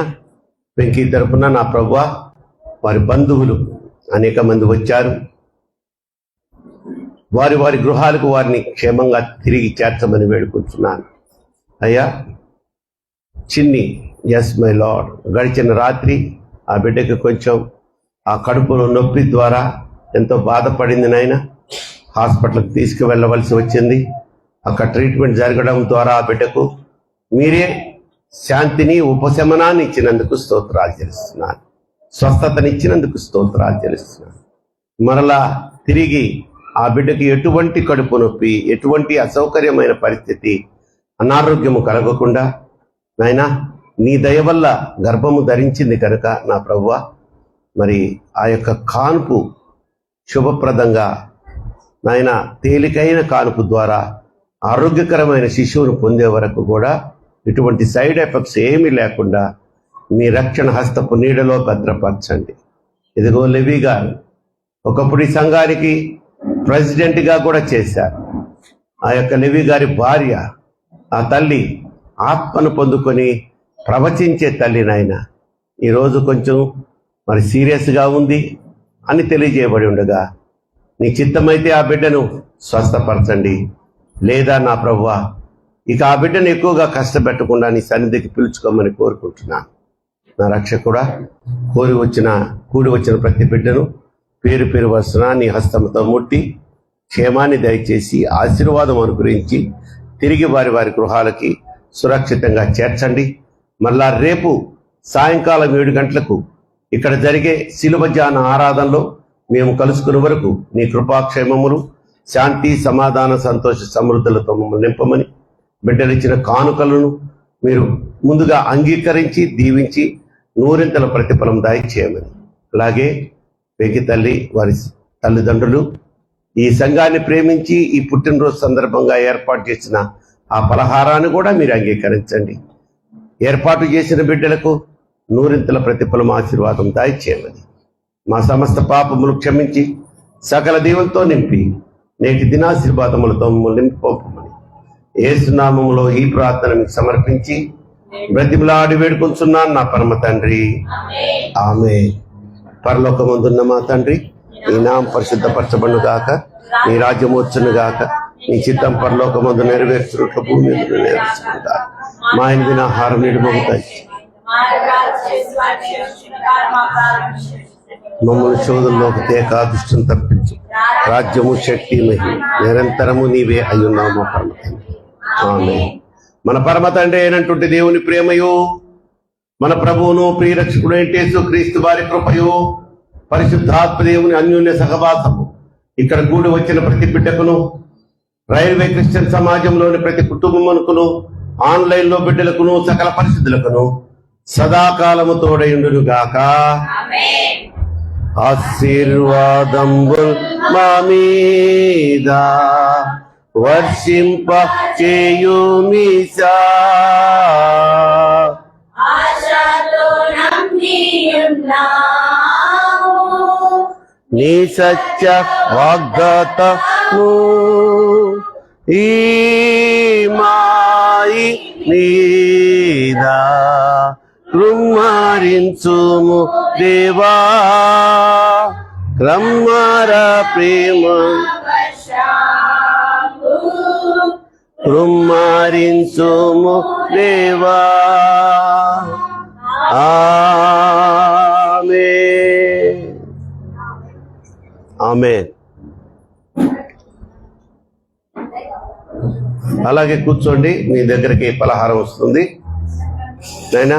వెంకీ తరపున నా ప్రభువా, వారి బంధువులు అనేక మంది వచ్చారు. వారి వారి గృహాలకు వారిని క్షేమంగా తిరిగి చేర్చమని వేడుకుంటున్నాను. అయ్యా చిన్ని, ఎస్ మై లార్డ్, గడిచిన రాత్రి ఆ బిడ్డకి కొంచెం ఆ కడుపులో నొప్పి ద్వారా ఎంతో బాధపడింది నాయన. హాస్పిటల్కి తీసుకువెళ్ళవలసి వచ్చింది. అక్కడ ట్రీట్మెంట్ జరగడం ద్వారా ఆ బిడ్డకు మీరే శాంతిని, ఉపశమనాన్ని ఇచ్చినందుకు స్తోత్రాలు చెల్లిస్తున్నాను. స్వస్థతనిచ్చినందుకు స్తోత్రాలు చెల్లిస్తున్నాను. మరలా తిరిగి ఆ బిడ్డకి ఎటువంటి కడుపు నొప్పి, ఎటువంటి అసౌకర్యమైన పరిస్థితి, అనారోగ్యము కలగకుండా నాయనా నీ దయ వల్ల గర్భము ధరించింది కనుక నా ప్రభువా, మరి ఆ యొక్క కాన్పు శుభప్రదంగా నాయన తేలికైన కాన్పు ద్వారా ఆరోగ్యకరమైన శిశువును పొందే వరకు కూడా ఇటువంటి సైడ్ ఎఫెక్ట్స్ ఏమీ లేకుండా మీ రక్షణ హస్తపు నీడలో భద్రపరచండి. ఇదిగో లెవి గారు ఒకప్పుడు ఈ సంఘానికి ప్రెసిడెంట్గా కూడా చేశారు. ఆ యొక్క లెవి గారి భార్య, ఆ తల్లి ఆత్మను పొందుకొని ప్రవచించే తల్లి నాయన ఈరోజు కొంచెం మరి సీరియస్గా ఉంది అని తెలియజేయబడి ఉండగా నీ చిత్తమైతే ఆ బిడ్డను స్వస్థపరచండి. లేదా నా ప్రభువా, ఇక ఆ బిడ్డను ఎక్కువగా కష్టపెట్టకుండా నీ సన్నిధికి పిలుచుకోమని కోరుకుంటున్నాను. నా రక్షకుడా, కూడి వచ్చిన ప్రతి బిడ్డను పేరు పేరు వస్తున్నా నీ హస్తంతో ముట్టి క్షేమాన్ని దయచేసి ఆశీర్వాదం అనుగ్రహించి తిరిగి వారి వారి గృహాలకి సురక్షితంగా చేర్చండి. మళ్ళా రేపు సాయంకాలం 7 గంటలకు ఇక్కడ జరిగే శిలువ ధ్యాన ఆరాధనలో మేము కలుసుకునే వరకు నీ కృపాక్షేమములు, శాంతి, సమాధాన, సంతోష సమృద్ధులతో మమ్మల్ని నింపమని, బిడ్డలిచ్చిన కానుకలను మీరు ముందుగా అంగీకరించి దీవించి 100ంతల ప్రతిఫలం దయచేయమని, అలాగే వెంకి తల్లి, వారి తల్లిదండ్రులు ఈ సంఘాన్ని ప్రేమించి ఈ పుట్టినరోజు సందర్భంగా ఏర్పాటు చేసిన ఆ పలహారాన్ని కూడా మీరు అంగీకరించండి. ఏర్పాటు చేసిన బిడ్డలకు 100ంతల ప్రతిఫలం, ఆశీర్వాదం దయచేయమని, మా సమస్త పాపములు క్షమించి సకల దీవులతో నింపి నేటి దినాశీర్వాదములతో మమ్మల్ని నింపమని యేసు నామములో ఈ ప్రార్థన మీకు సమర్పించి బ్రతిమలాడి వేడుకొంచున్నాను నా పరమ తండ్రి. ఆమేన్. పరలోకమందున్న మా తండ్రి, నీ నామం పరిశుద్ధపరచబడును గాక, నీ రాజ్యం వచ్చును గాక, నీ చిత్తం పరలోకమందు నెరవేర్చుట భూమి మీద నెరవేర్చును గాక. మా ఎనిమిది ఆహారం నేడు మాకు దయచేయండి. మమ్మల్ని శోధంలోకి తేక దుష్టం తప్పించు. రాజ్యము, శక్తి, మహిమ నిరంతరము నీవే అయ్యున్నాము పరమ తండ్రి. ఆమేన్. మన పరమ తండ్రి అయినటువంటి దేవుని ప్రేమయు, మన ప్రభువును ప్రియరక్షకుడు యేసు క్రీస్తు వారి కృపయు, పరిశుద్ధాత్మ దేవుని అన్యోన్య సహవాసము ఇక్కడ కూడి వచ్చిన ప్రతి బిడ్డకును, రైల్వే క్రిస్టియన్ సమాజంలోని ప్రతి కుటుంబమునకును, ఆన్లైన్ లో బిడ్డలకును, సకల పరిస్థితులకును సదాకాలము తోడయుండును గాక. ఆశీర్వాదంబుల్ మా మీద వర్షింప చేయుమీసా. నీ సత్య వాగ్దాతము ఈ మాయి మీద కృమ్మరించుము దేవా. క్రమ్మర ప్రేమ కృమ్మరించుము దేవా. ఆమేన్. ఆమేన్. అలాగే కూర్చోండి, మీ దగ్గరికి పలహారం వస్తుంది. నైనా